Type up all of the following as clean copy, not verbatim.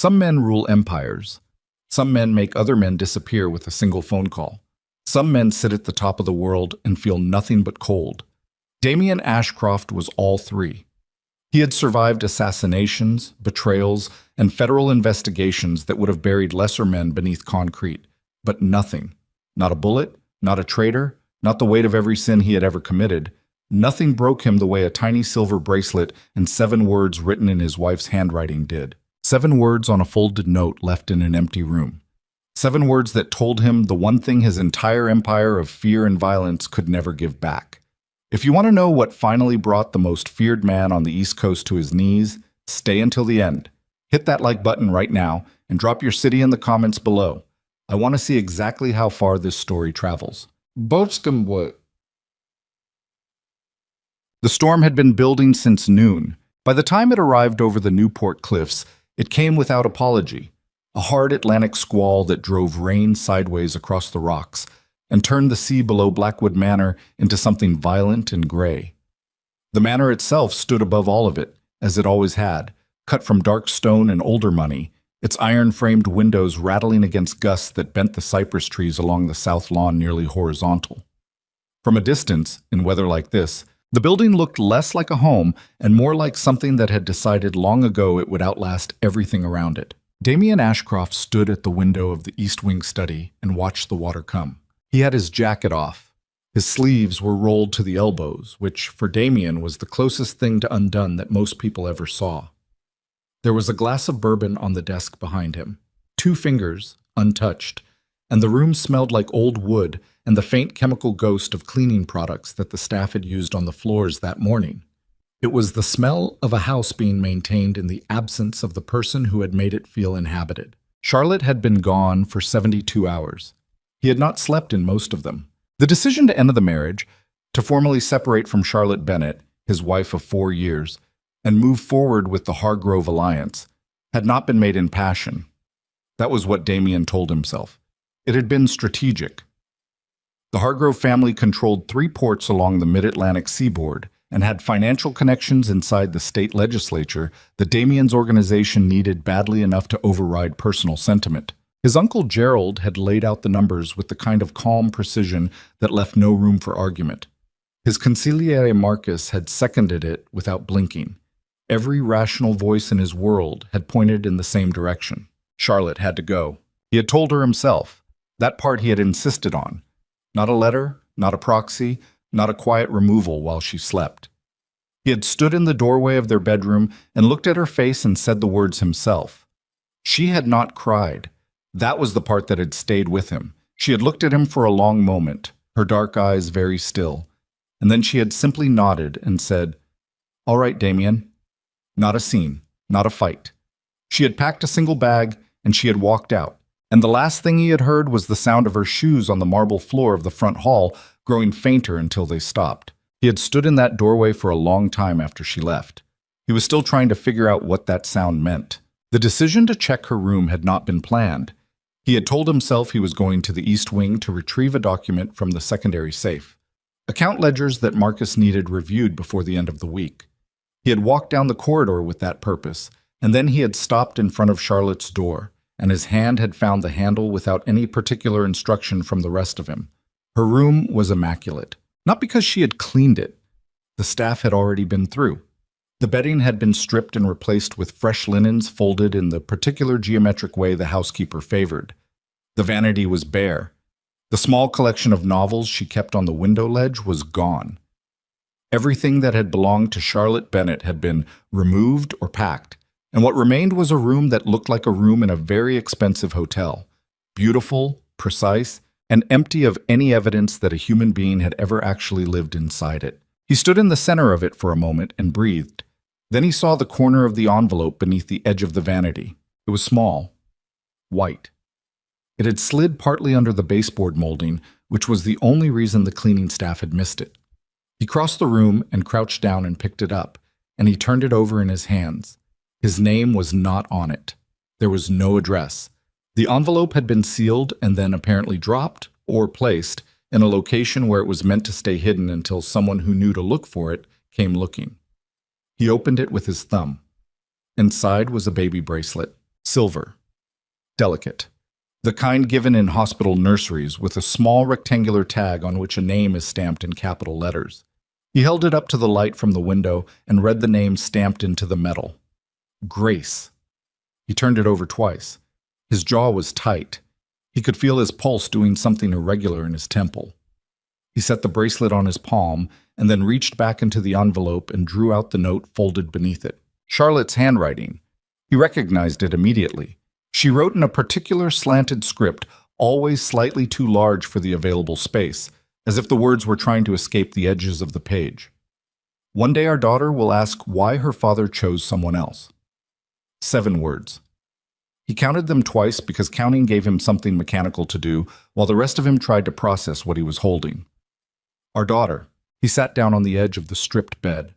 Some men rule empires. Some men make other men disappear with a single phone call. Some men sit at the top of the world and feel nothing but cold. Damien Ashcroft was all three. He had survived assassinations, betrayals, and federal investigations that would have buried lesser men beneath concrete. But nothing. Not a bullet, not a traitor, not the weight of every sin he had ever committed. Nothing broke him the way a tiny silver bracelet and 7 words written in his wife's handwriting did. 7 words on a folded note left in an empty room. 7 words that told him the one thing his entire empire of fear and violence could never give back. If you want to know what finally brought the most feared man on the East Coast to his knees, stay until the end. Hit that like button right now and drop your city in the comments below. I want to see exactly how far this story travels. Boatscom what? The storm had been building since noon. By the time it arrived over the Newport cliffs, it came without apology. A hard Atlantic squall that drove rain sideways across the rocks and turned the sea below Blackwood Manor into something violent and gray. The manor itself stood above all of it, as it always had, cut from dark stone and older money, its iron-framed windows rattling against gusts that bent the cypress trees along the south lawn nearly horizontal. From a distance, in weather like this, the building looked less like a home and more like something that had decided long ago it would outlast everything around it. Damien Ashcroft stood at the window of the East Wing study and watched the water come. He had his jacket off. His sleeves were rolled to the elbows, which, for Damien, was the closest thing to undone that most people ever saw. There was a glass of bourbon on the desk behind him, 2 fingers, untouched, and the room smelled like old wood and the faint chemical ghost of cleaning products that the staff had used on the floors that morning. It was the smell of a house being maintained in the absence of the person who had made it feel inhabited. Charlotte had been gone for 72 hours. He had not slept in most of them. The decision to end the marriage, to formally separate from Charlotte Bennett, his wife of 4 years, and move forward with the Hargrove alliance, had not been made in passion. That was what Damien told himself. It had been strategic. The Hargrove family controlled 3 ports along the mid-Atlantic seaboard and had financial connections inside the state legislature that Damien's organization needed badly enough to override personal sentiment. His uncle Gerald had laid out the numbers with the kind of calm precision that left no room for argument. His consigliere Marcus had seconded it without blinking. Every rational voice in his world had pointed in the same direction. Charlotte had to go. He had told her himself. That part he had insisted on. Not a letter, not a proxy, not a quiet removal while she slept. He had stood in the doorway of their bedroom and looked at her face and said the words himself. She had not cried. That was the part that had stayed with him. She had looked at him for a long moment, her dark eyes very still, and then she had simply nodded and said, "All right, Damien." Not a scene, not a fight. She had packed a single bag and she had walked out, and the last thing he had heard was the sound of her shoes on the marble floor of the front hall growing fainter until they stopped. He had stood in that doorway for a long time after she left. He was still trying to figure out what that sound meant. The decision to check her room had not been planned. He had told himself he was going to the East Wing to retrieve a document from the secondary safe. Account ledgers that Marcus needed reviewed before the end of the week. He had walked down the corridor with that purpose, and then he had stopped in front of Charlotte's door, and his hand had found the handle without any particular instruction from the rest of him. Her room was immaculate, not because she had cleaned it. The staff had already been through. The bedding had been stripped and replaced with fresh linens folded in the particular geometric way the housekeeper favored. The vanity was bare. The small collection of novels she kept on the window ledge was gone. Everything that had belonged to Charlotte Bennett had been removed or packed, and what remained was a room that looked like a room in a very expensive hotel, beautiful, precise, and empty of any evidence that a human being had ever actually lived inside it. He stood in the center of it for a moment and breathed. Then he saw the corner of the envelope beneath the edge of the vanity. It was small, white. It had slid partly under the baseboard molding, which was the only reason the cleaning staff had missed it. He crossed the room and crouched down and picked it up, and he turned it over in his hands. His name was not on it. There was no address. The envelope had been sealed and then apparently dropped or placed in a location where it was meant to stay hidden until someone who knew to look for it came looking. He opened it with his thumb. Inside was a baby bracelet. Silver. Delicate. The kind given in hospital nurseries with a small rectangular tag on which a name is stamped in capital letters. He held it up to the light from the window and read the name stamped into the metal. Grace. He turned it over twice. His jaw was tight. He could feel his pulse doing something irregular in his temple. He set the bracelet on his palm and then reached back into the envelope and drew out the note folded beneath it. Charlotte's handwriting. He recognized it immediately. She wrote in a particular slanted script, always slightly too large for the available space, as if the words were trying to escape the edges of the page. One day our daughter will ask why her father chose someone else. 7 words. He counted them twice because counting gave him something mechanical to do, while the rest of him tried to process what he was holding. Our daughter. He sat down on the edge of the stripped bed.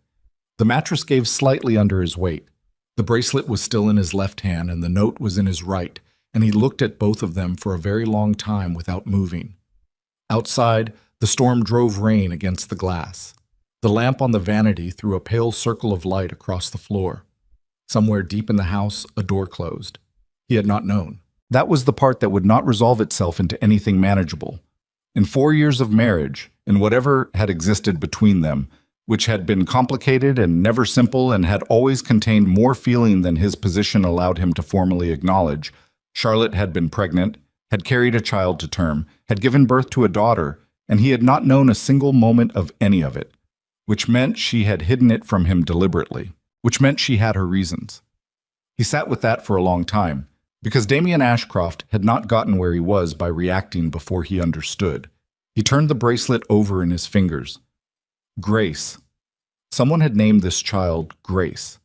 The mattress gave slightly under his weight. The bracelet was still in his left hand and the note was in his right, and he looked at both of them for a very long time without moving. Outside, the storm drove rain against the glass. The lamp on the vanity threw a pale circle of light across the floor. Somewhere deep in the house, a door closed. He had not known. That was the part that would not resolve itself into anything manageable. In 4 years of marriage, in whatever had existed between them, which had been complicated and never simple and had always contained more feeling than his position allowed him to formally acknowledge, Charlotte had been pregnant, had carried a child to term, had given birth to a daughter, and he had not known a single moment of any of it, which meant she had hidden it from him deliberately, which meant she had her reasons. He sat with that for a long time, because Damien Ashcroft had not gotten where he was by reacting before he understood. He turned the bracelet over in his fingers. Grace. Someone had named this child Grace.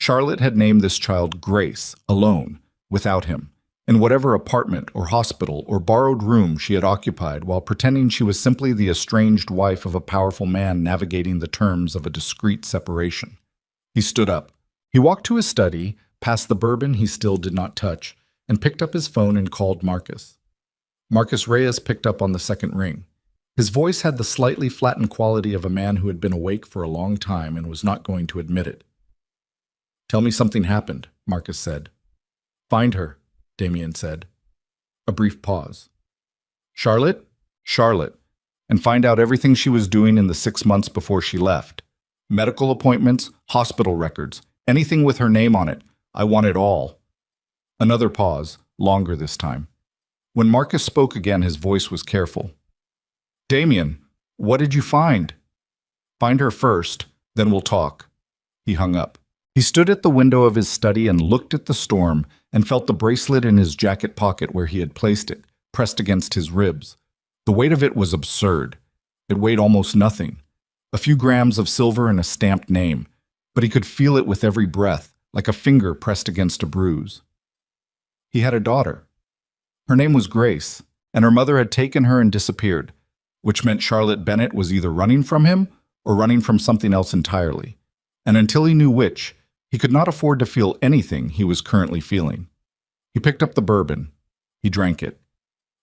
Charlotte had named this child Grace, alone, without him, in whatever apartment or hospital or borrowed room she had occupied while pretending she was simply the estranged wife of a powerful man navigating the terms of a discreet separation. He stood up. He walked to his study, past the bourbon he still did not touch, and picked up his phone and called Marcus. Marcus Reyes picked up on the second ring. His voice had the slightly flattened quality of a man who had been awake for a long time and was not going to admit it. "Tell me something happened," Marcus said. "Find her," Damien said. A brief pause. "Charlotte? Charlotte. And find out everything she was doing in the 6 months before she left. Medical appointments, hospital records, anything with her name on it. I want it all." Another pause, longer this time. When Marcus spoke again, his voice was careful. "Damien, what did you find?" "Find her first, then we'll talk." He hung up. He stood at the window of his study and looked at the storm and felt the bracelet in his jacket pocket where he had placed it, pressed against his ribs. The weight of it was absurd. It weighed almost nothing. A few grams of silver and a stamped name, but he could feel it with every breath, like a finger pressed against a bruise. He had a daughter. Her name was Grace, and her mother had taken her and disappeared, which meant Charlotte Bennett was either running from him or running from something else entirely. And until he knew which, he could not afford to feel anything he was currently feeling. He picked up the bourbon. He drank it.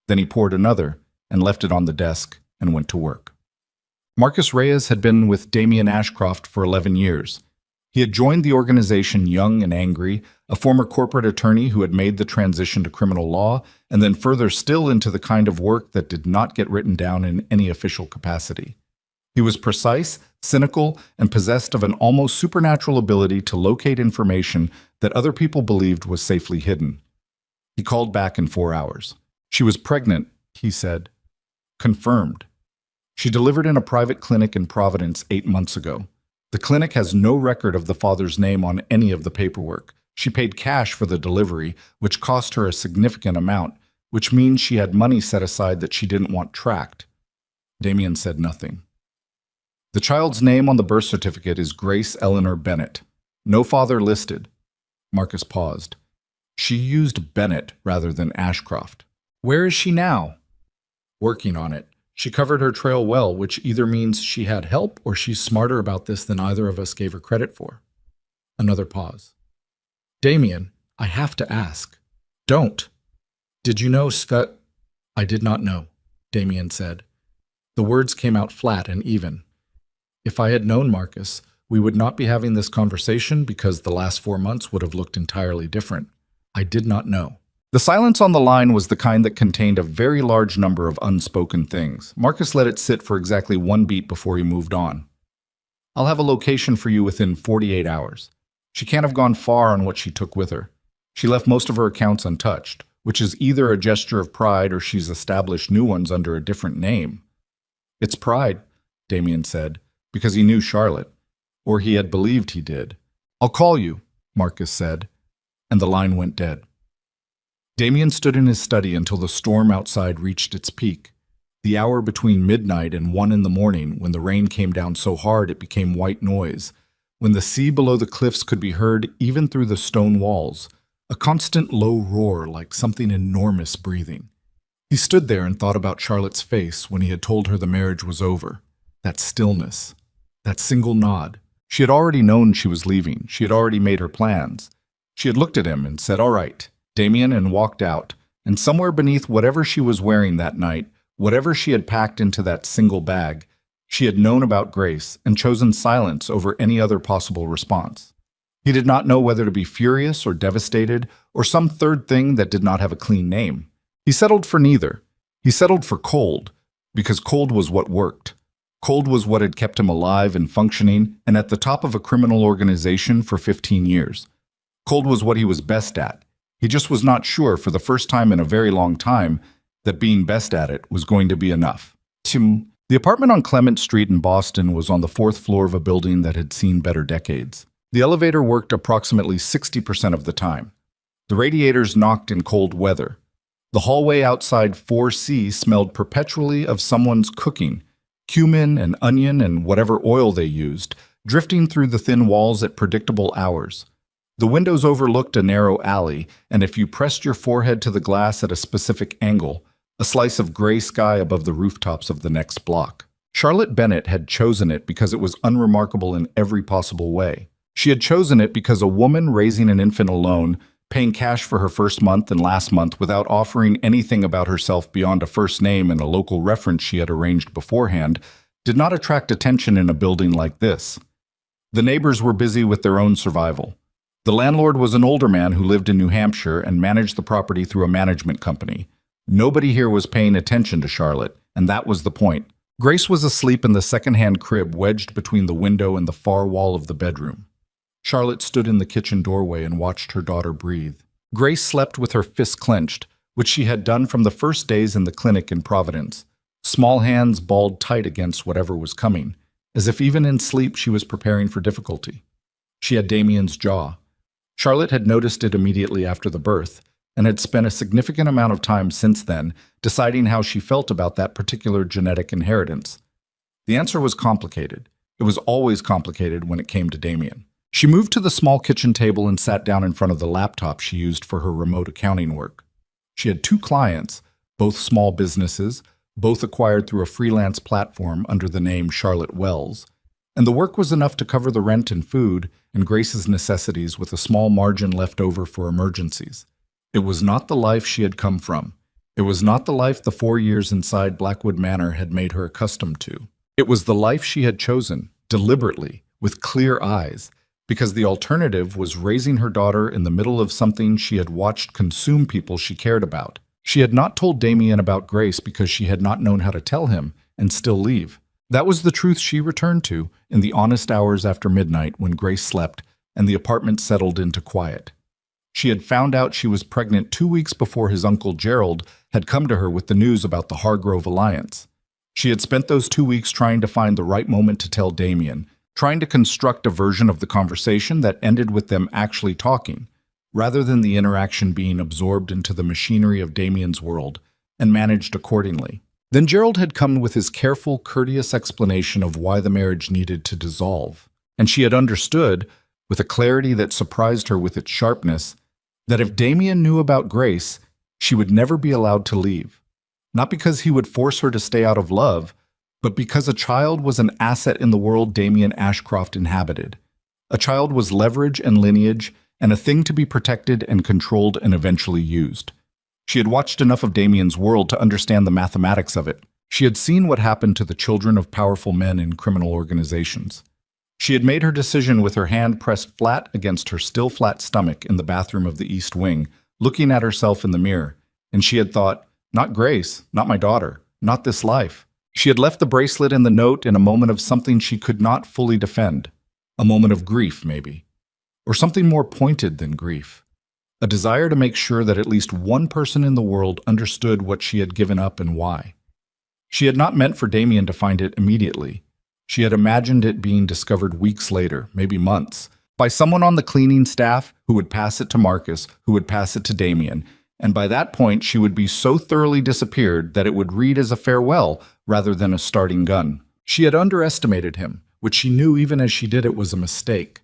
Then he poured another and left it on the desk and went to work. Marcus Reyes had been with Damien Ashcroft for 11 years. He had joined the organization young and angry, a former corporate attorney who had made the transition to criminal law, and then further still into the kind of work that did not get written down in any official capacity. He was precise, cynical, and possessed of an almost supernatural ability to locate information that other people believed was safely hidden. He called back in 4 hours. She was pregnant, he said. Confirmed. She delivered in a private clinic in Providence 8 months ago. The clinic has no record of the father's name on any of the paperwork. She paid cash for the delivery, which cost her a significant amount, which means she had money set aside that she didn't want tracked. Damien said nothing. The child's name on the birth certificate is Grace Eleanor Bennett. No father listed. Marcus paused. She used Bennett rather than Ashcroft. Where is she now? Working on it. She covered her trail well, which either means she had help or she's smarter about this than either of us gave her credit for. Another pause. Damien, I have to ask. Don't. Did you know Svet? I did not know, Damien said. The words came out flat and even. If I had known Marcus, we would not be having this conversation because the last 4 months would have looked entirely different. I did not know. The silence on the line was the kind that contained a very large number of unspoken things. Marcus let it sit for exactly 1 beat before he moved on. I'll have a location for you within 48 hours. She can't have gone far on what she took with her. She left most of her accounts untouched, which is either a gesture of pride or she's established new ones under a different name. It's pride, Damien said, because he knew Charlotte, or he had believed he did. I'll call you, Marcus said, and the line went dead. Damien stood in his study until the storm outside reached its peak, the hour between midnight and 1 in the morning when the rain came down so hard it became white noise, when the sea below the cliffs could be heard even through the stone walls, a constant low roar like something enormous breathing. He stood there and thought about Charlotte's face when he had told her the marriage was over. That stillness, that single nod. She had already known she was leaving. She had already made her plans. She had looked at him and said, "All right, Damien," and walked out. And somewhere beneath whatever she was wearing that night, whatever she had packed into that single bag, she had known about Grace and chosen silence over any other possible response. He did not know whether to be furious or devastated or some third thing that did not have a clean name. He settled for neither. He settled for cold, because cold was what worked. Cold was what had kept him alive and functioning and at the top of a criminal organization for 15 years. Cold was what he was best at. He just was not sure for the first time in a very long time that being best at it was going to be enough. The apartment on Clement Street in Boston was on the 4th floor of a building that had seen better decades. The elevator worked approximately 60% of the time. The radiators knocked in cold weather. The hallway outside 4C smelled perpetually of someone's cooking, cumin and onion and whatever oil they used, drifting through the thin walls at predictable hours. The windows overlooked a narrow alley, and if you pressed your forehead to the glass at a specific angle, a slice of gray sky above the rooftops of the next block. Charlotte Bennett had chosen it because it was unremarkable in every possible way. She had chosen it because a woman raising an infant alone, paying cash for her first month and last month without offering anything about herself beyond a first name and a local reference she had arranged beforehand, did not attract attention in a building like this. The neighbors were busy with their own survival. The landlord was an older man who lived in New Hampshire and managed the property through a management company. Nobody here was paying attention to Charlotte, and that was the point. Grace was asleep in the second-hand crib wedged between the window and the far wall of the bedroom. Charlotte stood in the kitchen doorway and watched her daughter breathe. Grace slept with her fists clenched, which she had done from the first days in the clinic in Providence. Small hands balled tight against whatever was coming, as if even in sleep she was preparing for difficulty. She had Damien's jaw. Charlotte had noticed it immediately after the birth, and had spent a significant amount of time since then deciding how she felt about that particular genetic inheritance. The answer was complicated. It was always complicated when it came to Damien. She moved to the small kitchen table and sat down in front of the laptop she used for her remote accounting work. She had 2 clients, both small businesses, both acquired through a freelance platform under the name Charlotte Wells, and the work was enough to cover the rent and food and Grace's necessities with a small margin left over for emergencies. It was not the life she had come from. It was not the life the 4 years inside Blackwood Manor had made her accustomed to. It was the life she had chosen, deliberately, with clear eyes, because the alternative was raising her daughter in the middle of something she had watched consume people she cared about. She had not told Damien about Grace because she had not known how to tell him and still leave. That was the truth she returned to in the honest hours after midnight when Grace slept and the apartment settled into quiet. She had found out she was pregnant 2 weeks before his uncle Gerald had come to her with the news about the Hargrove alliance. She had spent those 2 weeks trying to find the right moment to tell Damien, trying to construct a version of the conversation that ended with them actually talking, rather than the interaction being absorbed into the machinery of Damien's world and managed accordingly. Then Gerald had come with his careful, courteous explanation of why the marriage needed to dissolve, and she had understood, with a clarity that surprised her with its sharpness, that if Damien knew about Grace, she would never be allowed to leave. Not because he would force her to stay out of love, but because a child was an asset in the world Damien Ashcroft inhabited. A child was leverage and lineage, and a thing to be protected and controlled and eventually used. She had watched enough of Damien's world to understand the mathematics of it. She had seen what happened to the children of powerful men in criminal organizations. She had made her decision with her hand pressed flat against her still flat stomach in the bathroom of the East Wing, looking at herself in the mirror, and she had thought, not Grace, not my daughter, not this life. She had left the bracelet and the note in a moment of something she could not fully defend. A moment of grief, maybe. Or something more pointed than grief. A desire to make sure that at least one person in the world understood what she had given up and why. She had not meant for Damien to find it immediately. She had imagined it being discovered weeks later, maybe months, by someone on the cleaning staff who would pass it to Marcus, who would pass it to Damien, and by that point she would be so thoroughly disappeared that it would read as a farewell rather than a starting gun. She had underestimated him, which she knew even as she did it was a mistake.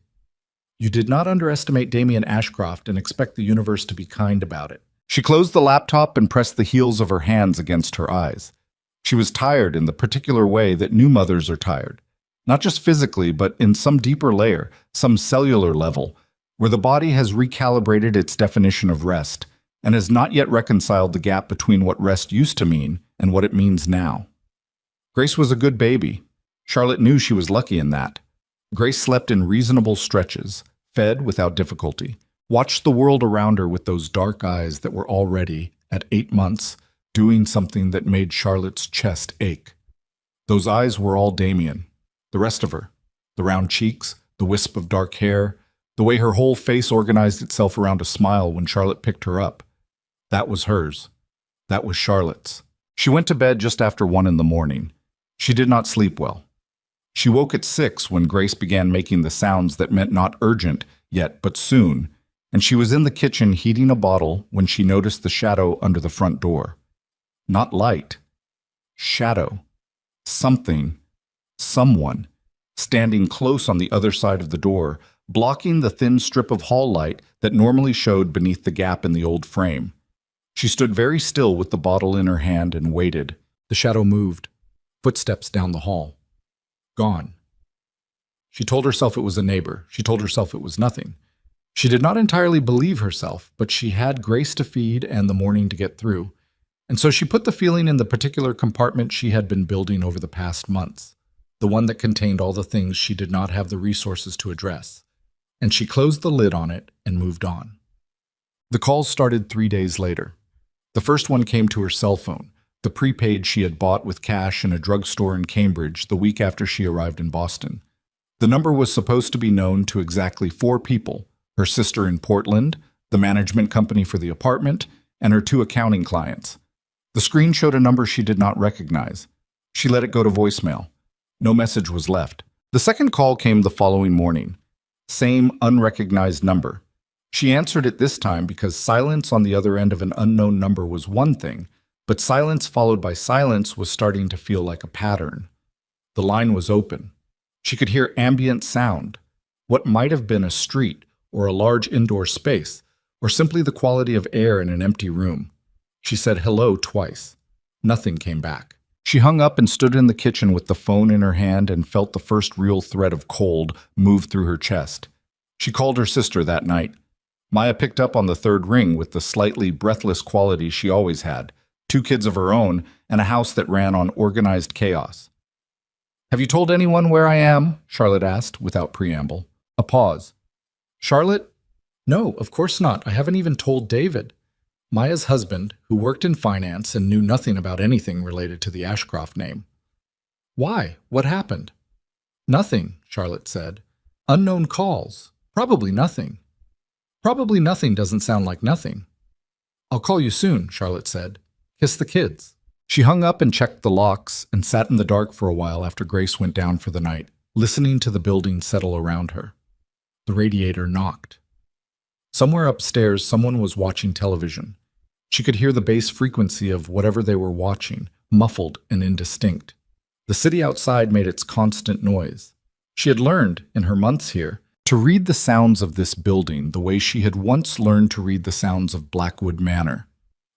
You did not underestimate Damien Ashcroft and expect the universe to be kind about it. She closed the laptop and pressed the heels of her hands against her eyes. She was tired in the particular way that new mothers are tired. Not just physically, but in some deeper layer, some cellular level, where the body has recalibrated its definition of rest and has not yet reconciled the gap between what rest used to mean and what it means now. Grace was a good baby. Charlotte knew she was lucky in that. Grace slept in reasonable stretches, fed without difficulty, watched the world around her with those dark eyes that were already, at 8 months, doing something that made Charlotte's chest ache. Those eyes were all Damien. The rest of her, the round cheeks, the wisp of dark hair, the way her whole face organized itself around a smile when Charlotte picked her up. That was hers. That was Charlotte's. She went to bed just after 1 in the morning. She did not sleep well. She woke at 6 when Grace began making the sounds that meant not urgent yet, but soon, and she was in the kitchen heating a bottle when she noticed the shadow under the front door. Not light. Shadow. Something. Someone. Standing close on the other side of the door, blocking the thin strip of hall light that normally showed beneath the gap in the old frame. She stood very still with the bottle in her hand and waited. The shadow moved. Footsteps down the hall. Gone. She told herself it was a neighbor. She told herself it was nothing. She did not entirely believe herself, but she had Grace to feed and the morning to get through. And so she put the feeling in the particular compartment she had been building over the past months, the one that contained all the things she did not have the resources to address. And she closed the lid on it and moved on. The calls started 3 days later. The first one came to her cell phone, the prepaid she had bought with cash in a drugstore in Cambridge the week after she arrived in Boston. The number was supposed to be known to exactly 4 people, her sister in Portland, the management company for the apartment, and her 2 accounting clients. The screen showed a number she did not recognize. She let it go to voicemail. No message was left. The second call came the following morning. Same unrecognized number. She answered it this time because silence on the other end of an unknown number was one thing, but silence followed by silence was starting to feel like a pattern. The line was open. She could hear ambient sound, what might have been a street or a large indoor space, or simply the quality of air in an empty room. She said hello twice. Nothing came back. She hung up and stood in the kitchen with the phone in her hand and felt the first real thread of cold move through her chest. She called her sister that night. Maya picked up on the third ring with the slightly breathless quality she always had, 2 kids of her own, and a house that ran on organized chaos. "Have you told anyone where I am?" Charlotte asked, without preamble. A pause. "Charlotte? No, of course not. I haven't even told David." Maya's husband, who worked in finance and knew nothing about anything related to the Ashcroft name. "Why? What happened?" "Nothing," Charlotte said. "Unknown calls. Probably nothing." "Probably nothing doesn't sound like nothing." "I'll call you soon," Charlotte said. "Kiss the kids." She hung up and checked the locks and sat in the dark for a while after Grace went down for the night, listening to the building settle around her. The radiator knocked. Somewhere upstairs, someone was watching television. She could hear the bass frequency of whatever they were watching, muffled and indistinct. The city outside made its constant noise. She had learned, in her months here, to read the sounds of this building the way she had once learned to read the sounds of Blackwood Manor.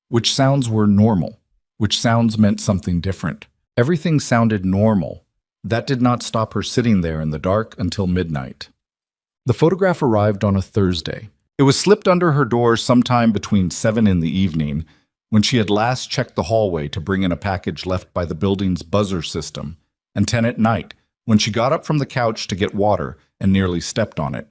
Which sounds were normal, which sounds meant something different. Everything sounded normal. That did not stop her sitting there in the dark until midnight. The photograph arrived on a Thursday. It was slipped under her door sometime between 7 in the evening, when she had last checked the hallway to bring in a package left by the building's buzzer system, and 10 at night, when she got up from the couch to get water and nearly stepped on it.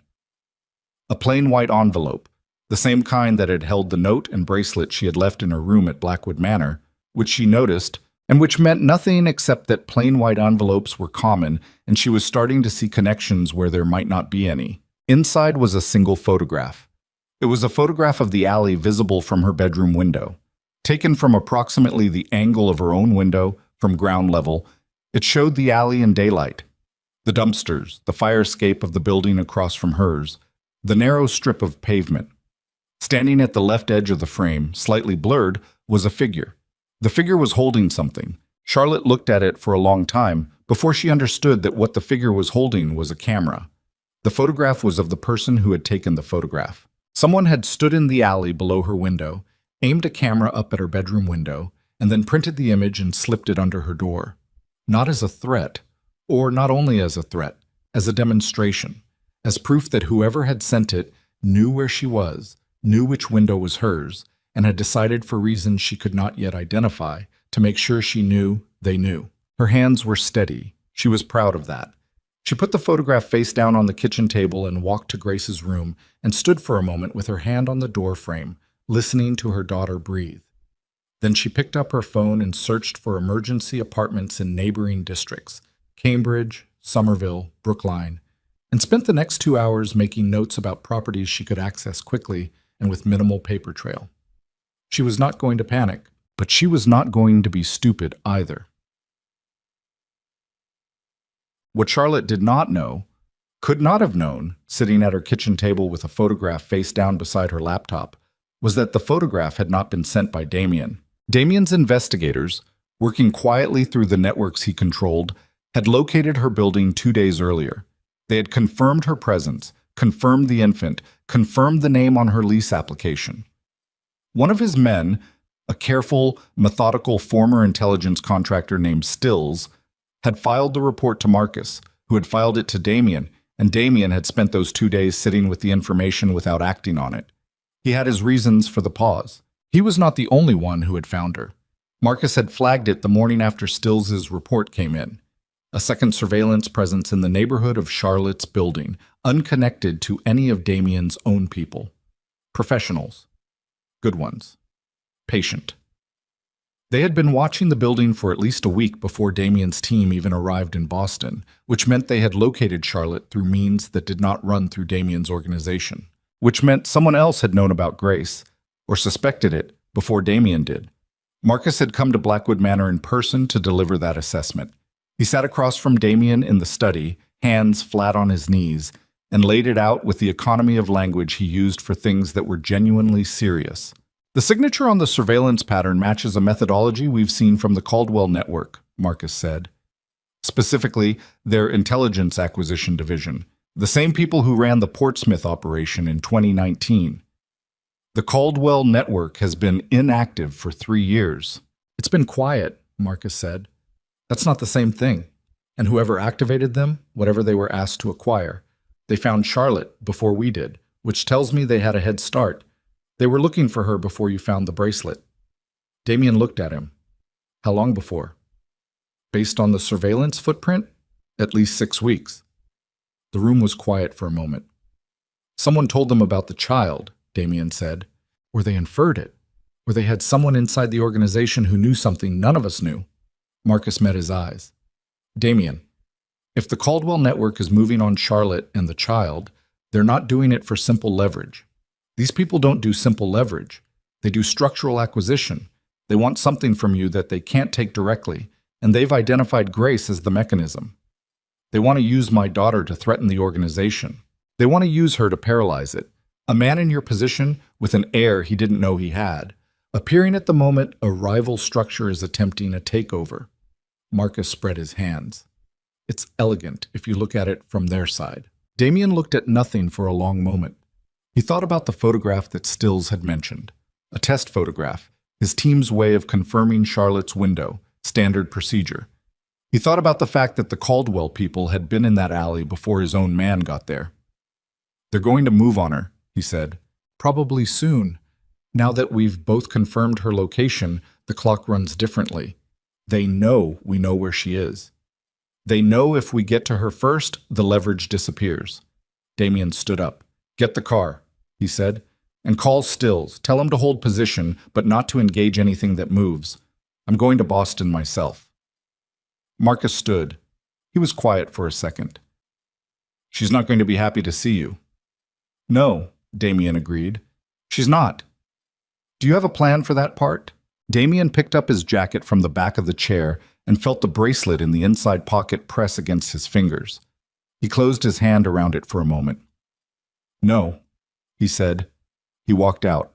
A plain white envelope, the same kind that had held the note and bracelet she had left in her room at Blackwood Manor, which she noticed, and which meant nothing except that plain white envelopes were common, and she was starting to see connections where there might not be any. Inside was a single photograph. It was a photograph of the alley visible from her bedroom window. Taken from approximately the angle of her own window, from ground level, it showed the alley in daylight. The dumpsters, the fire escape of the building across from hers, the narrow strip of pavement. Standing at the left edge of the frame, slightly blurred, was a figure. The figure was holding something. Charlotte looked at it for a long time before she understood that what the figure was holding was a camera. The photograph was of the person who had taken the photograph. Someone had stood in the alley below her window, aimed a camera up at her bedroom window, and then printed the image and slipped it under her door. Not as a threat, or not only as a threat, as a demonstration, as proof that whoever had sent it knew where she was, knew which window was hers, and had decided for reasons she could not yet identify to make sure she knew they knew. Her hands were steady. She was proud of that. She put the photograph face down on the kitchen table and walked to Grace's room and stood for a moment with her hand on the door frame, listening to her daughter breathe. Then she picked up her phone and searched for emergency apartments in neighboring districts, Cambridge, Somerville, Brookline, and spent the next 2 hours making notes about properties she could access quickly and with minimal paper trail. She was not going to panic, but she was not going to be stupid either. What Charlotte did not know, could not have known, sitting at her kitchen table with a photograph face down beside her laptop, was that the photograph had not been sent by Damien. Damien's investigators, working quietly through the networks he controlled, had located her building 2 days earlier. They had confirmed her presence, confirmed the infant, confirmed the name on her lease application. One of his men, a careful, methodical former intelligence contractor named Stills, had filed the report to Marcus, who had filed it to Damien, and Damien had spent those 2 days sitting with the information without acting on it. He had his reasons for the pause. He was not the only one who had found her. Marcus had flagged it the morning after Stills's report came in. A second surveillance presence in the neighborhood of Charlotte's building, unconnected to any of Damien's own people. Professionals. Good ones. Patient. They had been watching the building for at least a week before Damien's team even arrived in Boston, which meant they had located Charlotte through means that did not run through Damien's organization, which meant someone else had known about Grace, or suspected it, before Damien did. Marcus had come to Blackwood Manor in person to deliver that assessment. He sat across from Damien in the study, hands flat on his knees, and laid it out with the economy of language he used for things that were genuinely serious. The signature on the surveillance pattern matches a methodology we've seen from the Caldwell Network, Marcus said. Specifically, their intelligence acquisition division, the same people who ran the Portsmouth operation in 2019. The Caldwell Network has been inactive for 3 years. It's been quiet, Marcus said. That's not the same thing. And whoever activated them, whatever they were asked to acquire, they found Charlotte before we did, which tells me they had a head start. They were looking for her before you found the bracelet. Damien looked at him. How long before? Based on the surveillance footprint, at least 6 weeks. The room was quiet for a moment. Someone told them about the child, Damien said. Or they inferred it. Or they had someone inside the organization who knew something none of us knew. Marcus met his eyes. Damien, if the Caldwell Network is moving on Charlotte and the child, they're not doing it for simple leverage. These people don't do simple leverage. They do structural acquisition. They want something from you that they can't take directly, and they've identified Grace as the mechanism. They want to use my daughter to threaten the organization. They want to use her to paralyze it. A man in your position with an air he didn't know he had, appearing at the moment a rival structure is attempting a takeover. Marcus spread his hands. It's elegant if you look at it from their side. Damien looked at nothing for a long moment. He thought about the photograph that Stills had mentioned. A test photograph, his team's way of confirming Charlotte's window, standard procedure. He thought about the fact that the Caldwell people had been in that alley before his own man got there. They're going to move on her, he said. Probably soon. Now that we've both confirmed her location, the clock runs differently. They know we know where she is. They know if we get to her first, the leverage disappears. Damien stood up. Get the car, he said. And call Stills. Tell him to hold position, but not to engage anything that moves. I'm going to Boston myself." Marcus stood. He was quiet for a second. "She's not going to be happy to see you." "No," Damien agreed. "She's not." "Do you have a plan for that part?" Damien picked up his jacket from the back of the chair and felt the bracelet in the inside pocket press against his fingers. He closed his hand around it for a moment. "No," he said. He walked out.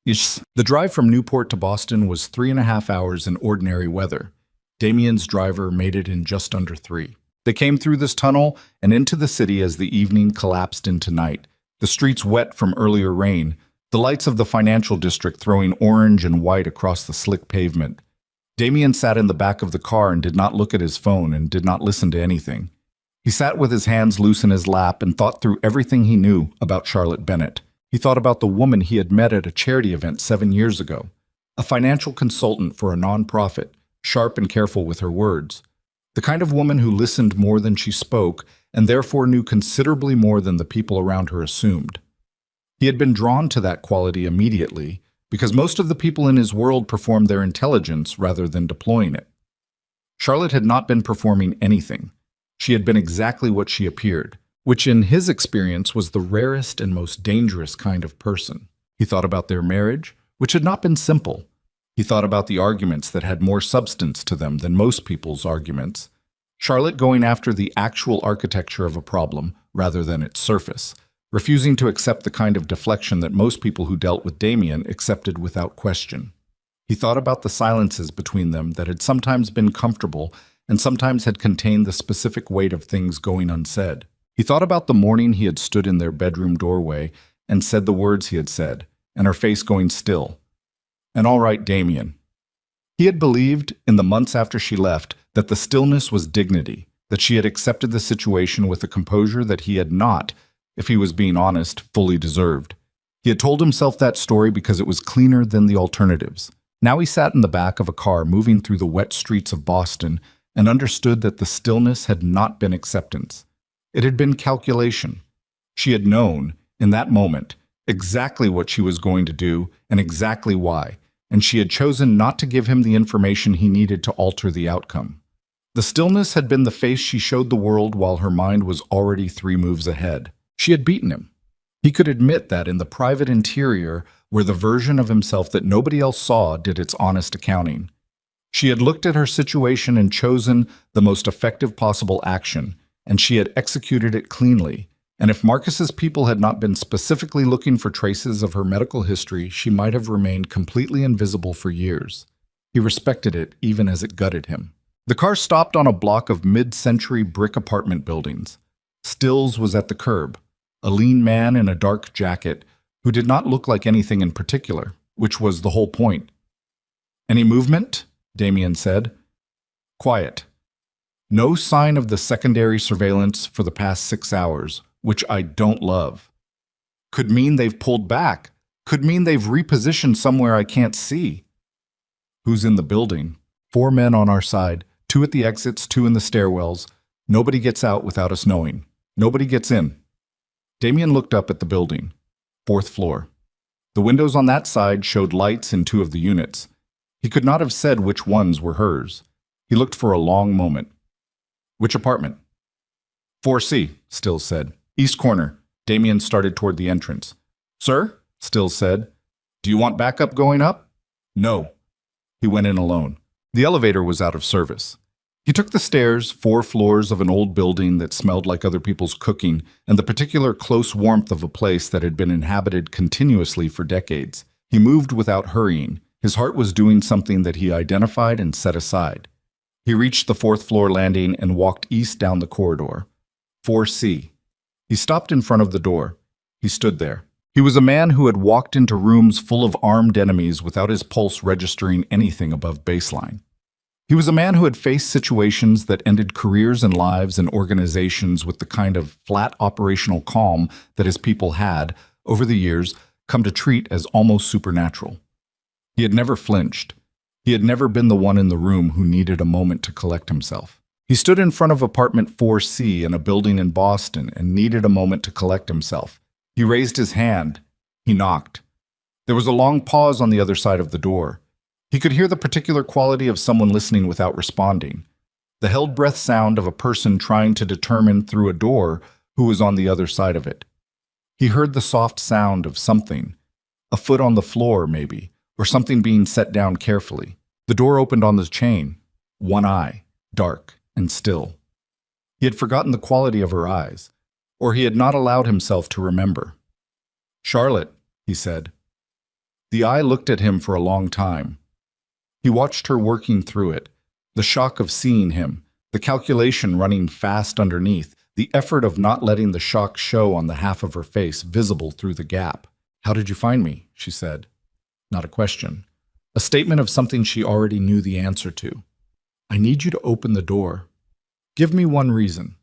The drive from Newport to Boston was 3.5 hours in ordinary weather. Damien's driver made it in just under 3. They came through this tunnel and into the city as the evening collapsed into night, the streets wet from earlier rain, the lights of the financial district throwing orange and white across the slick pavement. Damien sat in the back of the car and did not look at his phone and did not listen to anything. He sat with his hands loose in his lap and thought through everything he knew about Charlotte Bennett. He thought about the woman he had met at a charity event 7 years ago, a financial consultant for a nonprofit, sharp and careful with her words, the kind of woman who listened more than she spoke and therefore knew considerably more than the people around her assumed. He had been drawn to that quality immediately because most of the people in his world performed their intelligence rather than deploying it. Charlotte had not been performing anything. She had been exactly what she appeared, which in his experience was the rarest and most dangerous kind of person. He thought about their marriage, which had not been simple. He thought about the arguments that had more substance to them than most people's arguments. Charlotte going after the actual architecture of a problem rather than its surface, refusing to accept the kind of deflection that most people who dealt with Damien accepted without question. He thought about the silences between them that had sometimes been comfortable and sometimes had contained the specific weight of things going unsaid. He thought about the morning he had stood in their bedroom doorway and said the words he had said, and her face going still. And all right, Damien. He had believed, in the months after she left, that the stillness was dignity, that she had accepted the situation with a composure that he had not, if he was being honest, fully deserved. He had told himself that story because it was cleaner than the alternatives. Now he sat in the back of a car moving through the wet streets of Boston and understood that the stillness had not been acceptance. It had been calculation. She had known, in that moment, exactly what she was going to do and exactly why, and she had chosen not to give him the information he needed to alter the outcome. The stillness had been the face she showed the world while her mind was already 3 moves ahead. She had beaten him. He could admit that in the private interior, where the version of himself that nobody else saw did its honest accounting. She had looked at her situation and chosen the most effective possible action, and she had executed it cleanly. And if Marcus's people had not been specifically looking for traces of her medical history, she might have remained completely invisible for years. He respected it even as it gutted him. The car stopped on a block of mid-century brick apartment buildings. Stills was at the curb, a lean man in a dark jacket who did not look like anything in particular, which was the whole point. "Any movement?" Damien said. "Quiet. No sign of the secondary surveillance for the past 6 hours, which I don't love. Could mean they've pulled back. Could mean they've repositioned somewhere I can't see." "Who's in the building?" "4 men on our side, 2 at the exits, 2 in the stairwells. Nobody gets out without us knowing. Nobody gets in." Damien looked up at the building. 4th floor. The windows on that side showed lights in 2 of the units. He could not have said which ones were hers. He looked for a long moment. "Which apartment?" 4C, Stills said. "East corner." Damien started toward the entrance. "Sir?" Stills said. "Do you want backup going up?" "No." He went in alone. The elevator was out of service. He took the stairs, 4 floors of an old building that smelled like other people's cooking and the particular close warmth of a place that had been inhabited continuously for decades. He moved without hurrying. His heart was doing something that he identified and set aside. He reached the 4th floor landing and walked east down the corridor. 4C. He stopped in front of the door. He stood there. He was a man who had walked into rooms full of armed enemies without his pulse registering anything above baseline. He was a man who had faced situations that ended careers and lives and organizations with the kind of flat operational calm that his people had, over the years, come to treat as almost supernatural. He had never flinched. He had never been the one in the room who needed a moment to collect himself. He stood in front of apartment 4C in a building in Boston and needed a moment to collect himself. He raised his hand. He knocked. There was a long pause on the other side of the door. He could hear the particular quality of someone listening without responding. The held breath sound of a person trying to determine through a door who was on the other side of it. He heard the soft sound of something, a foot on the floor maybe, or something being set down carefully. The door opened on the chain, one eye, dark and still. He had forgotten the quality of her eyes, or he had not allowed himself to remember. "Charlotte," he said. The eye looked at him for a long time. He watched her working through it, the shock of seeing him, the calculation running fast underneath, the effort of not letting the shock show on the half of her face visible through the gap. "How did you find me?" she said. Not a question. A statement of something she already knew the answer to. "I need you to open the door." "Give me one reason."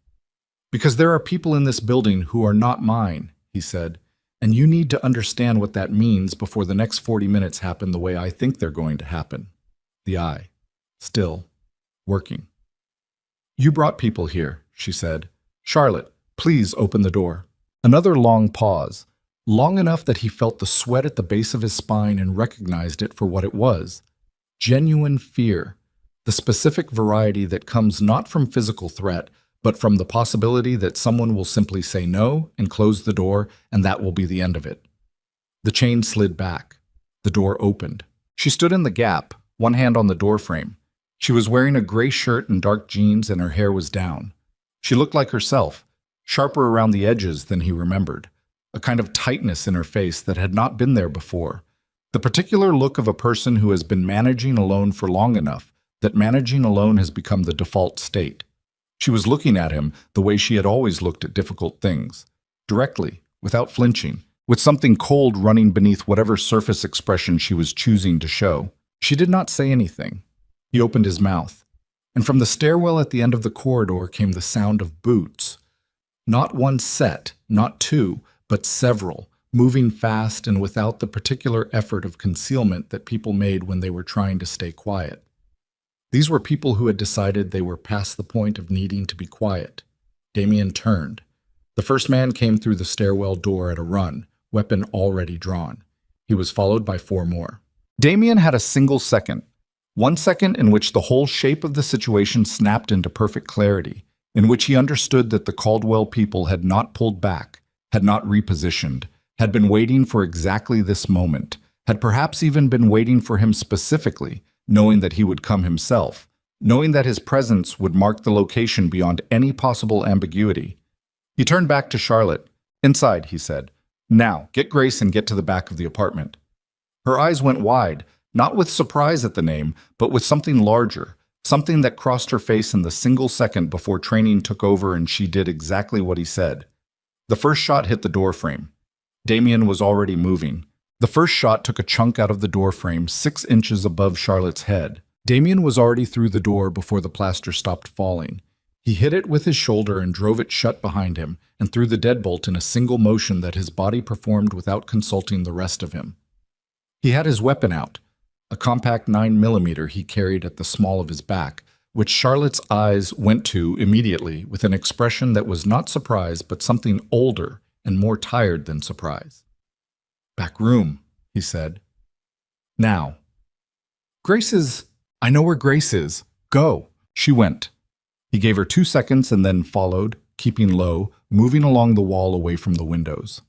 "Because there are people in this building who are not mine," he said, "and you need to understand what that means before the next 40 minutes happen the way I think they're going to happen." The eye, still, working. "You brought people here," she said. "Charlotte, please open the door." Another long pause, long enough that he felt the sweat at the base of his spine and recognized it for what it was. Genuine fear, the specific variety that comes not from physical threat, but from the possibility that someone will simply say no and close the door, and that will be the end of it. The chain slid back. The door opened. She stood in the gap, one hand on the doorframe. She was wearing a gray shirt and dark jeans, and her hair was down. She looked like herself, sharper around the edges than he remembered, a kind of tightness in her face that had not been there before, the particular look of a person who has been managing alone for long enough that managing alone has become the default state. She was looking at him the way she had always looked at difficult things, directly, without flinching, with something cold running beneath whatever surface expression she was choosing to show. She did not say anything. He opened his mouth, and from the stairwell at the end of the corridor came the sound of boots. Not one set, not two, but several, moving fast and without the particular effort of concealment that people made when they were trying to stay quiet. These were people who had decided they were past the point of needing to be quiet. Damien turned. The first man came through the stairwell door at a run, weapon already drawn. He was followed by 4 more. Damien had a single second. 1 second in which the whole shape of the situation snapped into perfect clarity, in which he understood that the Caldwell people had not pulled back, had not repositioned, had been waiting for exactly this moment, had perhaps even been waiting for him specifically, knowing that he would come himself, knowing that his presence would mark the location beyond any possible ambiguity. He turned back to Charlotte. "Inside," he said. "Now, get Grace and get to the back of the apartment." Her eyes went wide, not with surprise at the name, but with something larger, something that crossed her face in the single second before training took over and she did exactly what he said. The first shot hit the doorframe. Damien was already moving. The first shot took a chunk out of the doorframe 6 inches above Charlotte's head. Damien was already through the door before the plaster stopped falling. He hit it with his shoulder and drove it shut behind him, and threw the deadbolt in a single motion that his body performed without consulting the rest of him. He had his weapon out, a compact 9mm he carried at the small of his back, which Charlotte's eyes went to immediately with an expression that was not surprise but something older and more tired than surprise. "Back room," he said. "Now." I know where Grace is. Go." She went. He gave her 2 seconds and then followed, keeping low, moving along the wall away from the windows.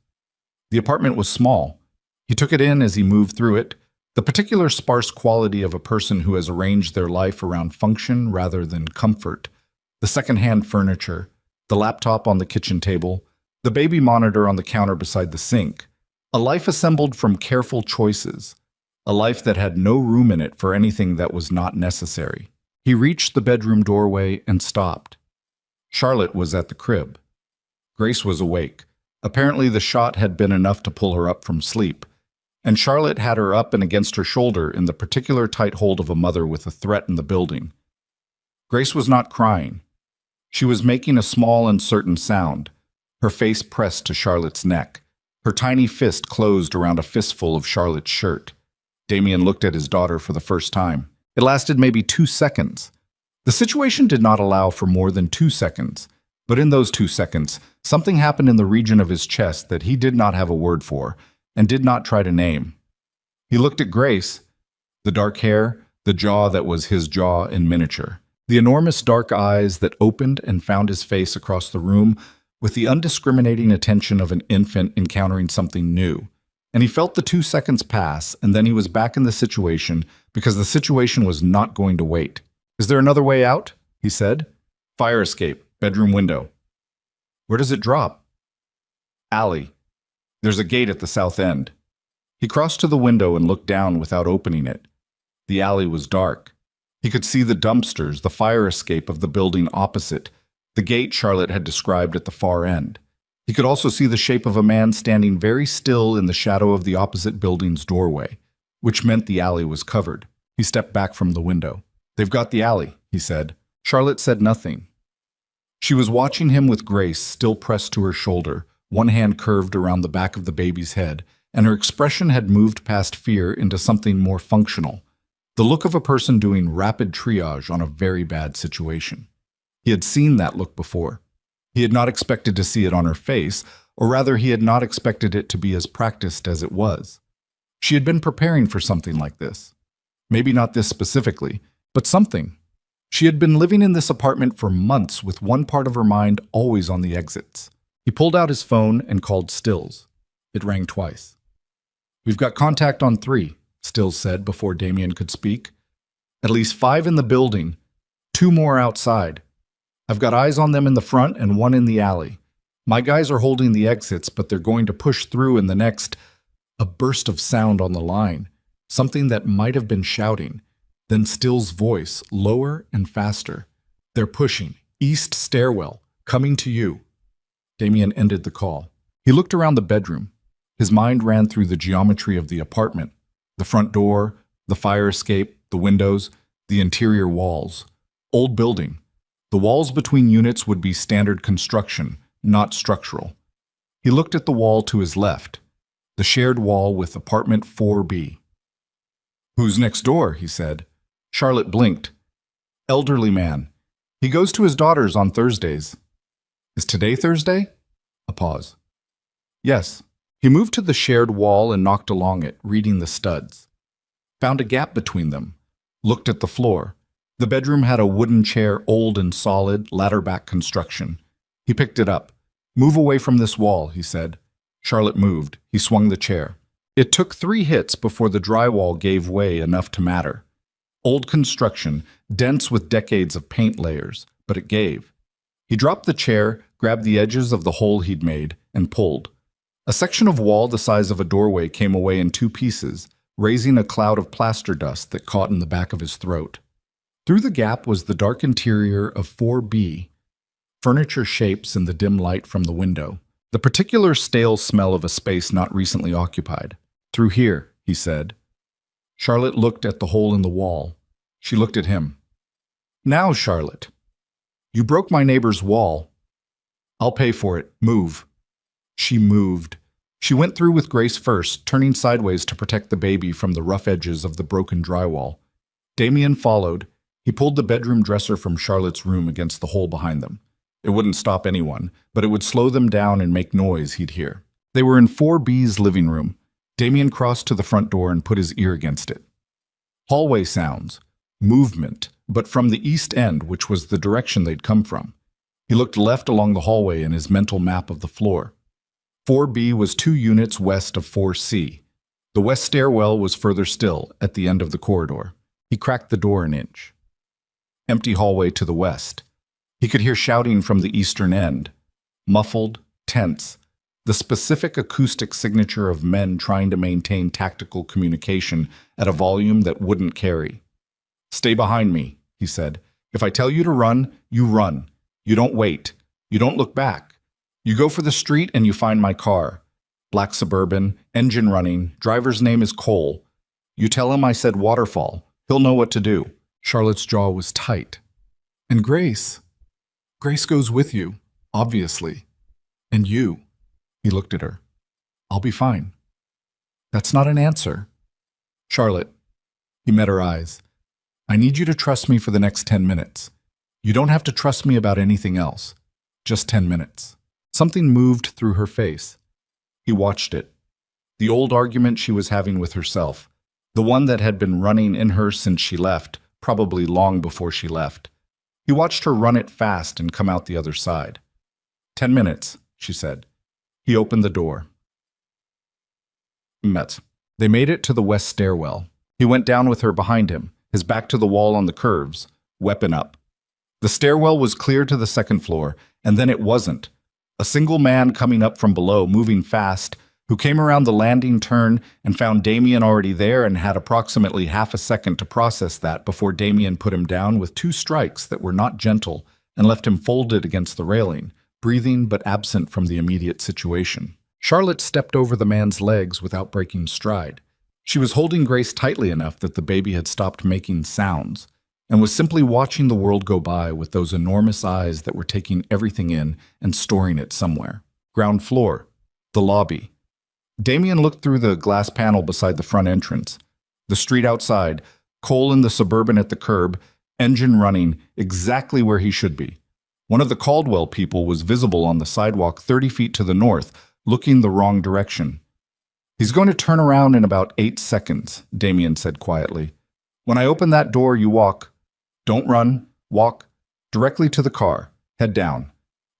The apartment was small. He took it in as he moved through it, the particular sparse quality of a person who has arranged their life around function rather than comfort, the second-hand furniture, the laptop on the kitchen table, the baby monitor on the counter beside the sink, a life assembled from careful choices, a life that had no room in it for anything that was not necessary. He reached the bedroom doorway and stopped. Charlotte was at the crib. Grace was awake. Apparently the shot had been enough to pull her up from sleep, and Charlotte had her up and against her shoulder in the particular tight hold of a mother with a threat in the building. Grace was not crying. She was making a small, uncertain sound, her face pressed to Charlotte's neck, her tiny fist closed around a fistful of Charlotte's shirt. Damien looked at his daughter for the first time. It lasted maybe 2 seconds. The situation did not allow for more than 2 seconds, but in those 2 seconds, something happened in the region of his chest that he did not have a word for, and did not try to name. He looked at Grace, the dark hair, the jaw that was his jaw in miniature, the enormous dark eyes that opened and found his face across the room with the undiscriminating attention of an infant encountering something new. And he felt the 2 seconds pass, and then he was back in the situation because the situation was not going to wait. "Is there another way out?" he said. "Fire escape, bedroom window." "Where does it drop?" "Alley. There's a gate at the south end." He crossed to the window and looked down without opening it. The alley was dark. He could see the dumpsters, the fire escape of the building opposite, the gate Charlotte had described at the far end. He could also see the shape of a man standing very still in the shadow of the opposite building's doorway, which meant the alley was covered. He stepped back from the window. "They've got the alley," he said. Charlotte said nothing. She was watching him with Grace still pressed to her shoulder, one hand curved around the back of the baby's head, and her expression had moved past fear into something more functional, the look of a person doing rapid triage on a very bad situation. He had seen that look before. He had not expected to see it on her face, or rather he had not expected it to be as practiced as it was. She had been preparing for something like this. Maybe not this specifically, but something. She had been living in this apartment for months with one part of her mind always on the exits. He pulled out his phone and called Stills. It rang twice. "We've got contact on 3, Stills said before Damien could speak. "At least 5 in the building, 2 more outside. I've got eyes on them in the front and 1 in the alley. My guys are holding the exits, but they're going to push through in the next—" A burst of sound on the line, something that might have been shouting. Then Stills' voice, lower and faster. "They're pushing. East stairwell. Coming to you." Damien ended the call. He looked around the bedroom. His mind ran through the geometry of the apartment. The front door, the fire escape, the windows, the interior walls. Old building. The walls between units would be standard construction, not structural. He looked at the wall to his left, the shared wall with apartment 4B. "Who's next door?" he said. Charlotte blinked. "Elderly man. He goes to his daughter's on Thursdays." "Is today Thursday?" A pause. "Yes." He moved to the shared wall and knocked along it, reading the studs. Found a gap between them. Looked at the floor. The bedroom had a wooden chair, old and solid, ladder-back construction. He picked it up. "Move away from this wall," he said. Charlotte moved. He swung the chair. It took 3 hits before the drywall gave way enough to matter. Old construction, dense with decades of paint layers, but it gave. He dropped the chair, grabbed the edges of the hole he'd made, and pulled. A section of wall the size of a doorway came away in 2 pieces, raising a cloud of plaster dust that caught in the back of his throat. Through the gap was the dark interior of 4B, furniture shapes in the dim light from the window, the particular stale smell of a space not recently occupied. "Through here," he said. Charlotte looked at the hole in the wall. She looked at him. "Now, Charlotte. You broke my neighbor's wall. I'll pay for it. Move." She moved. She went through with Grace first, turning sideways to protect the baby from the rough edges of the broken drywall. Damien followed. He pulled the bedroom dresser from Charlotte's room against the hole behind them. It wouldn't stop anyone, but it would slow them down and make noise he'd hear. They were in 4B's living room. Damien crossed to the front door and put his ear against it. Hallway sounds. Movement, but from the east end, which was the direction they'd come from. He looked left along the hallway in his mental map of the floor. 4B was 2 units west of 4C. The west stairwell was further still, at the end of the corridor. He cracked the door an inch. Empty hallway to the west. He could hear shouting from the eastern end. Muffled, tense, the specific acoustic signature of men trying to maintain tactical communication at a volume that wouldn't carry. "Stay behind me," he said. "If I tell you to run, you run. You don't wait. You don't look back. You go for the street and you find my car. Black Suburban, engine running, driver's name is Cole. You tell him I said Waterfall. He'll know what to do." Charlotte's jaw was tight. "And Grace? Grace goes with you, obviously. And you." He looked at her. "I'll be fine." "That's not an answer." "Charlotte." He met her eyes. "I need you to trust me for the next 10 minutes. You don't have to trust me about anything else. Just 10 minutes. Something moved through her face. He watched it. The old argument she was having with herself. The one that had been running in her since she left, probably long before she left. He watched her run it fast and come out the other side. 10 minutes, she said. He opened the door. Met. They made it to the west stairwell. He went down with her behind him, his back to the wall on the curves, weapon up. The stairwell was clear to the second floor, and then it wasn't. A single man coming up from below, moving fast, who came around the landing turn and found Damien already there and had approximately half a second to process that before Damien put him down with 2 strikes that were not gentle and left him folded against the railing, breathing but absent from the immediate situation. Charlotte stepped over the man's legs without breaking stride. She was holding Grace tightly enough that the baby had stopped making sounds and was simply watching the world go by with those enormous eyes that were taking everything in and storing it somewhere. Ground floor. The lobby. Damien looked through the glass panel beside the front entrance. The street outside, Cole in the Suburban at the curb, engine running exactly where he should be. One of the Caldwell people was visible on the sidewalk 30 feet to the north, looking the wrong direction. He's going to turn around in about 8 seconds, Damien said quietly. When I open that door, you walk. Don't run, walk directly to the car. Head down.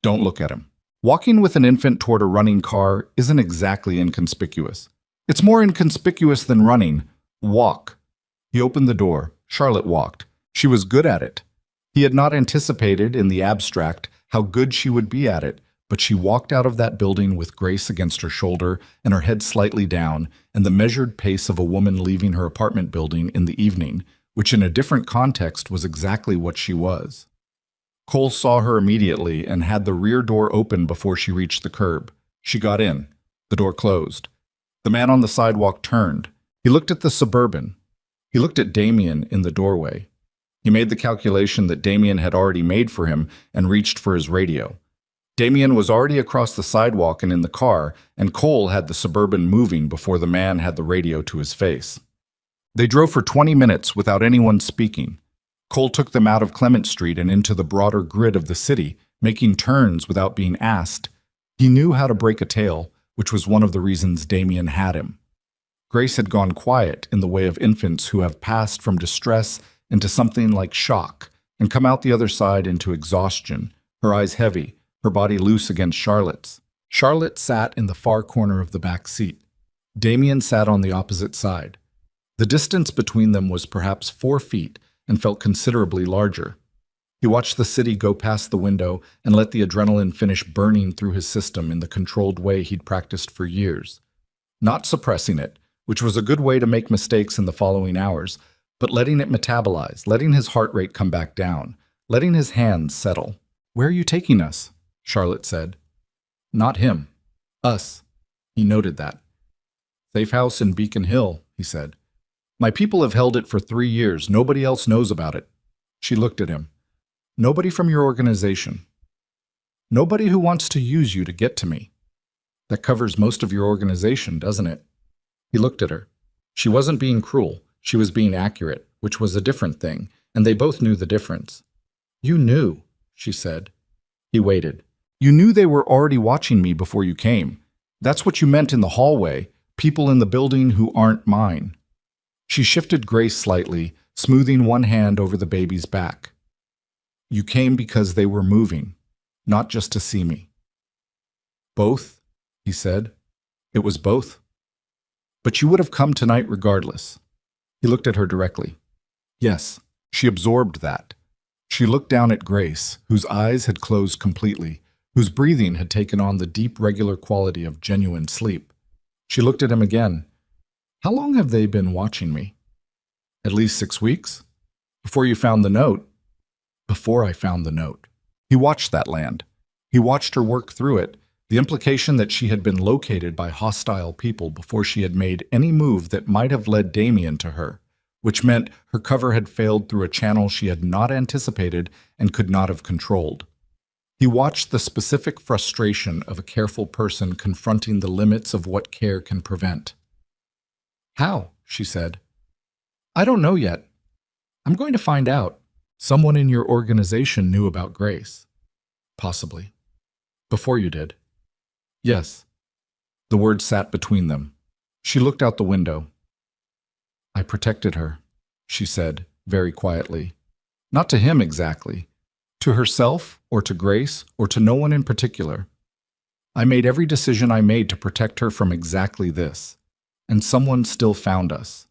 Don't look at him. Walking with an infant toward a running car isn't exactly inconspicuous. It's more inconspicuous than running. Walk. He opened the door. Charlotte walked. She was good at it. He had not anticipated, in the abstract, how good she would be at it, but she walked out of that building with Grace against her shoulder and her head slightly down, and the measured pace of a woman leaving her apartment building in the evening, which in a different context was exactly what she was. Cole saw her immediately and had the rear door open before she reached the curb. She got in. The door closed. The man on the sidewalk turned. He looked at the Suburban. He looked at Damien in the doorway. He made the calculation that Damien had already made for him and reached for his radio. Damien was already across the sidewalk and in the car, and Cole had the Suburban moving before the man had the radio to his face. They drove for 20 minutes without anyone speaking. Cole took them out of Clement Street and into the broader grid of the city, making turns without being asked. He knew how to break a tail, which was one of the reasons Damien had him. Grace had gone quiet in the way of infants who have passed from distress into something like shock and come out the other side into exhaustion, her eyes heavy, her body loose against Charlotte's. Charlotte sat in the far corner of the back seat. Damien sat on the opposite side. The distance between them was perhaps 4 feet and felt considerably larger. He watched the city go past the window and let the adrenaline finish burning through his system in the controlled way he'd practiced for years. Not suppressing it, which was a good way to make mistakes in the following hours, but letting it metabolize, letting his heart rate come back down, letting his hands settle. "Where are you taking us?" Charlotte said. "Not him. Us." He noted that. "Safe house in Beacon Hill," he said. "My people have held it for 3 years. Nobody else knows about it." She looked at him. "Nobody from your organization. Nobody who wants to use you to get to me. That covers most of your organization, doesn't it?" He looked at her. She wasn't being cruel. She was being accurate, which was a different thing, and they both knew the difference. "You knew," she said. He waited. "You knew they were already watching me before you came. That's what you meant in the hallway, people in the building who aren't mine." She shifted Grace slightly, smoothing one hand over the baby's back. "You came because they were moving, not just to see me." "Both," he said. "It was both. But you would have come tonight regardless." He looked at her directly. Yes, she absorbed that. She looked down at Grace, whose eyes had closed completely, whose breathing had taken on the deep, regular quality of genuine sleep. She looked at him again. "How long have they been watching me?" "At least 6 weeks. Before you found the note." "Before I found the note." He watched that land. He watched her work through it, the implication that she had been located by hostile people before she had made any move that might have led Damien to her, which meant her cover had failed through a channel she had not anticipated and could not have controlled. He watched the specific frustration of a careful person confronting the limits of what care can prevent. "How?" she said. "I don't know yet. I'm going to find out. Someone in your organization knew about Grace." "Possibly. Before you did." "Yes." The word sat between them. She looked out the window. I protected her, she said, very quietly. Not to him exactly. To herself, or to Grace, or to no one in particular. I made every decision I made to protect her from exactly this. And someone still found us.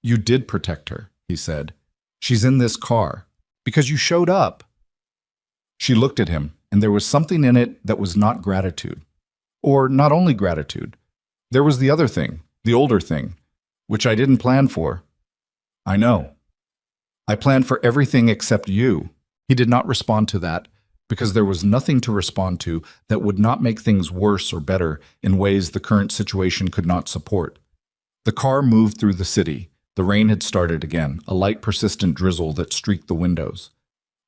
You did protect her, he said. She's in this car. Because you showed up. She looked at him, and there was something in it that was not gratitude. Or not only gratitude. There was the other thing, the older thing, which I didn't plan for. I know. I planned for everything except you. He did not respond to that, because there was nothing to respond to that would not make things worse or better in ways the current situation could not support. The car moved through the city. The rain had started again, a light persistent drizzle that streaked the windows.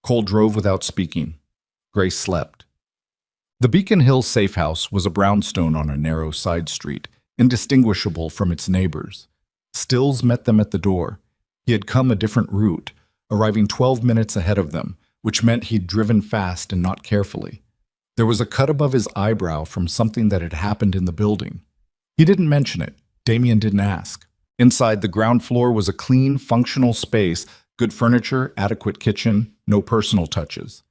Cole drove without speaking. Grace slept. The Beacon Hill safe house was a brownstone on a narrow side street, indistinguishable from its neighbors. Stills met them at the door. He had come a different route, arriving 12 minutes ahead of them, which meant he'd driven fast and not carefully. There was a cut above his eyebrow from something that had happened in the building. He didn't mention it. Damien didn't ask. Inside, the ground floor was a clean, functional space, good furniture, adequate kitchen, no personal touches.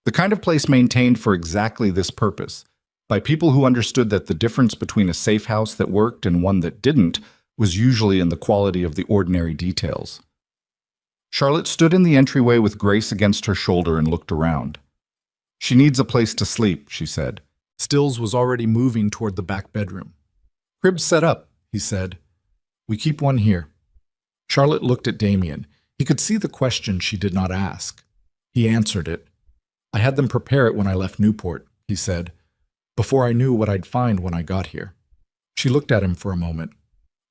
The kind of place maintained for exactly this purpose, by people who understood that the difference between a safe house that worked and one that didn't was usually in the quality of the ordinary details. Charlotte stood in the entryway with Grace against her shoulder and looked around. She needs a place to sleep, she said. Stills was already moving toward the back bedroom. Crib's set up, he said. We keep one here. Charlotte looked at Damien. He could see the question she did not ask. He answered it. I had them prepare it when I left Newport, he said, before I knew what I'd find when I got here. She looked at him for a moment.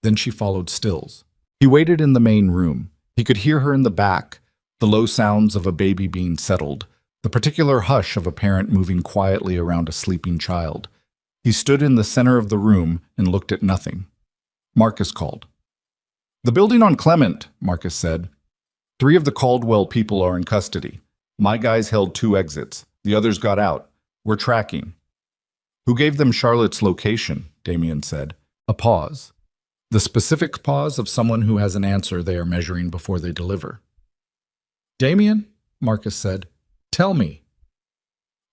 Then she followed Stills. He waited in the main room. He could hear her in the back, the low sounds of a baby being settled, the particular hush of a parent moving quietly around a sleeping child. He stood in the center of the room and looked at nothing. Marcus called. The building on Clement, Marcus said. 3 of the Caldwell people are in custody. My guys held 2 exits. The others got out. We're tracking. Who gave them Charlotte's location? Damien said. A pause. The specific pause of someone who has an answer they are measuring before they deliver. Damien, Marcus said, tell me.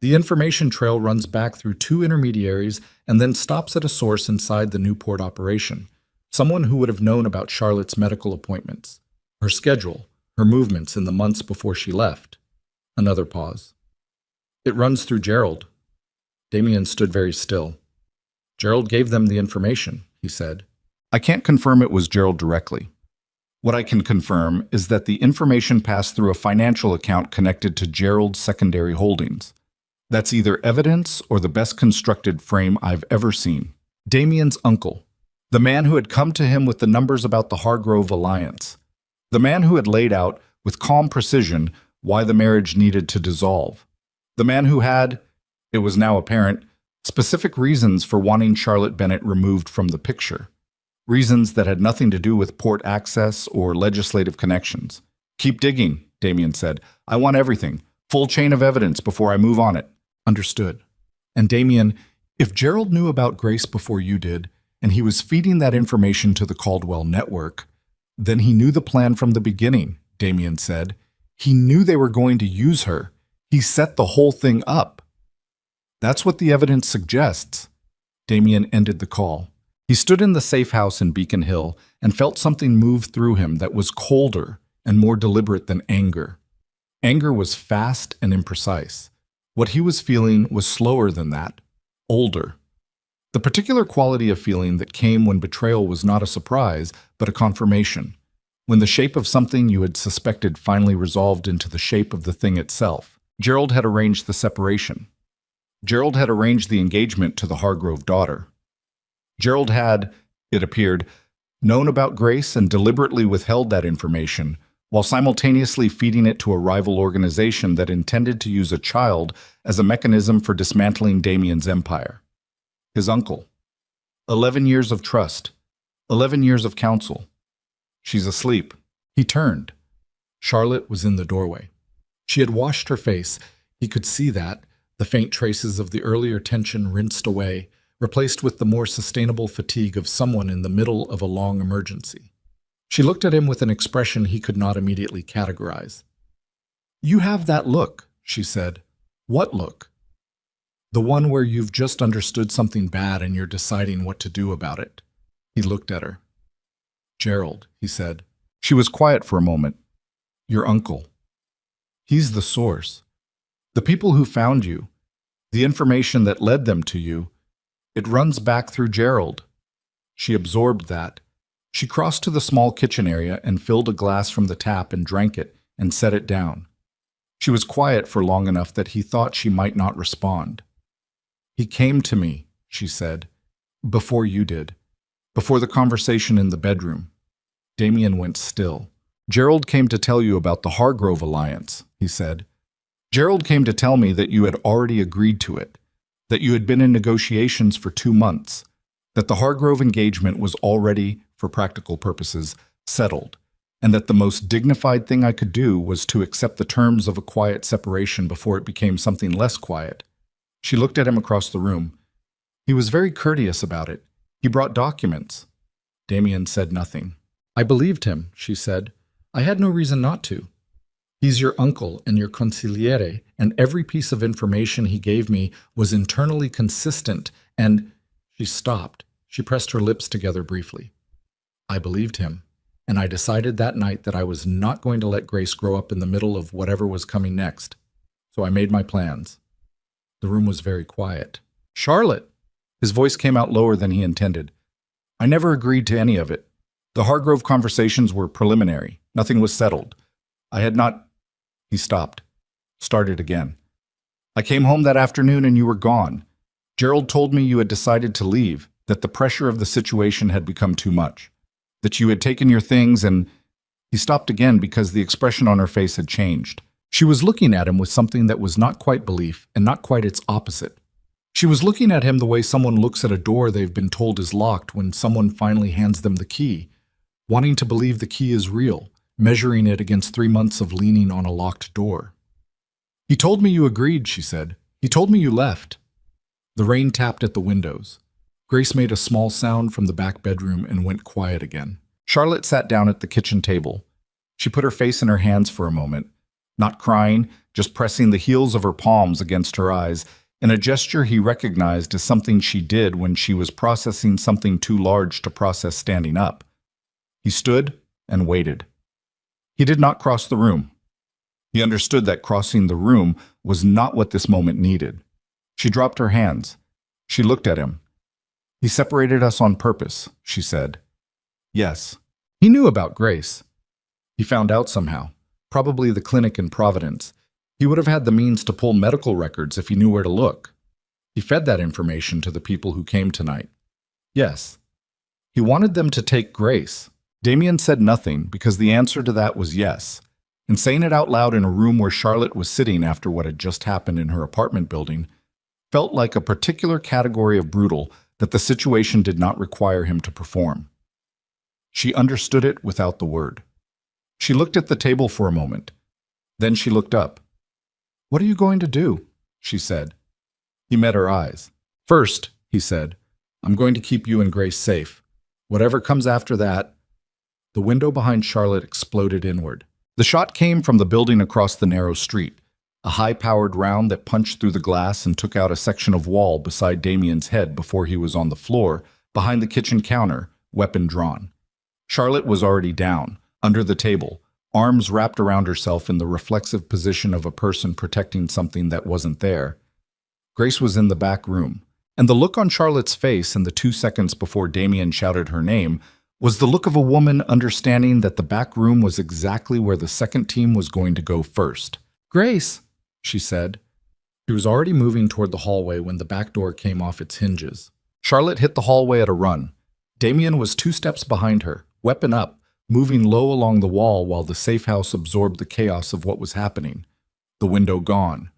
The information trail runs back through 2 intermediaries and then stops at a source inside the Newport operation, someone who would have known about Charlotte's medical appointments, her schedule, her movements in the months before she left. Another pause. It runs through Gerald. Damien stood very still. Gerald gave them the information, he said. I can't confirm it was Gerald directly. What I can confirm is that the information passed through a financial account connected to Gerald's secondary holdings. That's either evidence or the best constructed frame I've ever seen. Damien's uncle, the man who had come to him with the numbers about the Hargrove alliance, the man who had laid out, with calm precision, why the marriage needed to dissolve, the man who had, it was now apparent, specific reasons for wanting Charlotte Bennett removed from the picture. Reasons that had nothing to do with port access or legislative connections. Keep digging, Damien said. I want everything. Full chain of evidence before I move on it. Understood. And Damien, if Gerald knew about Grace before you did, and he was feeding that information to the Caldwell network, then he knew the plan from the beginning, Damien said. He knew they were going to use her. He set the whole thing up. That's what the evidence suggests. Damien ended the call. He stood in the safe house in Beacon Hill and felt something move through him that was colder and more deliberate than anger. Anger was fast and imprecise. What he was feeling was slower than that, older. The particular quality of feeling that came when betrayal was not a surprise, but a confirmation. When the shape of something you had suspected finally resolved into the shape of the thing itself. Gerald had arranged the separation. Gerald had arranged the engagement to the Hargrove daughter. Gerald had, it appeared, known about Grace and deliberately withheld that information, while simultaneously feeding it to a rival organization that intended to use a child as a mechanism for dismantling Damien's empire. His uncle. 11 years of trust. 11 years of counsel. She's asleep. He turned. Charlotte was in the doorway. She had washed her face. He could see that, the faint traces of the earlier tension rinsed away, replaced with the more sustainable fatigue of someone in the middle of a long emergency. She looked at him with an expression he could not immediately categorize. "You have that look," she said. "What look?" "The one where you've just understood something bad and you're deciding what to do about it." He looked at her. "Gerald," he said. She was quiet for a moment. "Your uncle. He's the source. The people who found you, the information that led them to you, it runs back through Gerald." She absorbed that. She crossed to the small kitchen area and filled a glass from the tap and drank it and set it down. She was quiet for long enough that he thought she might not respond. "He came to me," she said, "before you did, before the conversation in the bedroom." Damien went still. "Gerald came to tell you about the Hargrove alliance," he said. "Gerald came to tell me that you had already agreed to it, that you had been in negotiations for 2 months, that the Hargrove engagement was already, for practical purposes, settled, and that the most dignified thing I could do was to accept the terms of a quiet separation before it became something less quiet." She looked at him across the room. "He was very courteous about it. He brought documents." Damien said nothing. "I believed him," she said. "I had no reason not to. He's your uncle and your consigliere, and every piece of information he gave me was internally consistent, and—" She stopped. She pressed her lips together briefly. "I believed him, and I decided that night that I was not going to let Grace grow up in the middle of whatever was coming next. So I made my plans." The room was very quiet. "Charlotte!" His voice came out lower than he intended. "I never agreed to any of it. The Hargrove conversations were preliminary. Nothing was settled. I had not—" He stopped. Started again. "I came home that afternoon and you were gone. Gerald told me you had decided to leave, that the pressure of the situation had become too much, that you had taken your things and—" He stopped again because the expression on her face had changed. She was looking at him with something that was not quite belief and not quite its opposite. She was looking at him the way someone looks at a door they've been told is locked when someone finally hands them the key, wanting to believe the key is real, measuring it against 3 months of leaning on a locked door. "He told me you agreed," she said. "He told me you left." The rain tapped at the windows. Grace made a small sound from the back bedroom and went quiet again. Charlotte sat down at the kitchen table. She put her face in her hands for a moment, not crying, just pressing the heels of her palms against her eyes, in a gesture he recognized as something she did when she was processing something too large to process standing up. He stood and waited. He did not cross the room. He understood that crossing the room was not what this moment needed. She dropped her hands. She looked at him. "He separated us on purpose," she said. "Yes." He knew about Grace. He found out somehow, probably the clinic in Providence. He would have had the means to pull medical records if he knew where to look. He fed that information to the people who came tonight. Yes. He wanted them to take Grace. Damien said nothing because the answer to that was yes. And saying it out loud in a room where Charlotte was sitting after what had just happened in her apartment building felt like a particular category of brutal that the situation did not require him to perform. She understood it without the word. She looked at the table for a moment. Then she looked up. "What are you going to do?" she said. He met her eyes. "First," he said, "I'm going to keep you and Grace safe. Whatever comes after that—" The window behind Charlotte exploded inward. The shot came from the building across the narrow street, a high-powered round that punched through the glass and took out a section of wall beside Damien's head before he was on the floor, behind the kitchen counter, weapon drawn. Charlotte was already down, under the table, arms wrapped around herself in the reflexive position of a person protecting something that wasn't there. Grace was in the back room, and the look on Charlotte's face in the 2 seconds before Damien shouted her name was the look of a woman understanding that the back room was exactly where the second team was going to go first. "Grace," she said. She was already moving toward the hallway when the back door came off its hinges. Charlotte hit the hallway at a run. Damien was 2 steps behind her, weapon up, moving low along the wall while the safe house absorbed the chaos of what was happening. The window gone.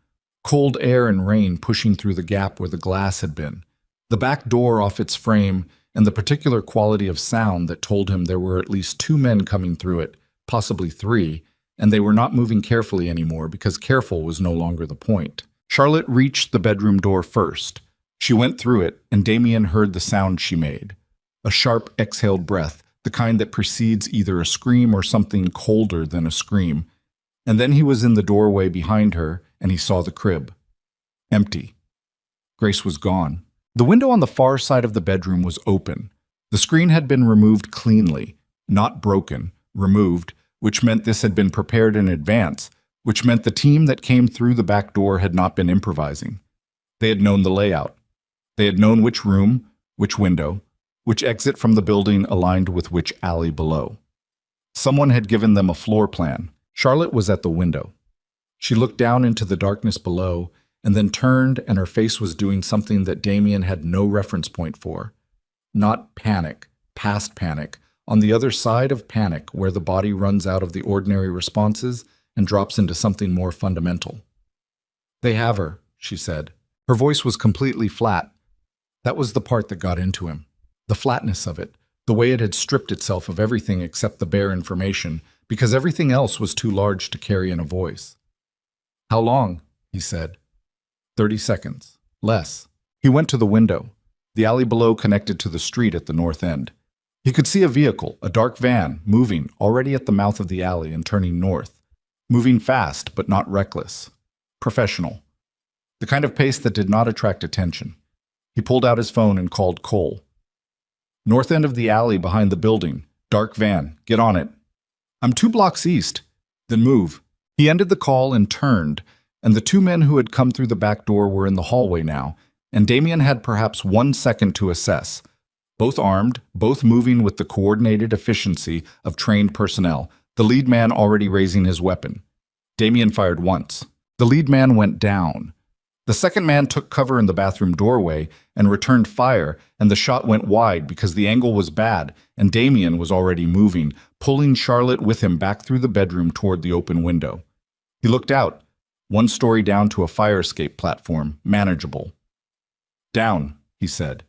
Cold air and rain pushing through the gap where the glass had been. The back door off its frame, and the particular quality of sound that told him there were at least 2 men coming through it, possibly 3, and they were not moving carefully anymore because careful was no longer the point. Charlotte reached the bedroom door first. She went through it, and Damien heard the sound she made. A sharp, exhaled breath, the kind that precedes either a scream or something colder than a scream. And then he was in the doorway behind her, and he saw the crib. Empty. Grace was gone. The window on the far side of the bedroom was open. The screen had been removed cleanly, not broken, removed, which meant this had been prepared in advance, which meant the team that came through the back door had not been improvising. They had known the layout. They had known which room, which window, which exit from the building aligned with which alley below. Someone had given them a floor plan. Charlotte was at the window. She looked down into the darkness below and then turned, and her face was doing something that Damien had no reference point for. Not panic, past panic, on the other side of panic where the body runs out of the ordinary responses and drops into something more fundamental. "They have her," she said. Her voice was completely flat. That was the part that got into him. The flatness of it, the way it had stripped itself of everything except the bare information, because everything else was too large to carry in a voice. "How long?" he said. 30 seconds. Less. He went to the window. The alley below connected to the street at the north end. He could see a vehicle, a dark van, moving, already at the mouth of the alley and turning north. Moving fast, but not reckless. Professional. The kind of pace that did not attract attention. He pulled out his phone and called Cole. "North end of the alley behind the building. Dark van. Get on it." "I'm 2 blocks east." "Then move." He ended the call and turned, and the 2 men who had come through the back door were in the hallway now, and Damien had perhaps 1 second to assess. Both armed, both moving with the coordinated efficiency of trained personnel, the lead man already raising his weapon. Damien fired once. The lead man went down. The second man took cover in the bathroom doorway and returned fire, and the shot went wide because the angle was bad, and Damien was already moving, pulling Charlotte with him back through the bedroom toward the open window. He looked out, 1 story down to a fire escape platform, manageable. "Down," he said.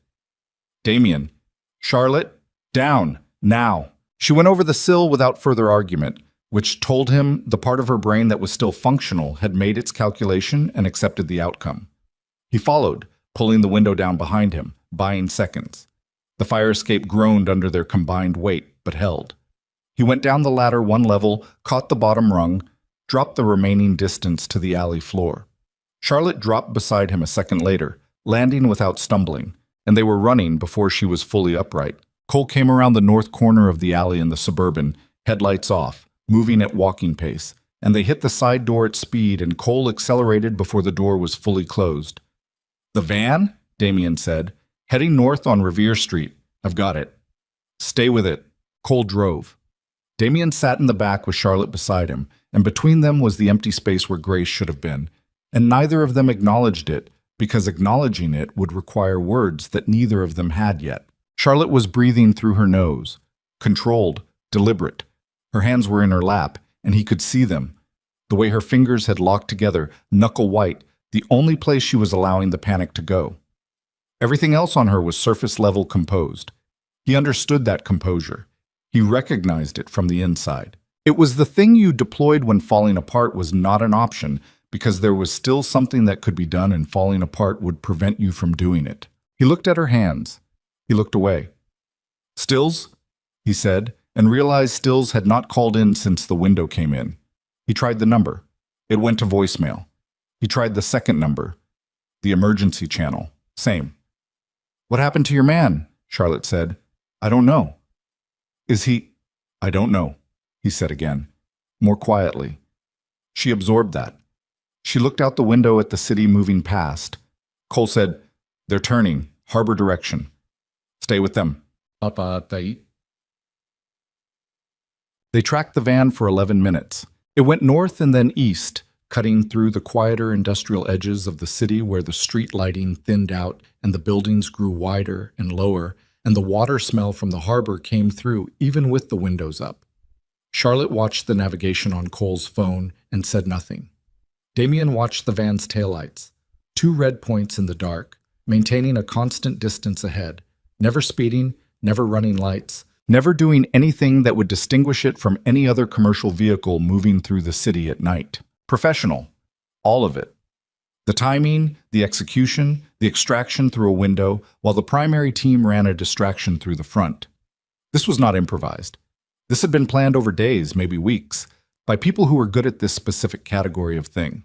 "Damien. Charlotte, down, now." She went over the sill without further argument, which told him the part of her brain that was still functional had made its calculation and accepted the outcome. He followed, pulling the window down behind him, buying seconds. The fire escape groaned under their combined weight, but held. He went down the ladder 1 level, caught the bottom rung, dropped the remaining distance to the alley floor. Charlotte dropped beside him a second later, landing without stumbling, and they were running before she was fully upright. Cole came around the north corner of the alley in the Suburban, headlights off, moving at walking pace, and they hit the side door at speed, and Cole accelerated before the door was fully closed. "The van?" Damien said. "Heading north on Revere Street. I've got it." "Stay with it." Cole drove. Damien sat in the back with Charlotte beside him, and between them was the empty space where Grace should have been, and neither of them acknowledged it, because acknowledging it would require words that neither of them had yet. Charlotte was breathing through her nose, controlled, deliberate. Her hands were in her lap, and he could see them. The way her fingers had locked together, knuckle white, the only place she was allowing the panic to go. Everything else on her was surface-level composed. He understood that composure. He recognized it from the inside. It was the thing you deployed when falling apart was not an option, because there was still something that could be done, and falling apart would prevent you from doing it. He looked at her hands. He looked away. "Stills?" he said, and realized Stills had not called in since the window came in. He tried the number. It went to voicemail. He tried the second number. The emergency channel. Same. "What happened to your man?" Charlotte said. "I don't know." "Is he—" "I don't know," he said again, more quietly. She absorbed that. She looked out the window at the city moving past. Cole said, "They're turning, harbor direction. Stay with them." They tracked the van for 11 minutes. It went north and then east, cutting through the quieter industrial edges of the city where the street lighting thinned out and the buildings grew wider and lower, and the water smell from the harbor came through even with the windows up. Charlotte watched the navigation on Cole's phone and said nothing. Damien watched the van's taillights, 2 red points in the dark, maintaining a constant distance ahead, never speeding, never running lights, never doing anything that would distinguish it from any other commercial vehicle moving through the city at night. Professional. All of it. The timing, the execution, the extraction through a window, while the primary team ran a distraction through the front. This was not improvised. This had been planned over days, maybe weeks, by people who were good at this specific category of thing.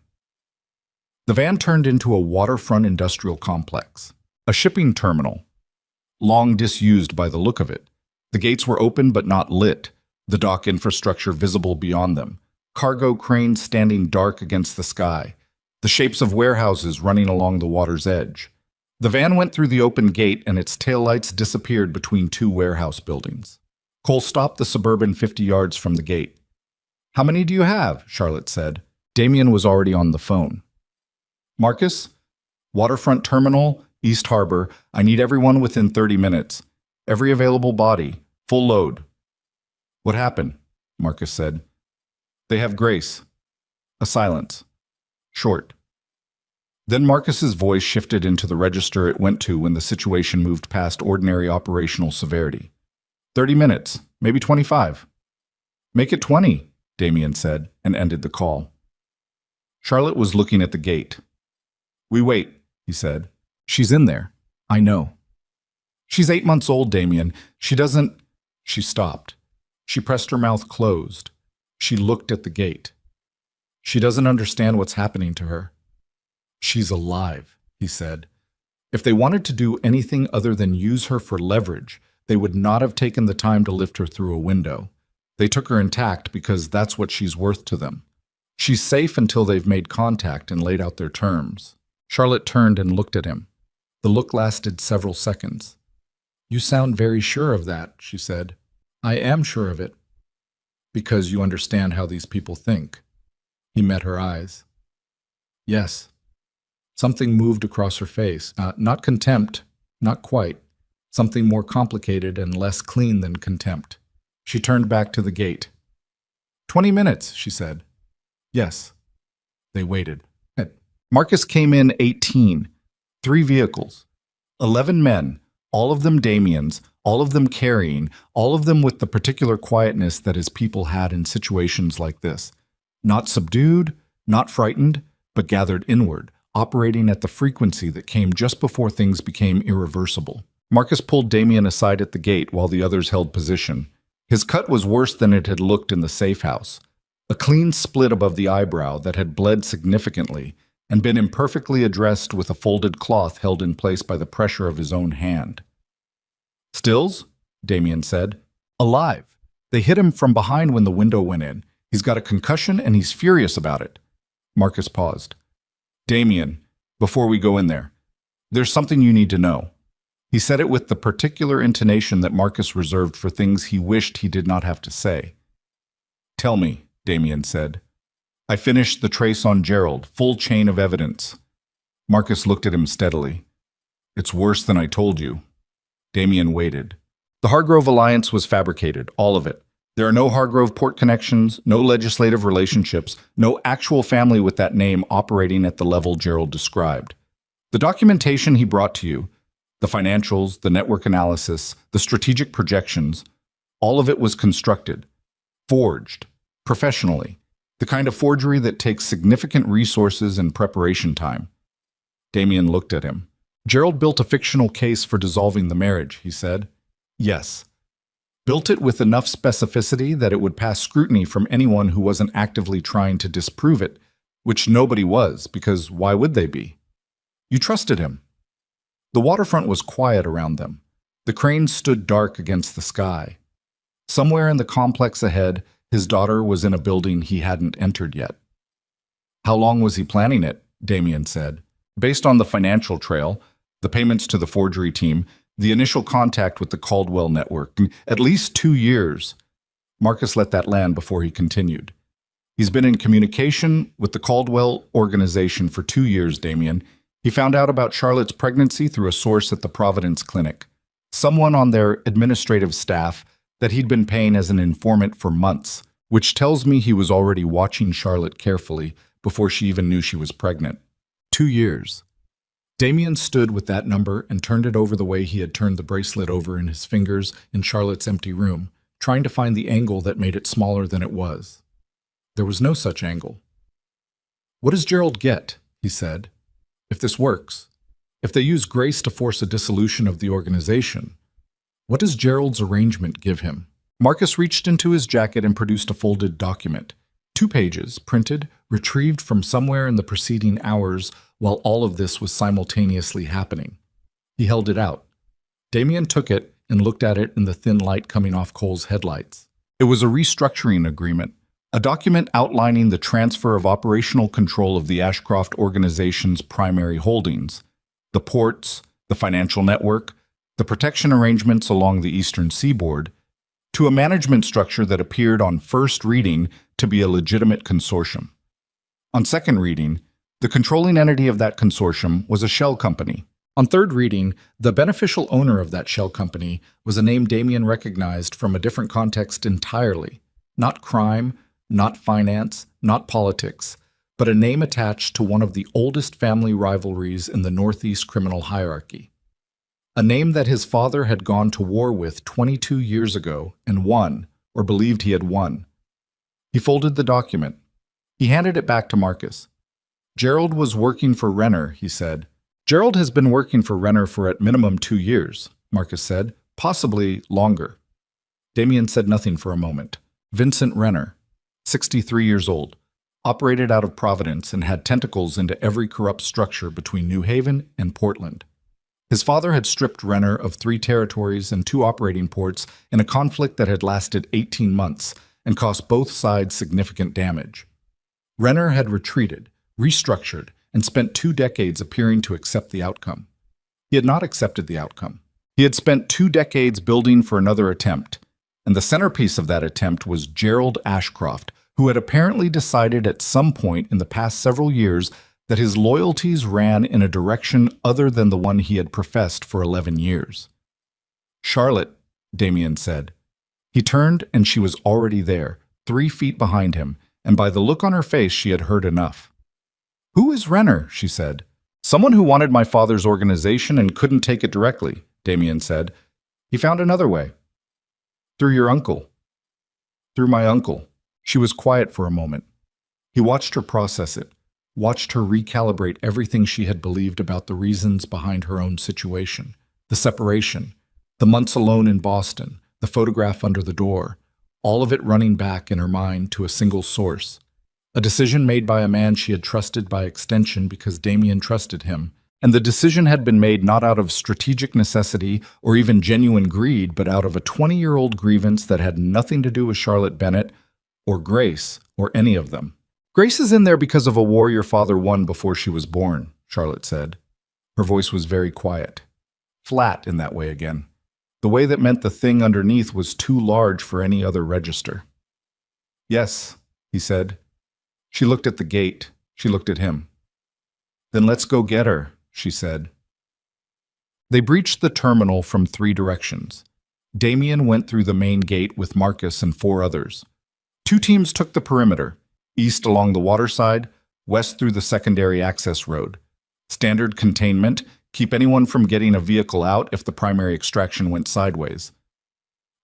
The van turned into a waterfront industrial complex, a shipping terminal, long disused by the look of it. The gates were open but not lit, the dock infrastructure visible beyond them, cargo cranes standing dark against the sky, the shapes of warehouses running along the water's edge. The van went through the open gate and its taillights disappeared between two warehouse buildings. Cole stopped the Suburban 50 yards from the gate. "How many do you have?" Charlotte said. Damien was already on the phone. "Marcus? Waterfront Terminal, East Harbor. I need everyone within 30 minutes. Every available body. Full load." "What happened?" Marcus said. "They have Grace." A silence. Short. Then Marcus's voice shifted into the register it went to when the situation moved past ordinary operational severity. 30 minutes, maybe 25. "Make it 20, Damien said, and ended the call. Charlotte was looking at the gate. "We wait," he said. "She's in there. I know." "She's 8 months old, Damien. She doesn't—" She stopped. She pressed her mouth closed. She looked at the gate. "She doesn't understand what's happening to her." "She's alive," he said. "If they wanted to do anything other than use her for leverage, they would not have taken the time to lift her through a window. They took her intact because that's what she's worth to them. She's safe until they've made contact and laid out their terms." Charlotte turned and looked at him. The look lasted several seconds. "You sound very sure of that," she said. "I am sure of it." "Because you understand how these people think." He met her eyes. "Yes." Something moved across her face. Not contempt, not quite. Something more complicated and less clean than contempt. She turned back to the gate. 20 minutes, she said. "Yes." They waited. Marcus came in 18. 3 vehicles. 11 men, all of them Damien's, all of them carrying, all of them with the particular quietness that his people had in situations like this. Not subdued, not frightened, but gathered inward, operating at the frequency that came just before things became irreversible. Marcus pulled Damien aside at the gate while the others held position. His cut was worse than it had looked in the safe house. A clean split above the eyebrow that had bled significantly and been imperfectly addressed with a folded cloth held in place by the pressure of his own hand. "Stills?" Damien said. "Alive. They hit him from behind when the window went in. He's got a concussion and he's furious about it." Marcus paused. "Damien, before we go in there, there's something you need to know." He said it with the particular intonation that Marcus reserved for things he wished he did not have to say. "Tell me," Damien said. "I finished the trace on Gerald, full chain of evidence." Marcus looked at him steadily. "It's worse than I told you." Damien waited. The Hargrove alliance was fabricated, all of it. There are no Hargrove port connections, no legislative relationships, no actual family with that name operating at the level Gerald described. The documentation he brought to you, the financials, the network analysis, the strategic projections, all of it was constructed, forged, professionally, the kind of forgery that takes significant resources and preparation time. Damien looked at him. "Gerald built a fictional case for dissolving the marriage," he said. "Yes. Built it with enough specificity that it would pass scrutiny from anyone who wasn't actively trying to disprove it, which nobody was, because why would they be? You trusted him." The waterfront was quiet around them. The cranes stood dark against the sky. Somewhere in the complex ahead, his daughter was in a building he hadn't entered yet. "How long was he planning it?" Damien said. "Based on the financial trail, the payments to the forgery team, the initial contact with the Caldwell network, at least 2 years. Marcus let that land before he continued. "He's been in communication with the Caldwell organization for 2 years, Damien. He found out about Charlotte's pregnancy through a source at the Providence Clinic, someone on their administrative staff that he'd been paying as an informant for months, which tells me he was already watching Charlotte carefully before she even knew she was pregnant. 2 years. Damien stood with that number and turned it over the way he had turned the bracelet over in his fingers in Charlotte's empty room, trying to find the angle that made it smaller than it was. There was no such angle. "What does Gerald get?" he said. If this works, if they use grace to force a dissolution of the organization, what does Gerald's arrangement give him? Marcus reached into his jacket and produced a folded document. 2 pages, printed, retrieved from somewhere in the preceding hours while all of this was simultaneously happening. He held it out. Damien took it and looked at it in the thin light coming off Cole's headlights. It was a restructuring agreement, a document outlining the transfer of operational control of the Ashcroft organization's primary holdings, the ports, the financial network, the protection arrangements along the eastern seaboard, to a management structure that appeared on first reading to be a legitimate consortium. On second reading, the controlling entity of that consortium was a shell company. On third reading, the beneficial owner of that shell company was a name Damien recognized from a different context entirely. Not crime, not finance, not politics, but a name attached to one of the oldest family rivalries in the Northeast criminal hierarchy. A name that his father had gone to war with 22 years ago and won, or believed he had won. He folded the document. He handed it back to Marcus. Gerald was working for Renner, he said. Gerald has been working for Renner for at minimum 2 years, Marcus said, possibly longer. Damien said nothing for a moment. Vincent Renner, 63 years old, operated out of Providence and had tentacles into every corrupt structure between New Haven and Portland. His father had stripped Renner of 3 territories and 2 operating ports in a conflict that had lasted 18 months and cost both sides significant damage. Renner had retreated, restructured, and spent 2 decades appearing to accept the outcome. He had not accepted the outcome. He had spent 2 decades building for another attempt, and the centerpiece of that attempt was Gerald Ashcroft, who had apparently decided at some point in the past several years that his loyalties ran in a direction other than the one he had professed for 11 years. Charlotte, Damien said. He turned and she was already there, 3 feet behind him, and by the look on her face she had heard enough. Who is Renner? She said. Someone who wanted my father's organization and couldn't take it directly, Damien said. He found another way. Through your uncle. Through my uncle. She was quiet for a moment. He watched her process it, watched her recalibrate everything she had believed about the reasons behind her own situation, the separation, the months alone in Boston, the photograph under the door, all of it running back in her mind to a single source. A decision made by a man she had trusted by extension because Damien trusted him, and the decision had been made not out of strategic necessity or even genuine greed, but out of a 20-year-old grievance that had nothing to do with Charlotte Bennett or Grace or any of them. Grace is in there because of a war your father won before she was born, Charlotte said. Her voice was very quiet. Flat in that way again. The way that meant the thing underneath was too large for any other register. Yes, he said. She looked at the gate. She looked at him. Then let's go get her, she said. They breached the terminal from 3 directions. Damien went through the main gate with Marcus and 4 others. 2 teams took the perimeter. East along the waterside, west through the secondary access road. Standard containment, keep anyone from getting a vehicle out if the primary extraction went sideways.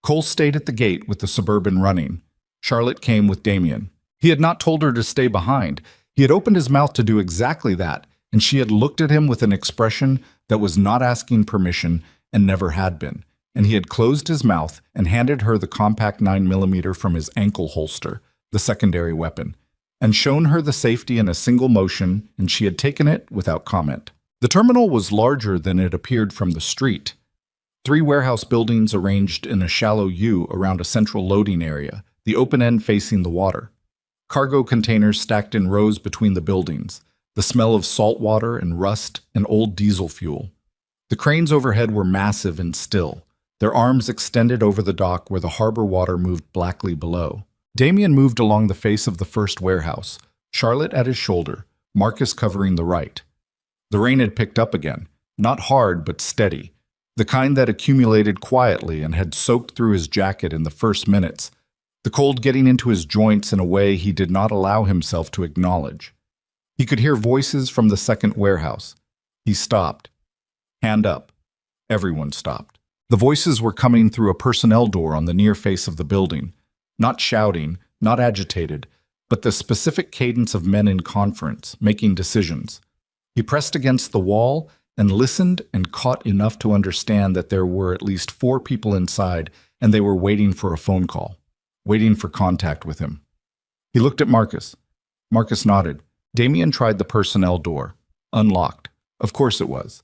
Cole stayed at the gate with the Suburban running. Charlotte came with Damien. He had not told her to stay behind. He had opened his mouth to do exactly that, and she had looked at him with an expression that was not asking permission and never had been. And he had closed his mouth and handed her the compact 9mm from his ankle holster, the secondary weapon, and shown her the safety in a single motion, and she had taken it without comment. The terminal was larger than it appeared from the street. 3 warehouse buildings arranged in a shallow U around a central loading area, the open end facing the water. Cargo containers stacked in rows between the buildings, the smell of salt water and rust and old diesel fuel. The cranes overhead were massive and still, their arms extended over the dock where the harbor water moved blackly below. Damien moved along the face of the first warehouse, Charlotte at his shoulder, Marcus covering the right. The rain had picked up again, not hard but steady, the kind that accumulated quietly and had soaked through his jacket in the first minutes, the cold getting into his joints in a way he did not allow himself to acknowledge. He could hear voices from the second warehouse. He stopped. Hand up. Everyone stopped. The voices were coming through a personnel door on the near face of the building. Not shouting, not agitated, but the specific cadence of men in conference, making decisions. He pressed against the wall and listened and caught enough to understand that there were at least 4 people inside and they were waiting for a phone call, waiting for contact with him. He looked at Marcus. Marcus nodded. Damien tried the personnel door. Unlocked. Of course it was.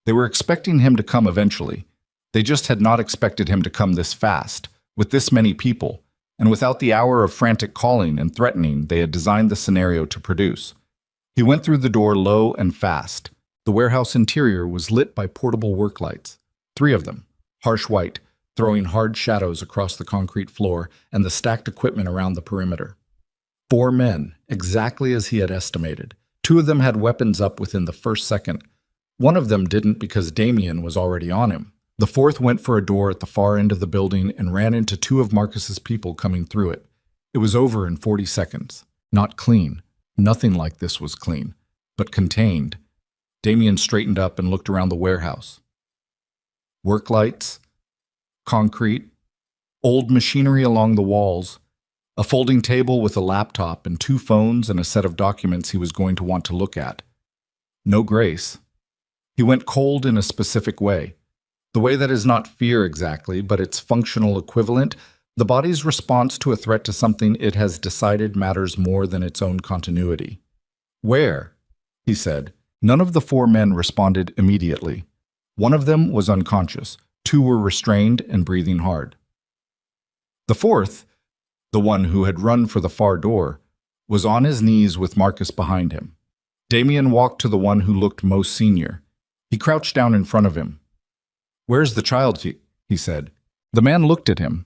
They were expecting him to come eventually. They just had not expected him to come this fast, with this many people, and without the hour of frantic calling and threatening they had designed the scenario to produce. He went through the door low and fast. The warehouse interior was lit by portable work lights, 3 of them, harsh white, throwing hard shadows across the concrete floor and the stacked equipment around the perimeter. 4 men, exactly as he had estimated. 2 of them had weapons up within the first second. 1 of them didn't because Damien was already on him. The 4th went for a door at the far end of the building and ran into 2 of Marcus's people coming through it. It was over in 40 seconds. Not clean. Nothing like this was clean, but contained. Damien straightened up and looked around the warehouse. Work lights, concrete, old machinery along the walls, a folding table with a laptop and 2 phones and a set of documents he was going to want to look at. No grace. He went cold in a specific way. The way that is not fear exactly, but its functional equivalent, the body's response to a threat to something it has decided matters more than its own continuity. Where? He said. None of the 4 men responded immediately. 1 of them was unconscious. 2 were restrained and breathing hard. The 4th, the one who had run for the far door, was on his knees with Marcus behind him. Damien walked to the one who looked most senior. He crouched down in front of him. "Where's the child?" he said. The man looked at him.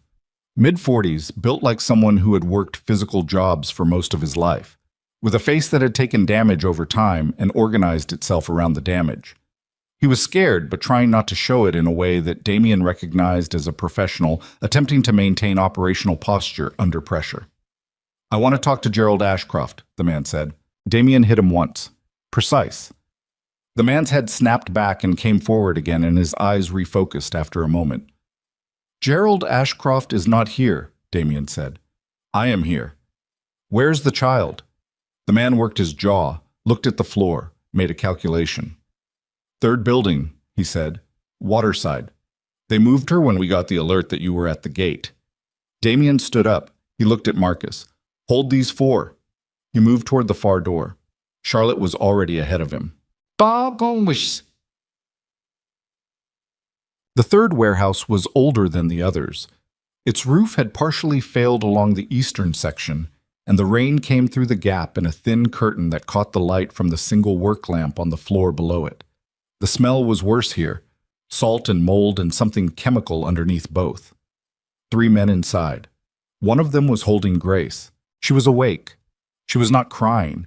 Mid-40s, built like someone who had worked physical jobs for most of his life, with a face that had taken damage over time and organized itself around the damage. He was scared, but trying not to show it in a way that Damien recognized as a professional attempting to maintain operational posture under pressure. "I want to talk to Gerald Ashcroft," the man said. Damien hit him once. Precise. The man's head snapped back and came forward again, and his eyes refocused after a moment. "Gerald Ashcroft is not here," Damien said. "I am here." "Where's the child?" The man worked his jaw, looked at the floor, made a calculation. "3rd building," he said. "Waterside. They moved her when we got the alert that you were at the gate." Damien stood up. He looked at Marcus. "Hold these 4. He moved toward the far door. Charlotte was already ahead of him. The 3rd warehouse was older than the others. Its roof had partially failed along the eastern section, and the rain came through the gap in a thin curtain that caught the light from the single work lamp on the floor below it. The smell was worse here, salt and mold and something chemical underneath both. 3 men inside. 1 of them was holding Grace. She was awake. She was not crying.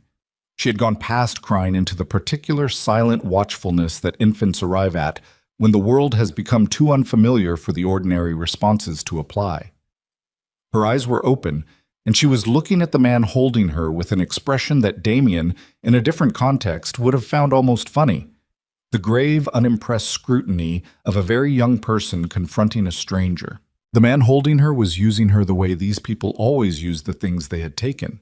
She had gone past crying into the particular silent watchfulness that infants arrive at when the world has become too unfamiliar for the ordinary responses to apply. Her eyes were open, and she was looking at the man holding her with an expression that Damien, in a different context, would have found almost funny. The grave, unimpressed scrutiny of a very young person confronting a stranger. The man holding her was using her the way these people always used the things they had taken.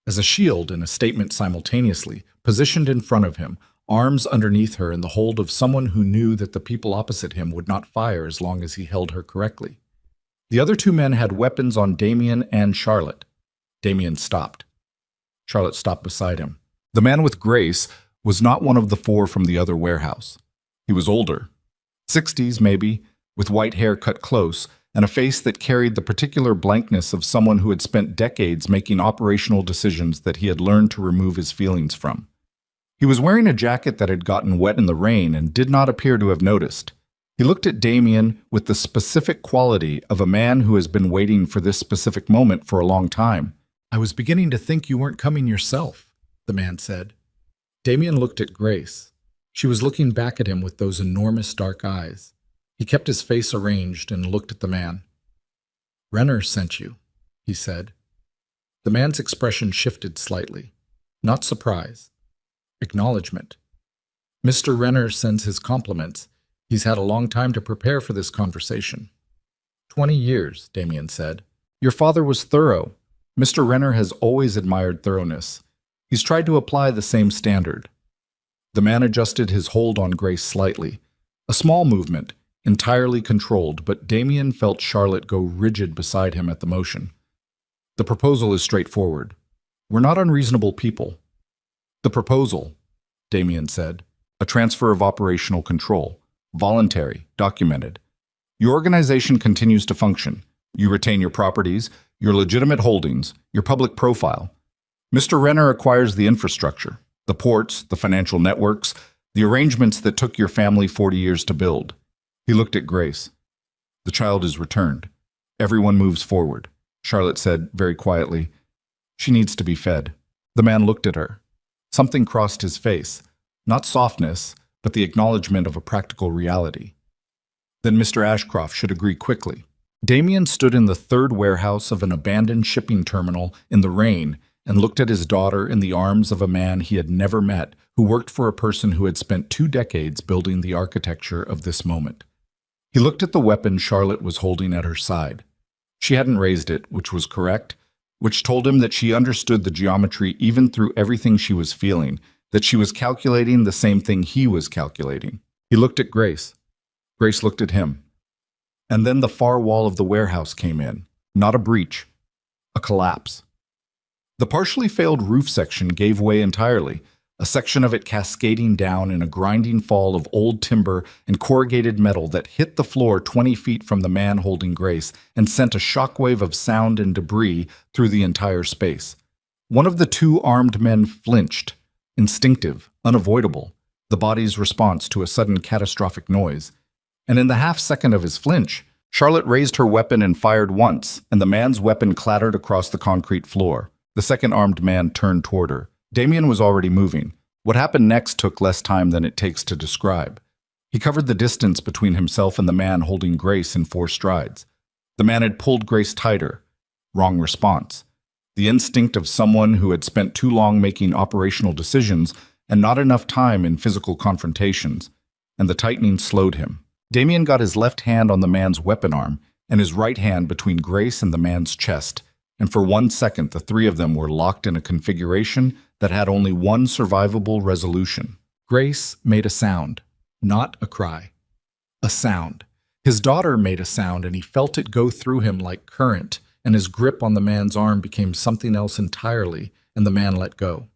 As a shield and a statement simultaneously, positioned in front of him, arms underneath her in the hold of someone who knew that the people opposite him would not fire as long as he held her correctly. The other 2 men had weapons on Damien and Charlotte. Damien stopped. Charlotte stopped beside him. The man with Grace was not one of the 4 from the other warehouse. He was older, 60s maybe, with white hair cut close, and a face that carried the particular blankness of someone who had spent decades making operational decisions that he had learned to remove his feelings from. He was wearing a jacket that had gotten wet in the rain and did not appear to have noticed. He looked at Damien with the specific quality of a man who has been waiting for this specific moment for a long time. "I was beginning to think you weren't coming yourself," the man said. Damien looked at Grace. She was looking back at him with those enormous dark eyes. He kept his face arranged and looked at the man. "Renner sent you," he said. The man's expression shifted slightly. Not surprise. Acknowledgement. "Mr. Renner sends his compliments. He's had a long time to prepare for this conversation." 20 years, Damien said. "Your father was thorough. Mr. Renner has always admired thoroughness. He's tried to apply the same standard." The man adjusted his hold on Grace slightly. A small movement, entirely controlled, but Damien felt Charlotte go rigid beside him at the motion. The proposal is straightforward. We're not unreasonable people. The proposal, Damien said, a transfer of operational control, voluntary, documented. Your organization continues to function. You retain your properties, your legitimate holdings, your public profile. Mr. Renner acquires the infrastructure, the ports, the financial networks, the arrangements that took your family 40 years to build. He looked at Grace. The child is returned. Everyone moves forward, Charlotte said very quietly. She needs to be fed. The man looked at her. Something crossed his face, not softness, but the acknowledgement of a practical reality. Then Mr. Ashcroft should agree quickly. Damien stood in the third warehouse of an abandoned shipping terminal in the rain and looked at his daughter in the arms of a man he had never met, who worked for a person who had spent 2 decades building the architecture of this moment. He looked at the weapon Charlotte was holding at her side. She hadn't raised it, which was correct, which told him that she understood the geometry even through everything she was feeling, that she was calculating the same thing he was calculating. He looked at Grace. Grace looked at him. And then the far wall of the warehouse came in. Not a breach, a collapse. The partially failed roof section gave way entirely, a section of it cascading down in a grinding fall of old timber and corrugated metal that hit the floor 20 feet from the man holding Grace and sent a shockwave of sound and debris through the entire space. One of the 2 armed men flinched, instinctive, unavoidable, the body's response to a sudden catastrophic noise. And in the half-second of his flinch, Charlotte raised her weapon and fired once, and the man's weapon clattered across the concrete floor. The second armed man turned toward her. Damien was already moving. What happened next took less time than it takes to describe. He covered the distance between himself and the man holding Grace in 4 strides. The man had pulled Grace tighter. Wrong response. The instinct of someone who had spent too long making operational decisions and not enough time in physical confrontations, and the tightening slowed him. Damien got his left hand on the man's weapon arm and his right hand between Grace and the man's chest, and for 1 second the 3 of them were locked in a configuration that had only one survivable resolution. Grace made a sound, not a cry. A sound. His daughter made a sound, and he felt it go through him like current, and his grip on the man's arm became something else entirely, and the man let go.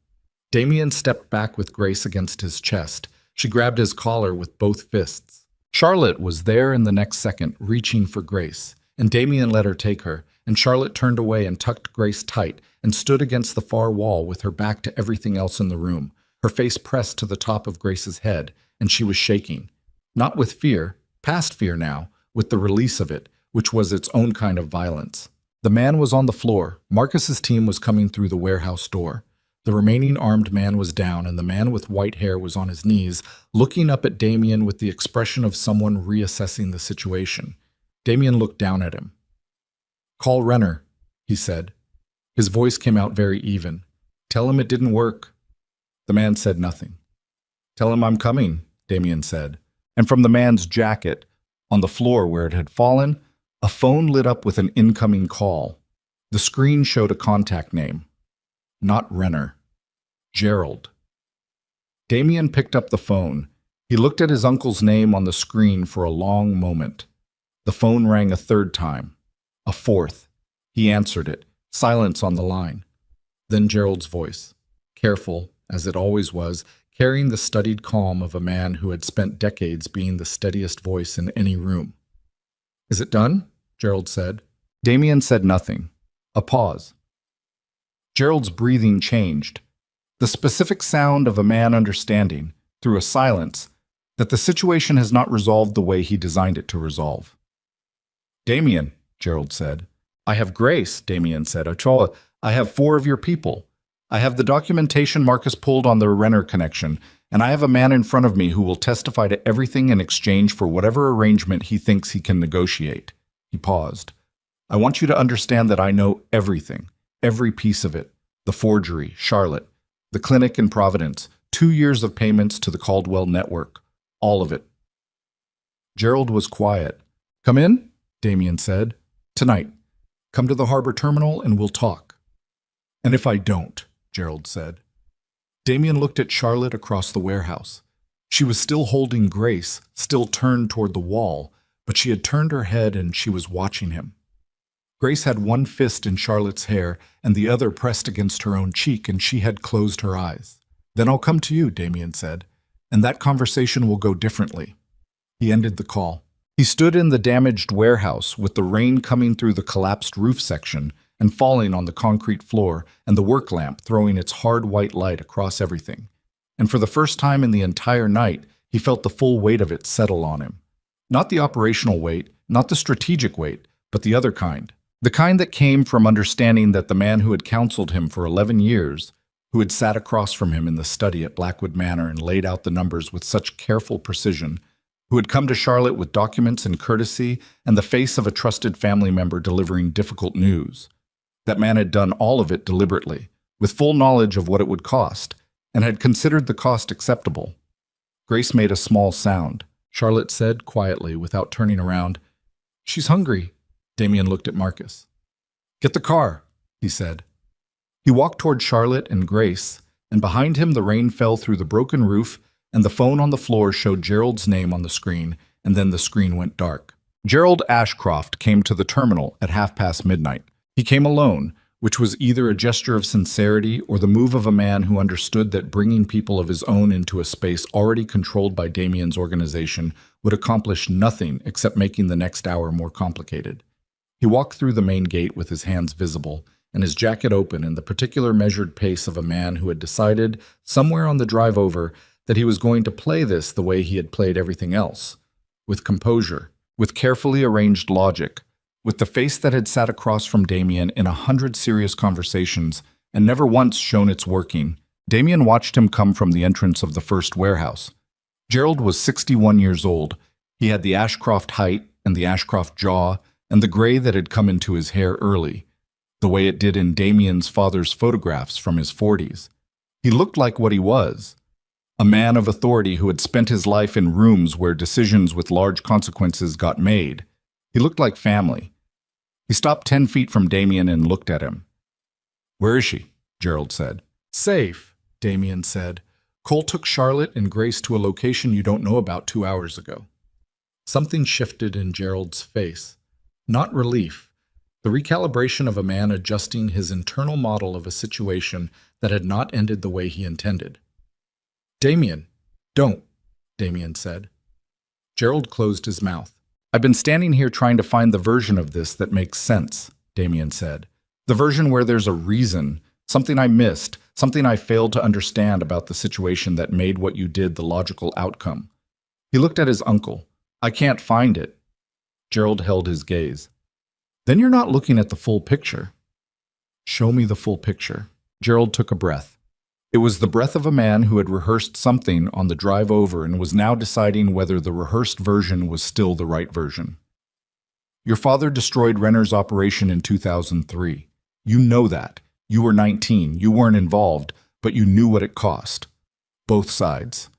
Damien stepped back with Grace against his chest. She grabbed his collar with both fists. Charlotte was there in the next second, reaching for Grace, and Damien let her take her, and Charlotte turned away and tucked Grace tight and stood against the far wall with her back to everything else in the room, her face pressed to the top of Grace's head, and she was shaking. Not with fear, past fear now, with the release of it, which was its own kind of violence. The man was on the floor. Marcus's team was coming through the warehouse door. The remaining armed man was down, and the man with white hair was on his knees, looking up at Damien with the expression of someone reassessing the situation. Damien looked down at him. "Call Renner," he said. His voice came out very even. "Tell him it didn't work." The man said nothing. "Tell him I'm coming," Damien said. And from the man's jacket, on the floor where it had fallen, a phone lit up with an incoming call. The screen showed a contact name. Not Renner. Gerald. Damien picked up the phone. He looked at his uncle's name on the screen for a long moment. The phone rang a 3rd time. A 4th. He answered it. Silence on the line. Then Gerald's voice. Careful, as it always was, carrying the studied calm of a man who had spent decades being the steadiest voice in any room. "Is it done?" Gerald said. Damien said nothing. A pause. Gerald's breathing changed. The specific sound of a man understanding, through a silence, that the situation has not resolved the way he designed it to resolve. "Damien," Gerald said. "I have Grace," Damien said. "I have 4 of your people. I have the documentation Marcus pulled on the Renner connection, and I have a man in front of me who will testify to everything in exchange for whatever arrangement he thinks he can negotiate." He paused. "I want you to understand that I know everything, every piece of it. The forgery, Charlotte, the clinic in Providence, 2 years of payments to the Caldwell network, all of it." Gerald was quiet. "Come in," Damien said. "Tonight. Come to the harbor terminal and we'll talk." "And if I don't?" Gerald said. Damien looked at Charlotte across the warehouse. She was still holding Grace, still turned toward the wall, but she had turned her head and she was watching him. Grace had one fist in Charlotte's hair and the other pressed against her own cheek, and she had closed her eyes. "Then I'll come to you," Damien said, "and that conversation will go differently." He ended the call. He stood in the damaged warehouse with the rain coming through the collapsed roof section and falling on the concrete floor, and the work lamp throwing its hard white light across everything. And for the first time in the entire night, he felt the full weight of it settle on him. Not the operational weight, not the strategic weight, but the other kind. The kind that came from understanding that the man who had counseled him for 11 years, who had sat across from him in the study at Blackwood Manor and laid out the numbers with such careful precision, who had come to Charlotte with documents and courtesy and the face of a trusted family member delivering difficult news. That man had done all of it deliberately, with full knowledge of what it would cost, and had considered the cost acceptable. Grace made a small sound. Charlotte said quietly, without turning around, "She's hungry." Damien looked at Marcus. "Get the car," he said. He walked toward Charlotte and Grace, and behind him the rain fell through the broken roof, and the phone on the floor showed Gerald's name on the screen, and then the screen went dark. Gerald Ashcroft came to the terminal at midnight. He came alone, which was either a gesture of sincerity or the move of a man who understood that bringing people of his own into a space already controlled by Damien's organization would accomplish nothing except making the next hour more complicated. He walked through the main gate with his hands visible and his jacket open in the particular measured pace of a man who had decided, somewhere on the drive over, that he was going to play this the way he had played everything else, with composure, with carefully arranged logic, with the face that had sat across from Damien in 100 serious conversations and never once shown its working. Damien watched him come from the entrance of the first warehouse. Gerald was 61 years old. He had the Ashcroft height and the Ashcroft jaw and the gray that had come into his hair early, the way it did in Damien's father's photographs from his 40s. He looked like what he was, a man of authority who had spent his life in rooms where decisions with large consequences got made. He looked like family. He stopped 10 feet from Damien and looked at him. "Where is she?" Gerald said. "Safe," Damien said. "Cole took Charlotte and Grace to a location you don't know about 2 hours ago." Something shifted in Gerald's face. Not relief. The recalibration of a man adjusting his internal model of a situation that had not ended the way he intended. "Damien, don't," Damien said. Gerald closed his mouth. "I've been standing here trying to find the version of this that makes sense," Damien said. "The version where there's a reason, something I missed, something I failed to understand about the situation that made what you did the logical outcome." He looked at his uncle. "I can't find it." Gerald held his gaze. "Then you're not looking at the full picture." "Show me the full picture." Gerald took a breath. It was the breath of a man who had rehearsed something on the drive over and was now deciding whether the rehearsed version was still the right version. "Your father destroyed Renner's operation in 2003. You know that. You were 19. You weren't involved, but you knew what it cost. Both sides.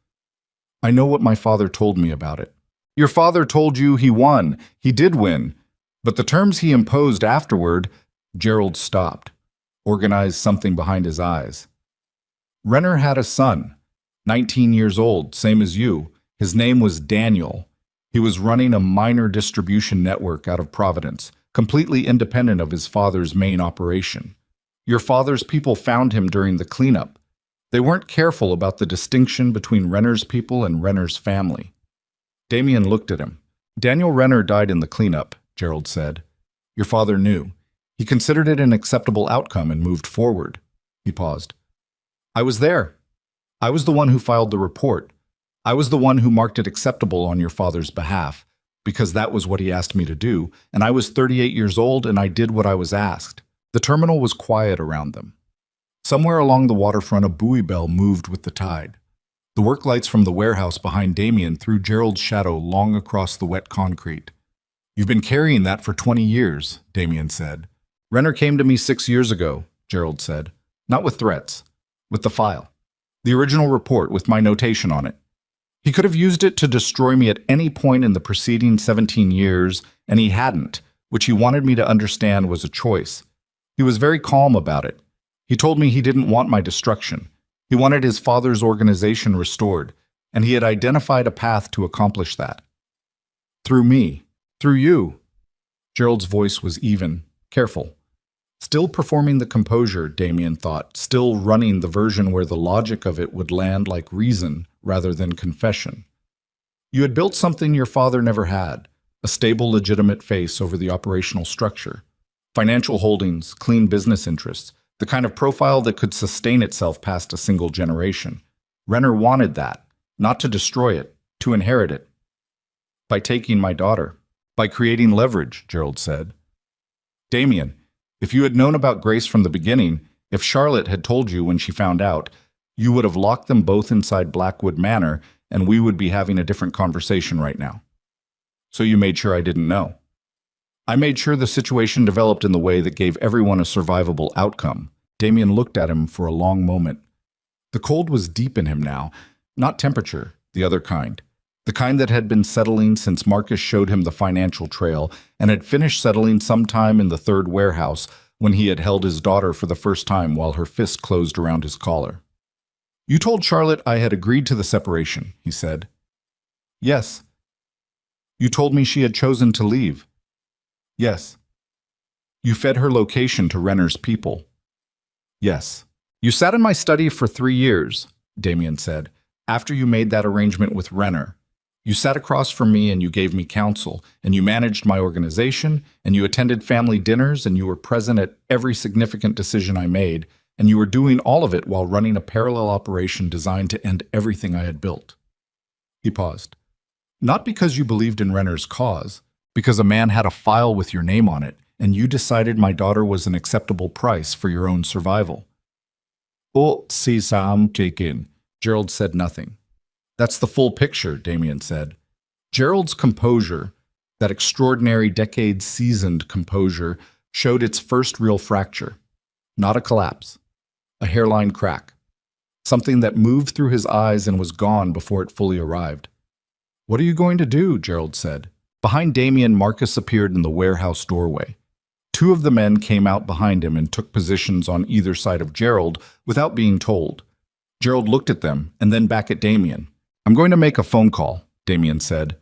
I know what my father told me about it. Your father told you he won. He did win. But the terms he imposed afterward..." Gerald stopped, organized something behind his eyes. "Renner had a son, 19 years old, same as you. His name was Daniel. He was running a minor distribution network out of Providence, completely independent of his father's main operation. Your father's people found him during the cleanup. They weren't careful about the distinction between Renner's people and Renner's family." Damien looked at him. "Daniel Renner died in the cleanup," Gerald said. "Your father knew. He considered it an acceptable outcome and moved forward." He paused. "I was there. I was the one who filed the report. I was the one who marked it acceptable on your father's behalf, because that was what he asked me to do, and I was 38 years old and I did what I was asked." The terminal was quiet around them. Somewhere along the waterfront a buoy bell moved with the tide. The work lights from the warehouse behind Damien threw Gerald's shadow long across the wet concrete. "You've been carrying that for 20 years, Damien said. "Renner came to me 6 years ago," Gerald said. "Not with threats. With the file. The original report with my notation on it. He could have used it to destroy me at any point in the preceding 17 years, and he hadn't, which he wanted me to understand was a choice. He was very calm about it. He told me he didn't want my destruction. He wanted his father's organization restored, and he had identified a path to accomplish that. Through me. Through you. Gerald's voice was even, careful. Still performing the composure, Damien thought, still running the version where the logic of it would land like reason rather than confession. You had built something your father never had, a stable, legitimate face over the operational structure. Financial holdings, clean business interests, the kind of profile that could sustain itself past a single generation. Renner wanted that, not to destroy it, to inherit it. By taking my daughter. By creating leverage, Gerald said. Damien, if you had known about Grace from the beginning, if Charlotte had told you when she found out, you would have locked them both inside Blackwood Manor, and we would be having a different conversation right now. So you made sure I didn't know. I made sure the situation developed in the way that gave everyone a survivable outcome. Damien looked at him for a long moment. The cold was deep in him now, not temperature, the other kind. The kind that had been settling since Marcus showed him the financial trail and had finished settling sometime in the third warehouse when he had held his daughter for the first time while her fist closed around his collar. You told Charlotte I had agreed to the separation, he said. Yes. You told me she had chosen to leave. Yes. You fed her location to Renner's people. Yes. You sat in my study for 3 years, Damien said, after you made that arrangement with Renner. You sat across from me and you gave me counsel, and you managed my organization, and you attended family dinners, and you were present at every significant decision I made, and you were doing all of it while running a parallel operation designed to end everything I had built. He paused. Not because you believed in Renner's cause, because a man had a file with your name on it, and you decided my daughter was an acceptable price for your own survival. Oh, si Sam Jakin. Gerald said nothing. That's the full picture, Damien said. Gerald's composure, that extraordinary decade-seasoned composure, showed its first real fracture. Not a collapse. A hairline crack. Something that moved through his eyes and was gone before it fully arrived. What are you going to do? Gerald said. Behind Damien, Marcus appeared in the warehouse doorway. 2 of the men came out behind him and took positions on either side of Gerald without being told. Gerald looked at them and then back at Damien. I'm going to make a phone call, Damien said,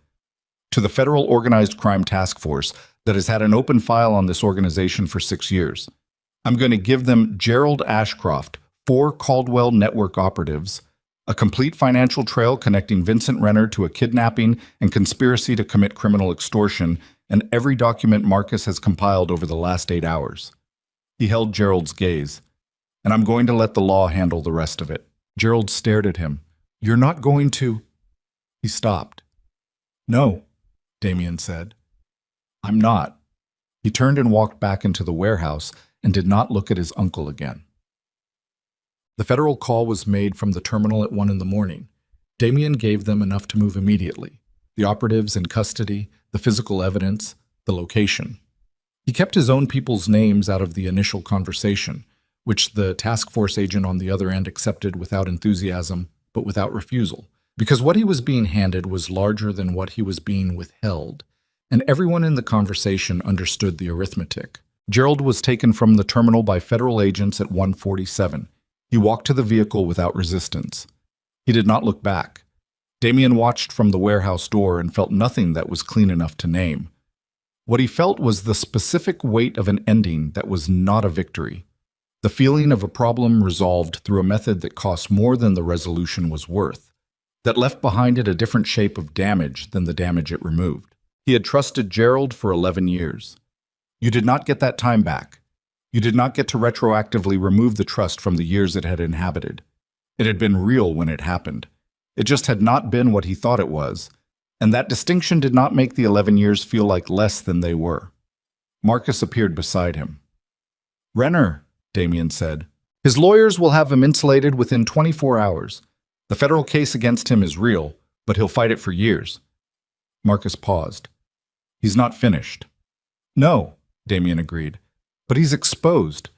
to the Federal Organized Crime Task Force that has had an open file on this organization for 6 years. I'm going to give them Gerald Ashcroft, 4 Caldwell Network operatives, a complete financial trail connecting Vincent Renner to a kidnapping and conspiracy to commit criminal extortion, and every document Marcus has compiled over the last 8 hours. He held Gerald's gaze. And I'm going to let the law handle the rest of it. Gerald stared at him. You're not going to... He stopped. No, Damien said. I'm not. He turned and walked back into the warehouse and did not look at his uncle again. The federal call was made from the terminal at 1 in the morning. Damien gave them enough to move immediately. The operatives in custody, the physical evidence, the location. He kept his own people's names out of the initial conversation, which the task force agent on the other end accepted without enthusiasm, but without refusal, because what he was being handed was larger than what he was being withheld, and everyone in the conversation understood the arithmetic. Gerald was taken from the terminal by federal agents at 1:47. He walked to the vehicle without resistance. He did not look back. Damien watched from the warehouse door and felt nothing that was clean enough to name. What he felt was the specific weight of an ending that was not a victory. The feeling of a problem resolved through a method that cost more than the resolution was worth, that left behind it a different shape of damage than the damage it removed. He had trusted Gerald for 11 years. You did not get that time back. You did not get to retroactively remove the trust from the years it had inhabited. It had been real when it happened. It just had not been what he thought it was, and that distinction did not make the 11 years feel like less than they were. Marcus appeared beside him. Renner, Damien said. His lawyers will have him insulated within 24 hours. The federal case against him is real, but he'll fight it for years. Marcus paused. He's not finished. No, Damien agreed, but he's exposed.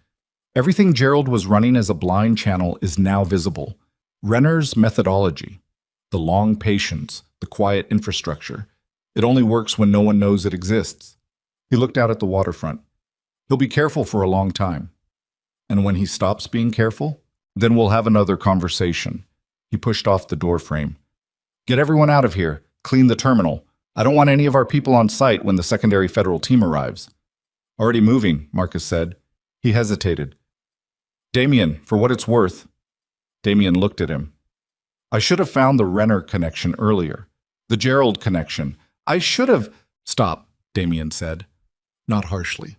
Everything Gerald was running as a blind channel is now visible. Renner's methodology, the long patience, the quiet infrastructure. It only works when no one knows it exists. He looked out at the waterfront. He'll be careful for a long time. And when he stops being careful, Then we'll have another conversation. He pushed off the door frame. Get everyone out of here. Clean the terminal. I don't want any of our people on site when the secondary federal team arrives. Already moving, Marcus said. He hesitated. Damien, for what it's worth. Damien looked at him. I should have found the Renner connection earlier. The Gerald connection. I should have... Stop, Damien said. Not harshly.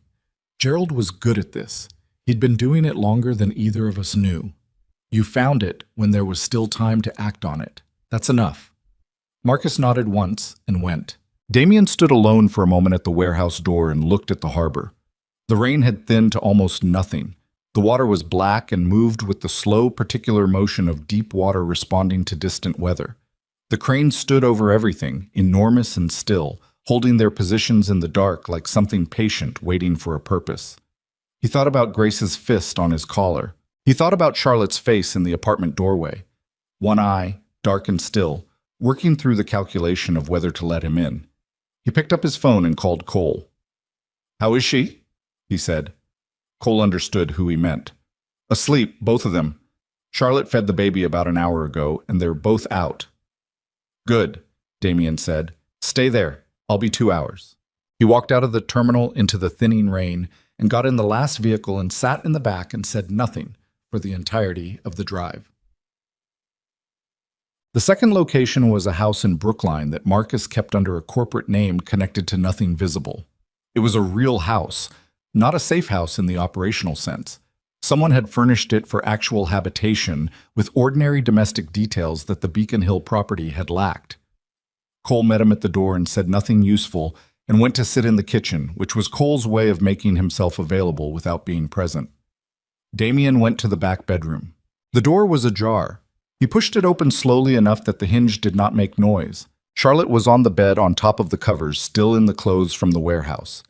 Gerald was good at this. He'd been doing it longer than either of us knew. You found it when there was still time to act on it. That's enough. Marcus nodded once and went. Damien stood alone for a moment at the warehouse door and looked at the harbor. The rain had thinned to almost nothing. The water was black and moved with the slow, particular motion of deep water responding to distant weather. The cranes stood over everything, enormous and still, holding their positions in the dark like something patient waiting for a purpose. He thought about Grace's fist on his collar. He thought about Charlotte's face in the apartment doorway. One eye, dark and still, working through the calculation of whether to let him in. He picked up his phone and called Cole. How is she? He said. Cole understood who he meant. Asleep, both of them. Charlotte fed the baby about an hour ago, and they're both out. Good, Damien said. Stay there. I'll be 2 hours. He walked out of the terminal into the thinning rain and got in the last vehicle and sat in the back and said nothing for the entirety of the drive. The second location was a house in Brookline that Marcus kept under a corporate name connected to nothing visible. It was a real house, not a safe house in the operational sense. Someone had furnished it for actual habitation with ordinary domestic details that the Beacon Hill property had lacked. Cole met him at the door and said nothing useful and went to sit in the kitchen, which was Cole's way of making himself available without being present. Damien went to the back bedroom. The door was ajar. He pushed it open slowly enough that the hinge did not make noise. Charlotte was on the bed on top of the covers, still in the clothes from the warehouse.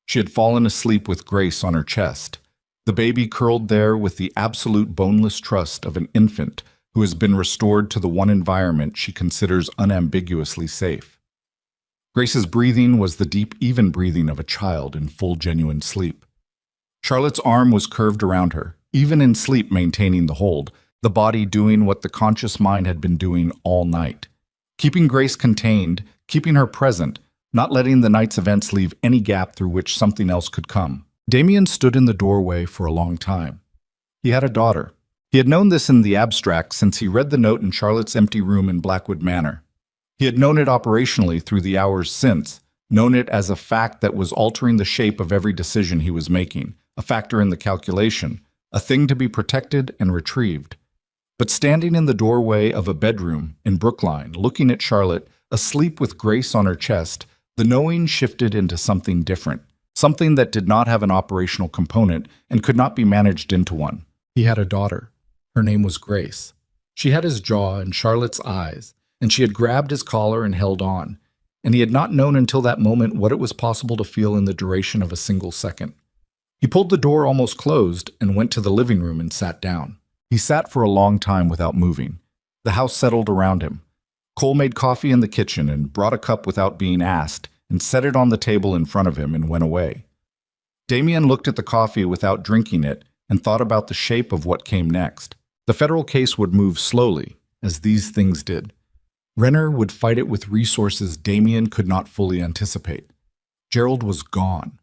She had fallen asleep with Grace on her chest. The baby curled there with the absolute boneless trust of an infant who has been restored to the one environment she considers unambiguously safe. Grace's breathing was the deep, even breathing of a child in full, genuine sleep. Charlotte's arm was curved around her, even in sleep maintaining the hold, the body doing what the conscious mind had been doing all night. Keeping Grace contained, keeping her present, not letting the night's events leave any gap through which something else could come. Damien stood in the doorway for a long time. He had a daughter. He had known this in the abstract since he read the note in Charlotte's empty room in Blackwood Manor. He had known it operationally through the hours since, known it as a fact that was altering the shape of every decision he was making, a factor in the calculation, a thing to be protected and retrieved. But standing in the doorway of a bedroom in Brookline, looking at Charlotte, asleep with Grace on her chest, the knowing shifted into something different, something that did not have an operational component and could not be managed into one. He had a daughter. Her name was Grace. She had his jaw and Charlotte's eyes, and she had grabbed his collar and held on, and he had not known until that moment what it was possible to feel in the duration of a single second. He pulled the door almost closed and went to the living room and sat down. He sat for a long time without moving. The house settled around him. Cole made coffee in the kitchen and brought a cup without being asked and set it on the table in front of him and went away. Damien looked at the coffee without drinking it and thought about the shape of what came next. The federal case would move slowly, as these things did. Renner would fight it with resources Damien could not fully anticipate. Gerald was gone.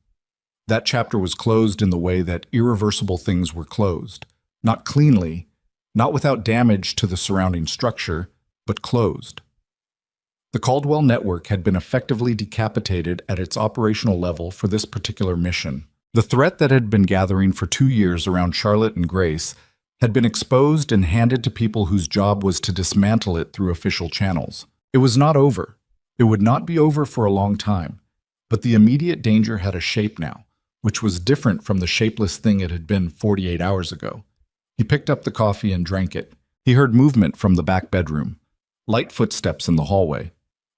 That chapter was closed in the way that irreversible things were closed. Not cleanly, not without damage to the surrounding structure, but closed. The Caldwell network had been effectively decapitated at its operational level for this particular mission. The threat that had been gathering for 2 years around Charlotte and Grace had been exposed and handed to people whose job was to dismantle it through official channels. It was not over. It would not be over for a long time, but the immediate danger had a shape now, which was different from the shapeless thing it had been 48 hours ago. He picked up the coffee and drank it. He heard movement from the back bedroom, light footsteps in the hallway.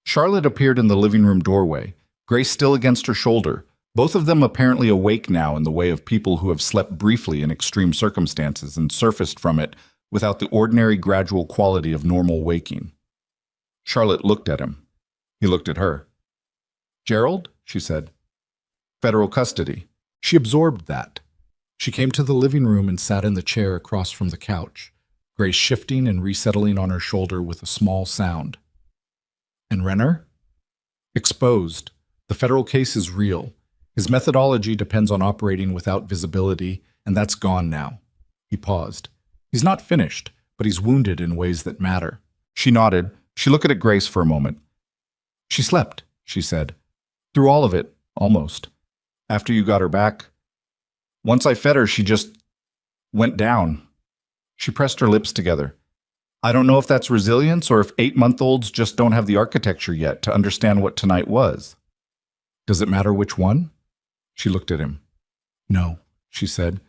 Charlotte appeared in the living room doorway, Grace still against her shoulder, both of them apparently awake now in the way of people who have slept briefly in extreme circumstances and surfaced from it without the ordinary gradual quality of normal waking. Charlotte looked at him. He looked at her. "Gerald?" she said. "Federal custody." She absorbed that. She came to the living room and sat in the chair across from the couch. Grace shifting and resettling on her shoulder with a small sound. And Renner? Exposed. The federal case is real. His methodology depends on operating without visibility, and that's gone now. He paused. He's not finished, but he's wounded in ways that matter. She nodded. She looked at Grace for a moment. She slept, she said. Through all of it, almost. After you got her back. Once I fed her, she just went down. She pressed her lips together. I don't know if that's resilience or if 8-month-olds just don't have the architecture yet to understand what tonight was. Does it matter which one? She looked at him. No, she said.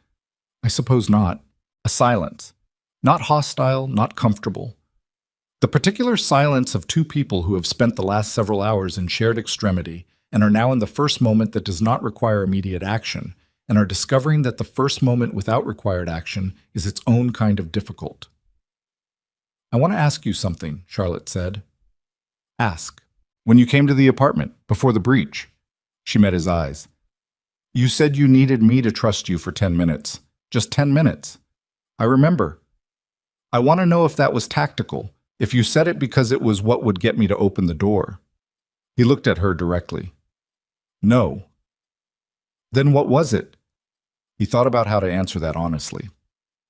I suppose not. A silence. Not hostile, not comfortable. The particular silence of two people who have spent the last several hours in shared extremity and are now in the first moment that does not require immediate action, and are discovering that the first moment without required action is its own kind of difficult. I want to ask you something, Charlotte said. Ask. When you came to the apartment, before the breach. She met his eyes. You said you needed me to trust you for 10 minutes. Just 10 minutes. I remember. I want to know if that was tactical, if you said it because it was what would get me to open the door. He looked at her directly. No. Then what was it? He thought about how to answer that honestly.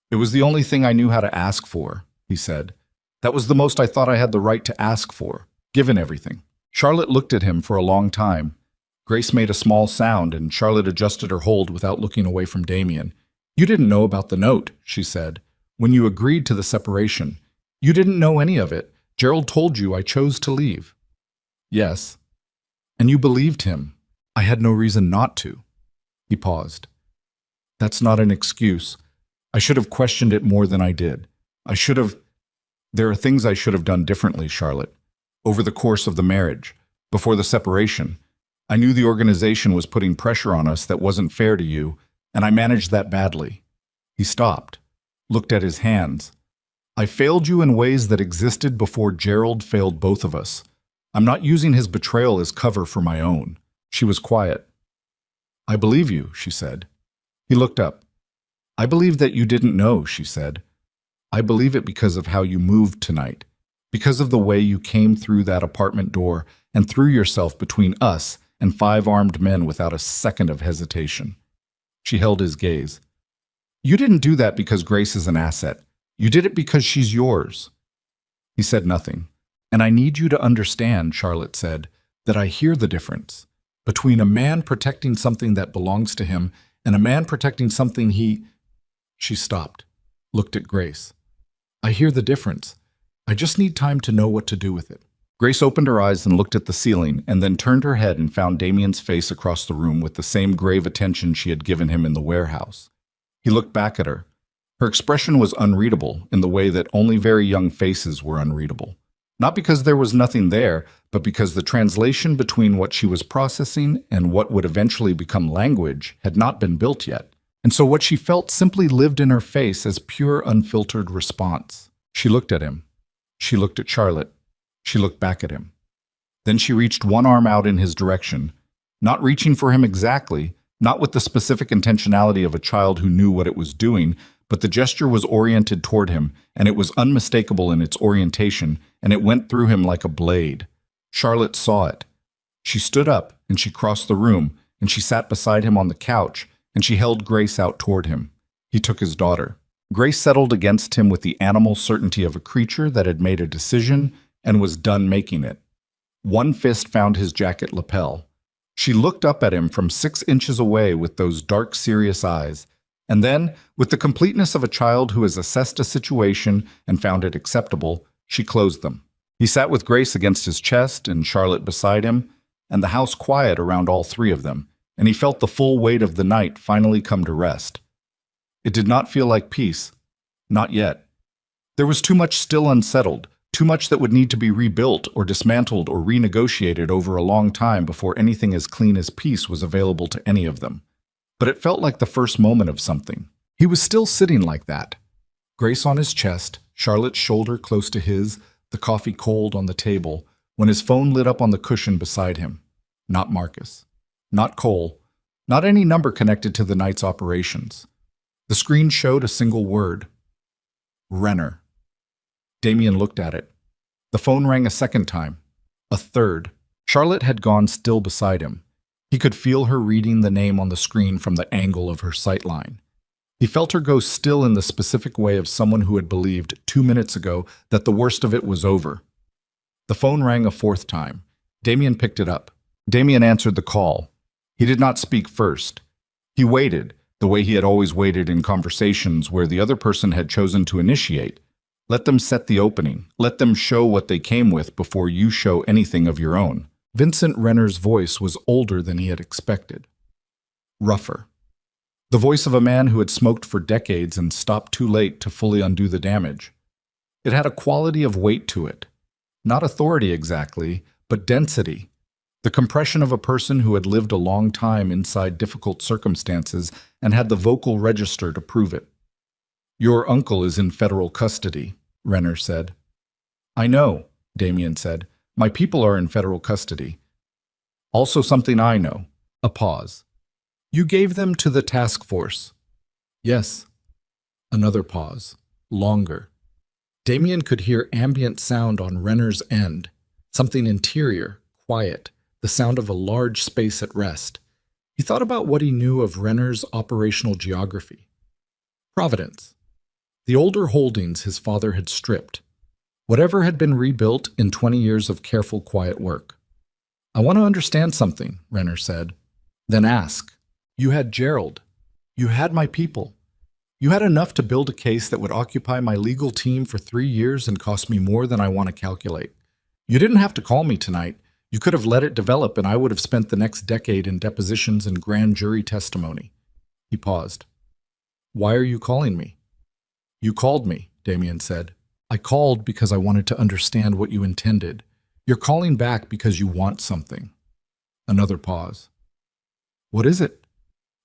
It was the only thing I knew how to ask for, he said. That was the most I thought I had the right to ask for, given everything. Charlotte looked at him for a long time. Grace made a small sound, and Charlotte adjusted her hold without looking away from Damien. You didn't know about the note, she said. When you agreed to the separation. You didn't know any of it. Gerald told you I chose to leave. Yes. And you believed him. I had no reason not to. He paused. That's not an excuse. I should have questioned it more than I did. There are things I should have done differently, Charlotte. Over the course of the marriage, before the separation, I knew the organization was putting pressure on us that wasn't fair to you, and I managed that badly. He stopped, looked at his hands. I failed you in ways that existed before Gerald failed both of us. I'm not using his betrayal as cover for my own. She was quiet. I believe you, she said. He looked up. I believe that you didn't know, she said. I believe it because of how you moved tonight, because of the way you came through that apartment door and threw yourself between us and 5 armed men without a second of hesitation. She held his gaze. You didn't do that because Grace is an asset. You did it because she's yours. He said nothing. And I need you to understand, Charlotte said, that I hear the difference between a man protecting something that belongs to him and a man protecting something he... She stopped, looked at Grace. I hear the difference. I just need time to know what to do with it. Grace opened her eyes and looked at the ceiling, and then turned her head and found Damien's face across the room with the same grave attention she had given him in the warehouse. He looked back at her. Her expression was unreadable in the way that only very young faces were unreadable. Not because there was nothing there, but because the translation between what she was processing and what would eventually become language had not been built yet. And so what she felt simply lived in her face as pure, unfiltered response. She looked at him. She looked at Charlotte. She looked back at him. Then she reached one arm out in his direction, not reaching for him exactly, not with the specific intentionality of a child who knew what it was doing, but the gesture was oriented toward him, and it was unmistakable in its orientation, and it went through him like a blade. Charlotte saw it. She stood up, and she crossed the room, and she sat beside him on the couch, and she held Grace out toward him. He took his daughter. Grace settled against him with the animal certainty of a creature that had made a decision and was done making it. One fist found his jacket lapel. She looked up at him from 6 inches away with those dark, serious eyes, and then, with the completeness of a child who has assessed a situation and found it acceptable, she closed them. He sat with Grace against his chest and Charlotte beside him, and the house quiet around all 3 of them, and he felt the full weight of the night finally come to rest. It did not feel like peace. Not yet. There was too much still unsettled, too much that would need to be rebuilt or dismantled or renegotiated over a long time before anything as clean as peace was available to any of them. But it felt like the first moment of something. He was still sitting like that. Grace on his chest, Charlotte's shoulder close to his, the coffee cold on the table, when his phone lit up on the cushion beside him. Not Marcus. Not Cole. Not any number connected to the night's operations. The screen showed a single word. Renner. Damien looked at it. The phone rang a second time. A third. Charlotte had gone still beside him. He could feel her reading the name on the screen from the angle of her sightline. He felt her go still in the specific way of someone who had believed 2 minutes ago that the worst of it was over. The phone rang a fourth time. Damien picked it up. Damien answered the call. He did not speak first. He waited, the way he had always waited in conversations where the other person had chosen to initiate. Let them set the opening. Let them show what they came with before you show anything of your own. Vincent Renner's voice was older than he had expected. Rougher. The voice of a man who had smoked for decades and stopped too late to fully undo the damage. It had a quality of weight to it. Not authority exactly, but density. The compression of a person who had lived a long time inside difficult circumstances and had the vocal register to prove it. "Your uncle is in federal custody," Renner said. "I know," Damien said. "My people are in federal custody. Also something I know." A pause. "You gave them to the task force." "Yes." Another pause. Longer. Damien could hear ambient sound on Renner's end. Something interior, quiet, the sound of a large space at rest. He thought about what he knew of Renner's operational geography. Providence. The older holdings his father had stripped. Whatever had been rebuilt in 20 years of careful, quiet work. "I want to understand something," Renner said. "Then ask. You had Gerald. You had my people. You had enough to build a case that would occupy my legal team for 3 years and cost me more than I want to calculate. You didn't have to call me tonight. You could have let it develop and I would have spent the next decade in depositions and grand jury testimony." He paused. "Why are you calling me?" "You called me," Damien said. "I called because I wanted to understand what you intended. You're calling back because you want something." Another pause. "What is it?"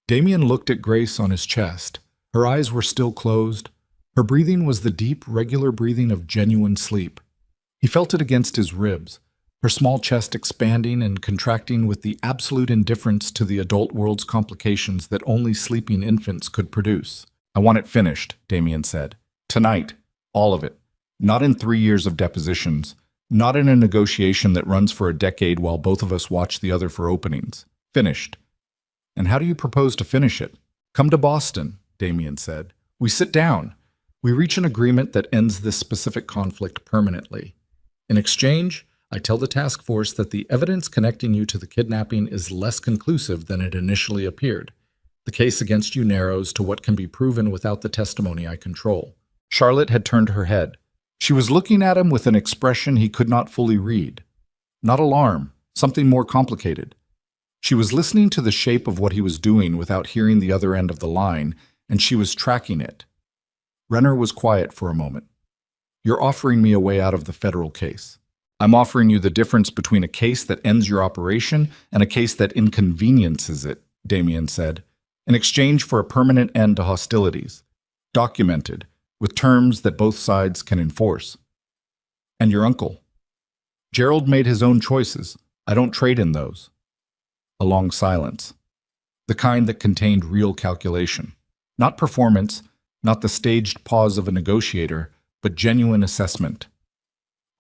Damien looked at Grace on his chest. Her eyes were still closed. Her breathing was the deep, regular breathing of genuine sleep. He felt it against his ribs, her small chest expanding and contracting with the absolute indifference to the adult world's complications that only sleeping infants could produce. "I want it finished," Damien said. "Tonight. All of it. Not in 3 years of depositions. Not in a negotiation that runs for a decade while both of us watch the other for openings. Finished." "And how do you propose to finish it?" "Come to Boston," Damien said. "We sit down. We reach an agreement that ends this specific conflict permanently. In exchange, I tell the task force that the evidence connecting you to the kidnapping is less conclusive than it initially appeared. The case against you narrows to what can be proven without the testimony I control." Charlotte had turned her head. She was looking at him with an expression he could not fully read. Not alarm, something more complicated. She was listening to the shape of what he was doing without hearing the other end of the line, and she was tracking it. Renner was quiet for a moment. "You're offering me a way out of the federal case. I'm offering you the difference between a case that ends your operation and a case that inconveniences it," Damien said, "in exchange for a permanent end to hostilities. Documented, with terms that both sides can enforce." "And your uncle?" "Gerald made his own choices. I don't trade in those." A long silence. The kind that contained real calculation. Not performance, not the staged pause of a negotiator, but genuine assessment.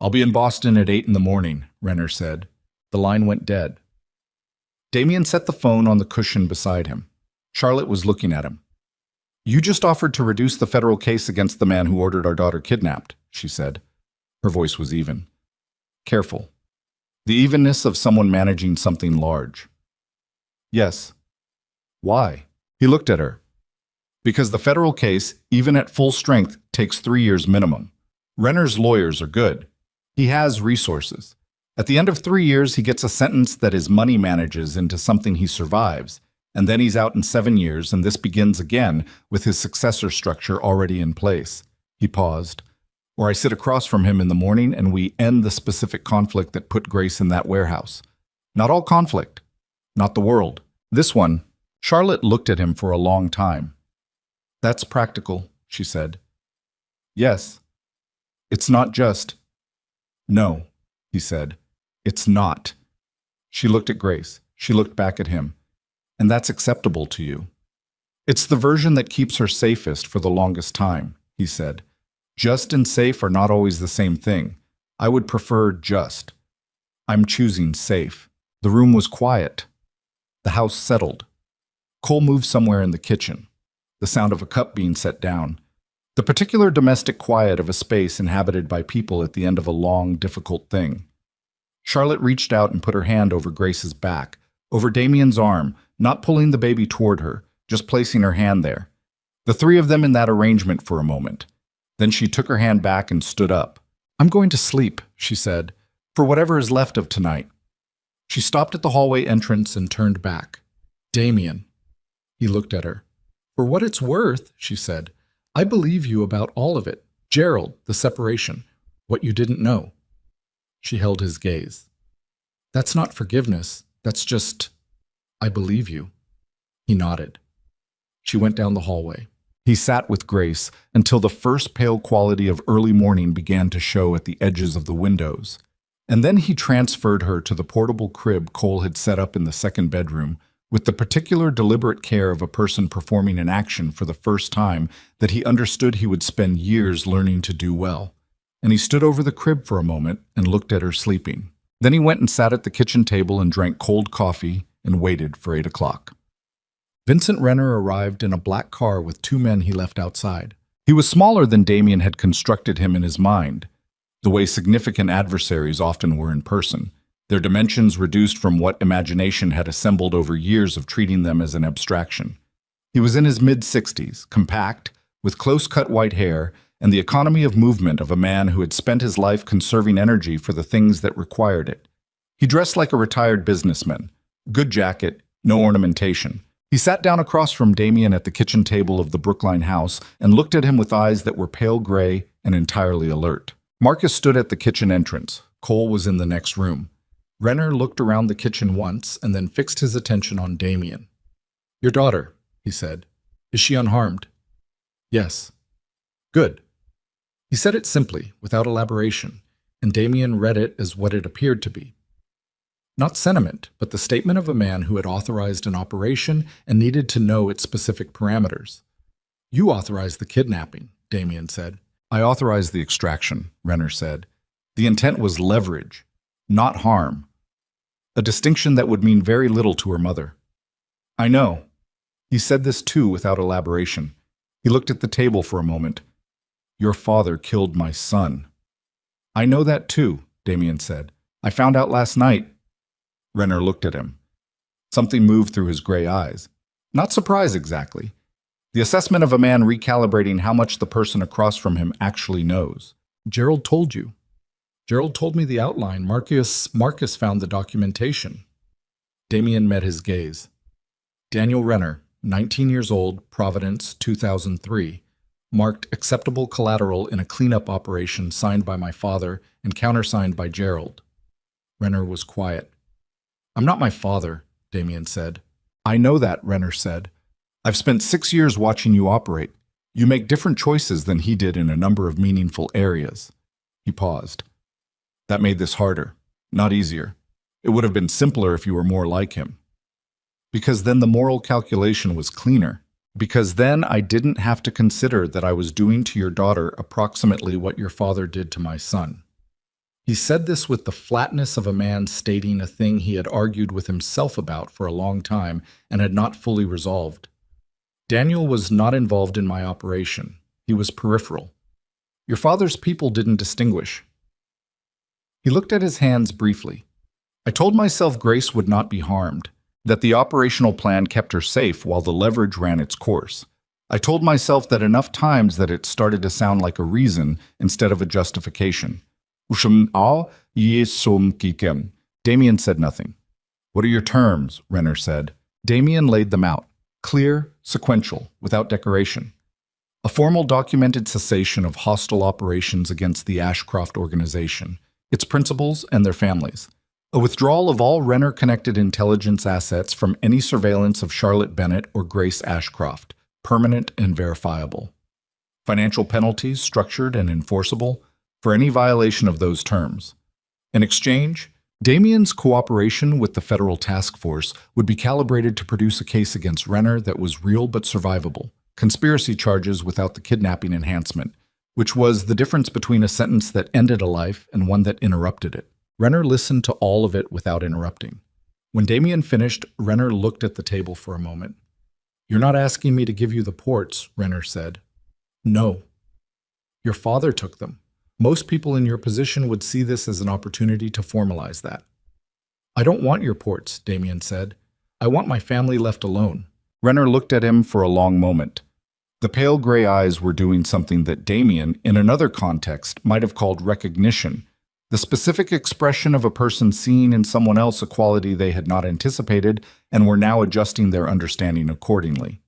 "I'll be in Boston at 8 in the morning," Renner said. The line went dead. Damien set the phone on the cushion beside him. Charlotte was looking at him. "You just offered to reduce the federal case against the man who ordered our daughter kidnapped," she said. Her voice was even. Careful. The evenness of someone managing something large. "Yes." "Why?" He looked at her. "Because the federal case, even at full strength, takes 3 years minimum. Renner's lawyers are good. He has resources. At the end of 3 years, he gets a sentence that his money manages into something he survives, and then he's out in 7 years, and this begins again with his successor structure already in place." He paused. "Or I sit across from him in the morning and we end the specific conflict that put Grace in that warehouse. Not all conflict. Not the world. This one." Charlotte looked at him for a long time. "That's practical," she said. "Yes. It's not just." "No," he said. "It's not." She looked at Grace. She looked back at him. "And that's acceptable to you." "It's the version that keeps her safest for the longest time," he said. Just and safe are not always the same thing. I would prefer just. I'm choosing safe. The room was quiet. The house settled. Cole moved somewhere in the kitchen. The sound of a cup being set down. The particular domestic quiet of a space inhabited by people at the end of a long, difficult thing. Charlotte reached out and put her hand over Grace's back, over Damien's arm, not pulling the baby toward her, just placing her hand there. The three of them in that arrangement for a moment. Then she took her hand back and stood up. I'm going to sleep, she said, for whatever is left of tonight. She stopped at the hallway entrance and turned back. Damien. He looked at her. For what it's worth, she said, I believe you about all of it. Gerald, the separation, what you didn't know. She held his gaze. That's not forgiveness. That's just, I believe you. He nodded. She went down the hallway. He sat with Grace until the first pale quality of early morning began to show at the edges of the windows. And then he transferred her to the portable crib Cole had set up in the second bedroom, with the particular deliberate care of a person performing an action for the first time that he understood he would spend years learning to do well. And he stood over the crib for a moment and looked at her sleeping. Then he went and sat at the kitchen table and drank cold coffee and waited for 8 o'clock. Vincent Renner arrived in a black car with two men he left outside. He was smaller than Damien had constructed him in his mind, the way significant adversaries often were in person, their dimensions reduced from what imagination had assembled over years of treating them as an abstraction. He was in his mid-60s, compact, with close-cut white hair, and the economy of movement of a man who had spent his life conserving energy for the things that required it. He dressed like a retired businessman. Good jacket, no ornamentation. He sat down across from Damien at the kitchen table of the Brookline house and looked at him with eyes that were pale gray and entirely alert. Marcus stood at the kitchen entrance. Cole was in the next room. Renner looked around the kitchen once and then fixed his attention on Damien. Your daughter, he said. Is she unharmed? Yes. Good. He said it simply, without elaboration, and Damien read it as what it appeared to be. Not sentiment, but the statement of a man who had authorized an operation and needed to know its specific parameters. You authorized the kidnapping, Damien said. I authorized the extraction, Renner said. The intent was leverage, not harm. A distinction that would mean very little to her mother. I know. He said this too without elaboration. He looked at the table for a moment. Your father killed my son. I know that too, Damien said. I found out last night. Renner looked at him. Something moved through his gray eyes. Not surprise exactly. The assessment of a man recalibrating how much the person across from him actually knows. Gerald told you. Gerald told me the outline. Marcus found the documentation. Damien met his gaze. Daniel Renner, 19 years old, Providence, 2003. Marked acceptable collateral in a cleanup operation signed by my father and countersigned by Gerald. Renner was quiet. I'm not my father, Damien said. I know that, Renner said. I've spent 6 years watching you operate. You make different choices than he did in a number of meaningful areas. He paused. That made this harder, not easier. It would have been simpler if you were more like him. Because then the moral calculation was cleaner. Because then I didn't have to consider that I was doing to your daughter approximately what your father did to my son. He said this with the flatness of a man stating a thing he had argued with himself about for a long time and had not fully resolved. Daniel was not involved in my operation. He was peripheral. Your father's people didn't distinguish. He looked at his hands briefly. I told myself Grace would not be harmed, that the operational plan kept her safe while the leverage ran its course. I told myself that enough times that it started to sound like a reason instead of a justification. Damien said nothing. What are your terms? Renner said. Damien laid them out. Clear, sequential, without decoration. A formal documented cessation of hostile operations against the Ashcroft organization, its principals and their families. A withdrawal of all Renner-connected intelligence assets from any surveillance of Charlotte Bennett or Grace Ashcroft, permanent and verifiable. Financial penalties structured and enforceable for any violation of those terms. In exchange, Damien's cooperation with the federal task force would be calibrated to produce a case against Renner that was real but survivable, conspiracy charges without the kidnapping enhancement, which was the difference between a sentence that ended a life and one that interrupted it. Renner listened to all of it without interrupting. When Damien finished, Renner looked at the table for a moment. "You're not asking me to give you the ports," Renner said. "No. Your father took them. Most people in your position would see this as an opportunity to formalize that." "I don't want your ports," Damien said. "I want my family left alone." Renner looked at him for a long moment. The pale gray eyes were doing something that Damien, in another context, might have called recognition, the specific expression of a person seeing in someone else a quality they had not anticipated and were now adjusting their understanding accordingly.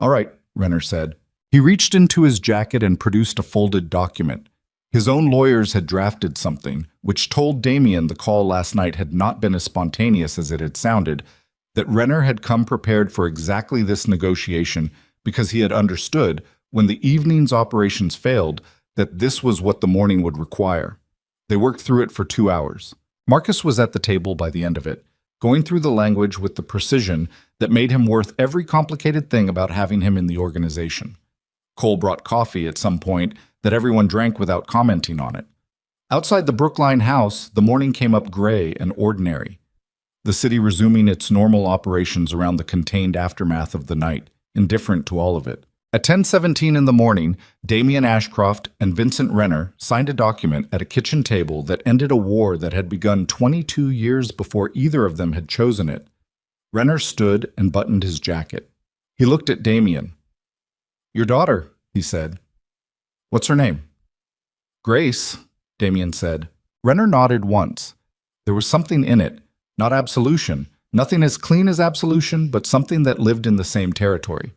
"All right," Renner said. He reached into his jacket and produced a folded document. His own lawyers had drafted something, which told Damien the call last night had not been as spontaneous as it had sounded, that Renner had come prepared for exactly this negotiation because he had understood, when the evening's operations failed, that this was what the morning would require. They worked through it for 2 hours. Marcus was at the table by the end of it, going through the language with the precision that made him worth every complicated thing about having him in the organization. Cole brought coffee at some point that everyone drank without commenting on it. Outside the Brookline house, the morning came up gray and ordinary, the city resuming its normal operations around the contained aftermath of the night, indifferent to all of it. At 10:17 in the morning, Damien Ashcroft and Vincent Renner signed a document at a kitchen table that ended a war that had begun 22 years before either of them had chosen it. Renner stood and buttoned his jacket. He looked at Damien. "Your daughter," he said. "What's her name?" "Grace," Damien said. Renner nodded once. There was something in it, not absolution, nothing as clean as absolution, but something that lived in the same territory.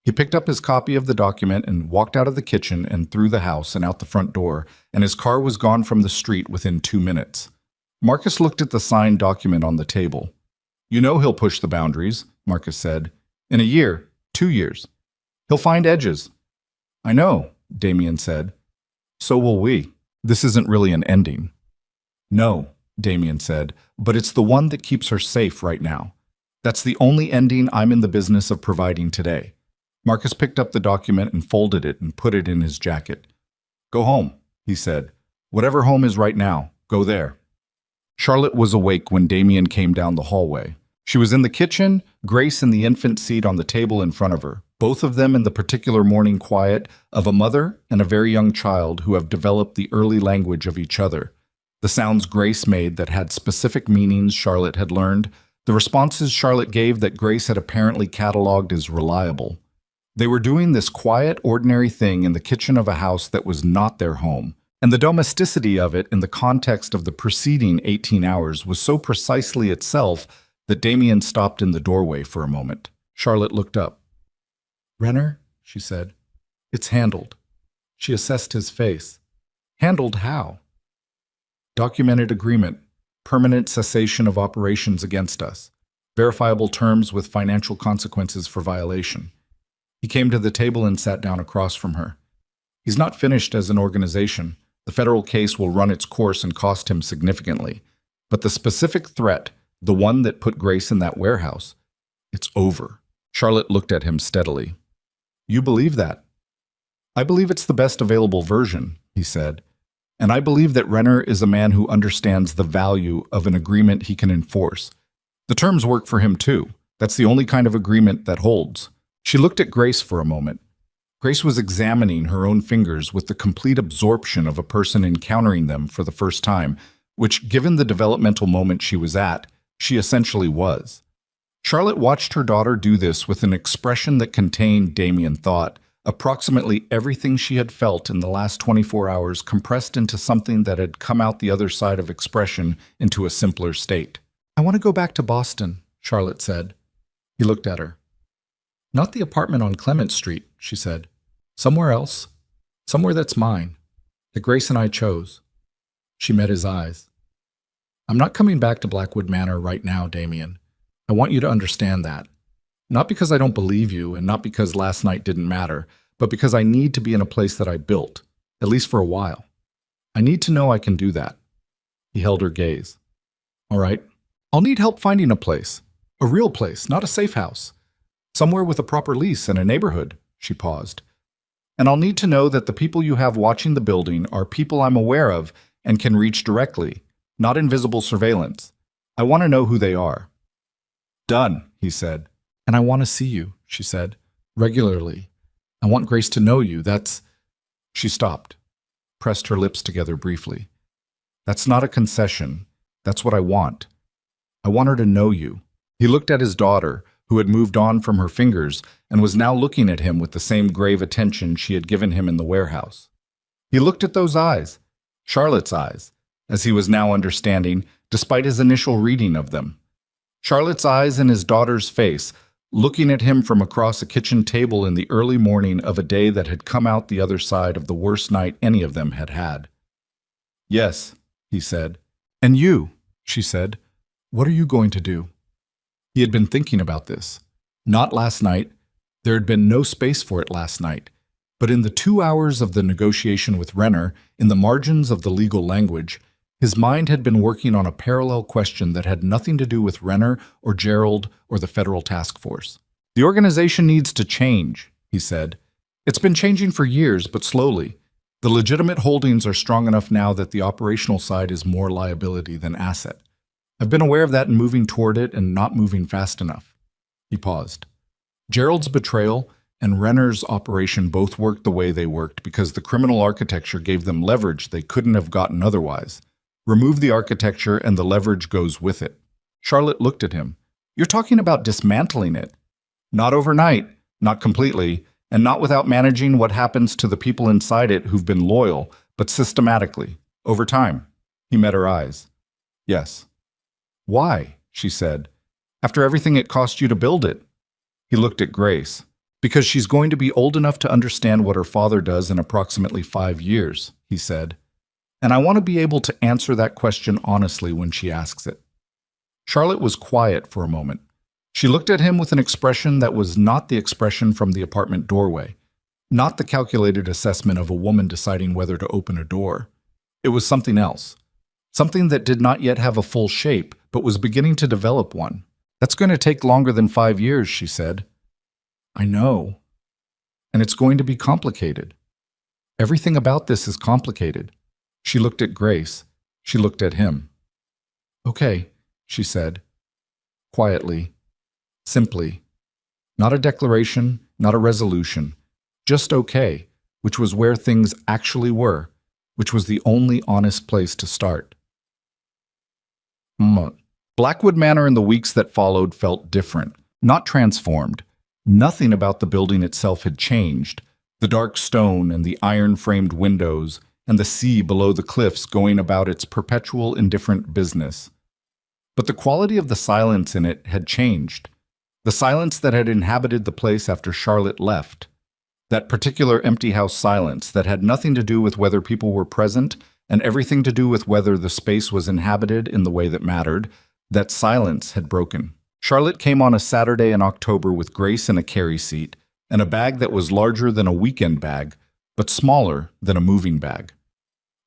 He picked up his copy of the document and walked out of the kitchen and through the house and out the front door, and his car was gone from the street within 2 minutes. Marcus looked at the signed document on the table. "You know he'll push the boundaries," Marcus said. "In a year, 2 years. He'll find edges." "I know," Damien said. "So will we. This isn't really an ending." "No," Damien said, "but it's the one that keeps her safe right now. That's the only ending I'm in the business of providing today." Marcus picked up the document and folded it and put it in his jacket. "Go home," he said. "Whatever home is right now, go there." Charlotte was awake when Damien came down the hallway. She was in the kitchen, Grace in the infant seat on the table in front of her, both of them in the particular morning quiet of a mother and a very young child who have developed the early language of each other. The sounds Grace made that had specific meanings Charlotte had learned, the responses Charlotte gave that Grace had apparently cataloged as reliable. They were doing this quiet, ordinary thing in the kitchen of a house that was not their home, and the domesticity of it in the context of the preceding 18 hours was so precisely itself that Damien stopped in the doorway for a moment. Charlotte looked up. "Renner," she said, "it's handled." She assessed his face. "Handled how?" "Documented agreement, permanent cessation of operations against us, verifiable terms with financial consequences for violation." He came to the table and sat down across from her. "He's not finished as an organization. The federal case will run its course and cost him significantly. But the specific threat, the one that put Grace in that warehouse, it's over." Charlotte looked at him steadily. "You believe that?" "I believe it's the best available version," he said. "And I believe that Renner is a man who understands the value of an agreement he can enforce. The terms work for him too. That's the only kind of agreement that holds." She looked at Grace for a moment. Grace was examining her own fingers with the complete absorption of a person encountering them for the first time, which, given the developmental moment she was at, she essentially was. Charlotte watched her daughter do this with an expression that contained, Damien thought, approximately everything she had felt in the last 24 hours compressed into something that had come out the other side of expression into a simpler state. "I want to go back to Boston," Charlotte said. He looked at her. "Not the apartment on Clement Street," she said. "Somewhere else. Somewhere that's mine. That Grace and I chose." She met his eyes. "I'm not coming back to Blackwood Manor right now, Damien. I want you to understand that. Not because I don't believe you, and not because last night didn't matter, but because I need to be in a place that I built, at least for a while. I need to know I can do that." He held her gaze. "All right. I'll need help finding a place. A real place, not a safe house. Somewhere with a proper lease and a neighborhood." She paused. And I'll need to know that the people you have watching the building are people I'm aware of and can reach directly, not invisible surveillance. I want to know who they are." "Done," he said. "And I want to see you," she said, "regularly. I want Grace to know you. That's—" She stopped, pressed her lips together briefly. "That's not a concession. That's what I want. I want her to know you." He looked at his daughter, who had moved on from her fingers and was now looking at him with the same grave attention she had given him in the warehouse. He looked at those eyes, Charlotte's eyes, as he was now understanding, despite his initial reading of them. Charlotte's eyes in his daughter's face, looking at him from across a kitchen table in the early morning of a day that had come out the other side of the worst night any of them had had. "Yes," he said. "And you," she said, "what are you going to do?" He had been thinking about this. Not last night. There had been no space for it last night. But in the 2 hours of the negotiation with Renner, in the margins of the legal language, his mind had been working on a parallel question that had nothing to do with Renner or Gerald or the federal task force. "The organization needs to change," he said. "It's been changing for years, but slowly. The legitimate holdings are strong enough now that the operational side is more liability than asset. I've been aware of that and moving toward it and not moving fast enough." He paused. Gerald's betrayal and Renner's operation both worked the way they worked because the criminal architecture gave them leverage they couldn't have gotten otherwise. Remove the architecture and the leverage goes with it. Charlotte looked at him. "You're talking about dismantling it. Not overnight, not completely, and not without managing what happens to the people inside it who've been loyal, but systematically, over time." He met her eyes. "Yes." "Why?" she said. "After everything it cost you to build it." He looked at Grace. "Because she's going to be old enough to understand what her father does in approximately 5 years, he said. "And I want to be able to answer that question honestly when she asks it." Charlotte was quiet for a moment. She looked at him with an expression that was not the expression from the apartment doorway, not the calculated assessment of a woman deciding whether to open a door. It was something else. Something that did not yet have a full shape, but was beginning to develop one. "That's going to take longer than 5 years, she said. "I know. And it's going to be complicated. Everything about this is complicated." She looked at Grace. She looked at him. "Okay," she said. Quietly. Simply. Not a declaration, not a resolution. Just okay, which was where things actually were, which was the only honest place to start. Blackwood Manor in the weeks that followed felt different, not transformed. Nothing about the building itself had changed. The dark stone and the iron-framed windows and the sea below the cliffs going about its perpetual indifferent business. But the quality of the silence in it had changed. The silence that had inhabited the place after Charlotte left. That particular empty house silence that had nothing to do with whether people were present and everything to do with whether the space was inhabited in the way that mattered. That silence had broken. Charlotte came on a Saturday in October with Grace in a carry seat and a bag that was larger than a weekend bag, but smaller than a moving bag.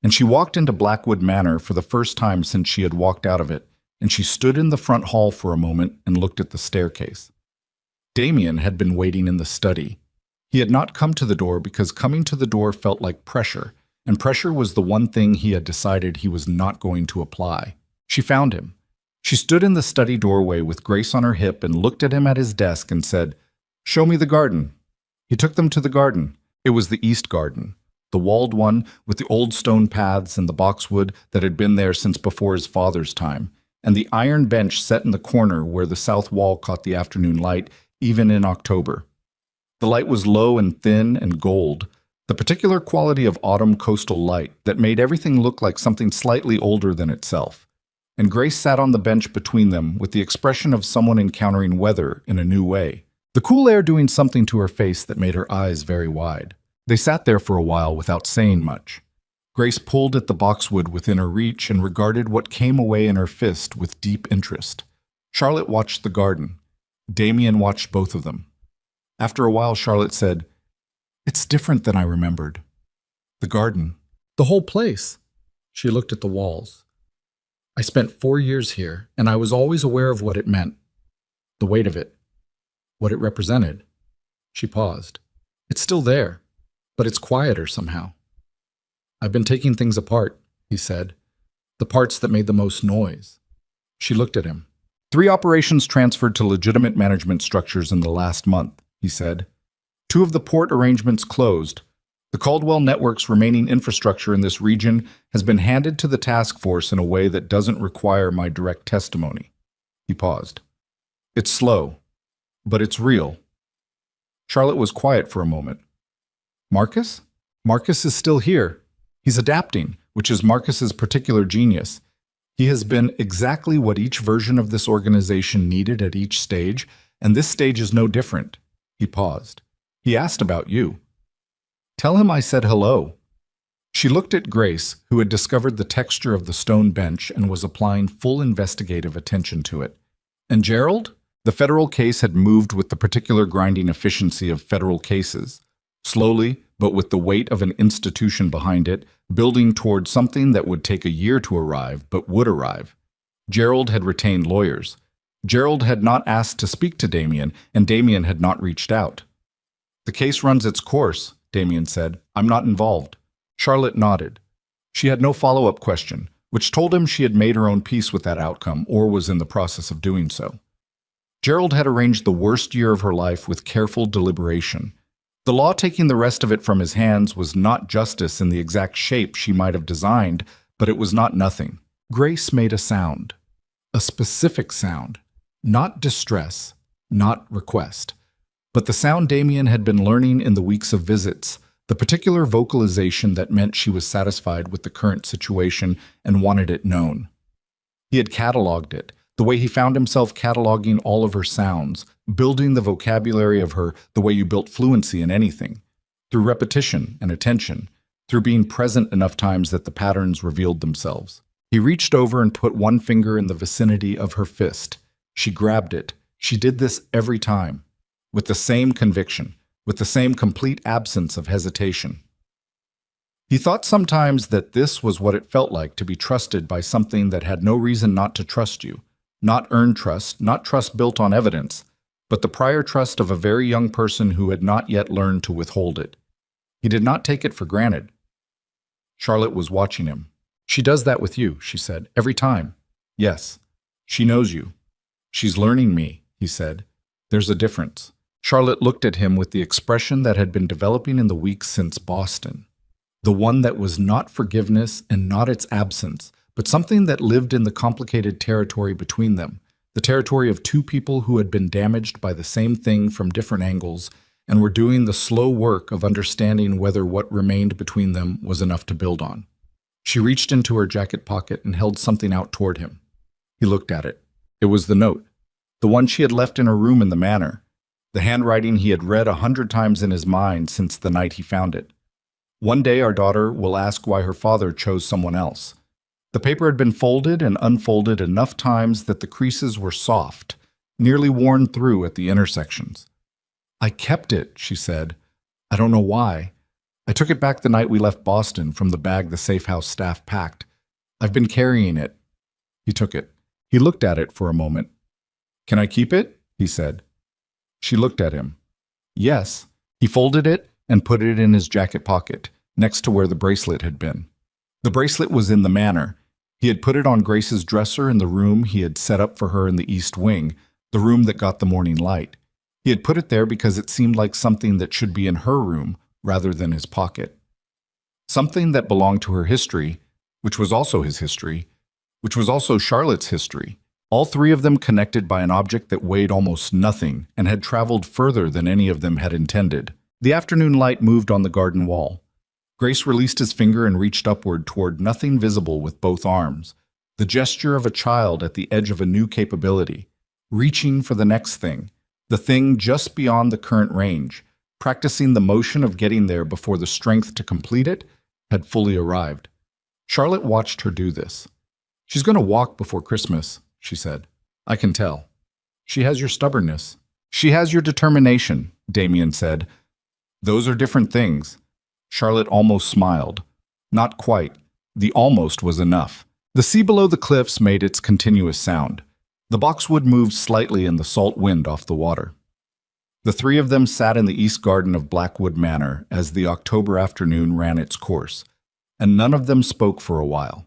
And she walked into Blackwood Manor for the first time since she had walked out of it, and she stood in the front hall for a moment and looked at the staircase. Damien had been waiting in the study. He had not come to the door because coming to the door felt like pressure, and pressure was the one thing he had decided he was not going to apply. She found him. She stood in the study doorway with Grace on her hip and looked at him at his desk and said, "Show me the garden." He took them to the garden. It was the east garden, the walled one with the old stone paths and the boxwood that had been there since before his father's time, and the iron bench set in the corner where the south wall caught the afternoon light, even in October. The light was low and thin and gold, the particular quality of autumn coastal light that made everything look like something slightly older than itself. And Grace sat on the bench between them with the expression of someone encountering weather in a new way, the cool air doing something to her face that made her eyes very wide. They sat there for a while without saying much. Grace pulled at the boxwood within her reach and regarded what came away in her fist with deep interest. Charlotte watched the garden. Damien watched both of them. After a while, Charlotte said, "It's different than I remembered." "The garden." "The whole place." She looked at the walls. "I spent 4 years here, and I was always aware of what it meant. The weight of it. What it represented." She paused. "It's still there. but it's quieter somehow. I've been taking things apart, he said. The parts that made the most noise. She looked at him. 3 operations transferred to legitimate management structures in the last month, he said. 2 of the port arrangements closed. The Caldwell Network's remaining infrastructure in this region has been handed to the task force in a way that doesn't require my direct testimony. He paused. It's slow, but it's real. Charlotte was quiet for a moment. Marcus? Marcus is still here. He's adapting, which is Marcus's particular genius. He has been exactly what each version of this organization needed at each stage, and this stage is no different. He paused. He asked about you. Tell him I said hello. She looked at Grace, who had discovered the texture of the stone bench and was applying full investigative attention to it. And Gerald? The federal case had moved with the particular grinding efficiency of federal cases. Slowly, but with the weight of an institution behind it, building toward something that would take a year to arrive, but would arrive. Gerald had retained lawyers. Gerald had not asked to speak to Damien, and Damien had not reached out. The case runs its course, Damien said. I'm not involved. Charlotte nodded. She had no follow-up question, which told him she had made her own peace with that outcome or was in the process of doing so. Gerald had arranged the worst year of her life with careful deliberation. The law taking the rest of it from his hands was not justice in the exact shape she might have designed, but it was not nothing. Grace made a sound. A specific sound. Not distress, not request. But the sound Damien had been learning in the weeks of visits, the particular vocalization that meant she was satisfied with the current situation and wanted it known. He had cataloged it, the way he found himself cataloging all of her sounds, building the vocabulary of her the way you built fluency in anything, through repetition and attention, through being present enough times that the patterns revealed themselves. He reached over and put one finger in the vicinity of her fist. She grabbed it. She did this every time, with the same conviction, with the same complete absence of hesitation. He thought sometimes that this was what it felt like to be trusted by something that had no reason not to trust you. Not earned trust, not trust built on evidence, but the prior trust of a very young person who had not yet learned to withhold it. He did not take it for granted. Charlotte was watching him. She does that with you, she said, every time. Yes, she knows you. She's learning me, he said. There's a difference. Charlotte looked at him with the expression that had been developing in the weeks since Boston. The one that was not forgiveness and not its absence, but something that lived in the complicated territory between them, the territory of 2 people who had been damaged by the same thing from different angles and were doing the slow work of understanding whether what remained between them was enough to build on. She reached into her jacket pocket and held something out toward him. He looked at it. It was the note, the one she had left in her room in the manor, the handwriting he had read 100 times in his mind since the night he found it. One day our daughter will ask why her father chose someone else. The paper had been folded and unfolded enough times that the creases were soft, nearly worn through at the intersections. I kept it, she said. I don't know why. I took it back the night we left Boston from the bag the safe house staff packed. I've been carrying it. He took it. He looked at it for a moment. Can I keep it? He said. She looked at him. Yes. He folded it and put it in his jacket pocket, next to where the bracelet had been. The bracelet was in the manor. He had put it on Grace's dresser in the room he had set up for her in the East Wing, the room that got the morning light. He had put it there because it seemed like something that should be in her room rather than his pocket. Something that belonged to her history, which was also his history, which was also Charlotte's history. All 3 of them connected by an object that weighed almost nothing and had traveled further than any of them had intended. The afternoon light moved on the garden wall. Grace released his finger and reached upward toward nothing visible with both arms, the gesture of a child at the edge of a new capability, reaching for the next thing, the thing just beyond the current range, practicing the motion of getting there before the strength to complete it had fully arrived. Charlotte watched her do this. She's going to walk before Christmas, she said. I can tell. She has your stubbornness. She has your determination, Damien said. Those are different things. Charlotte almost smiled. Not quite. The almost was enough. The sea below the cliffs made its continuous sound. The boxwood moved slightly in the salt wind off the water. The three of them sat in the east garden of Blackwood Manor as the October afternoon ran its course, and none of them spoke for a while.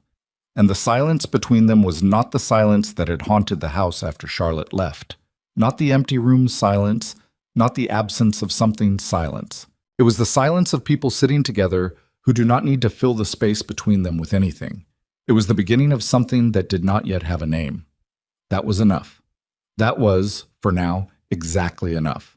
And the silence between them was not the silence that had haunted the house after Charlotte left. Not the empty room silence, not the absence of something silence. It was the silence of people sitting together who do not need to fill the space between them with anything. It was the beginning of something that did not yet have a name. That was enough. That was, for now, exactly enough.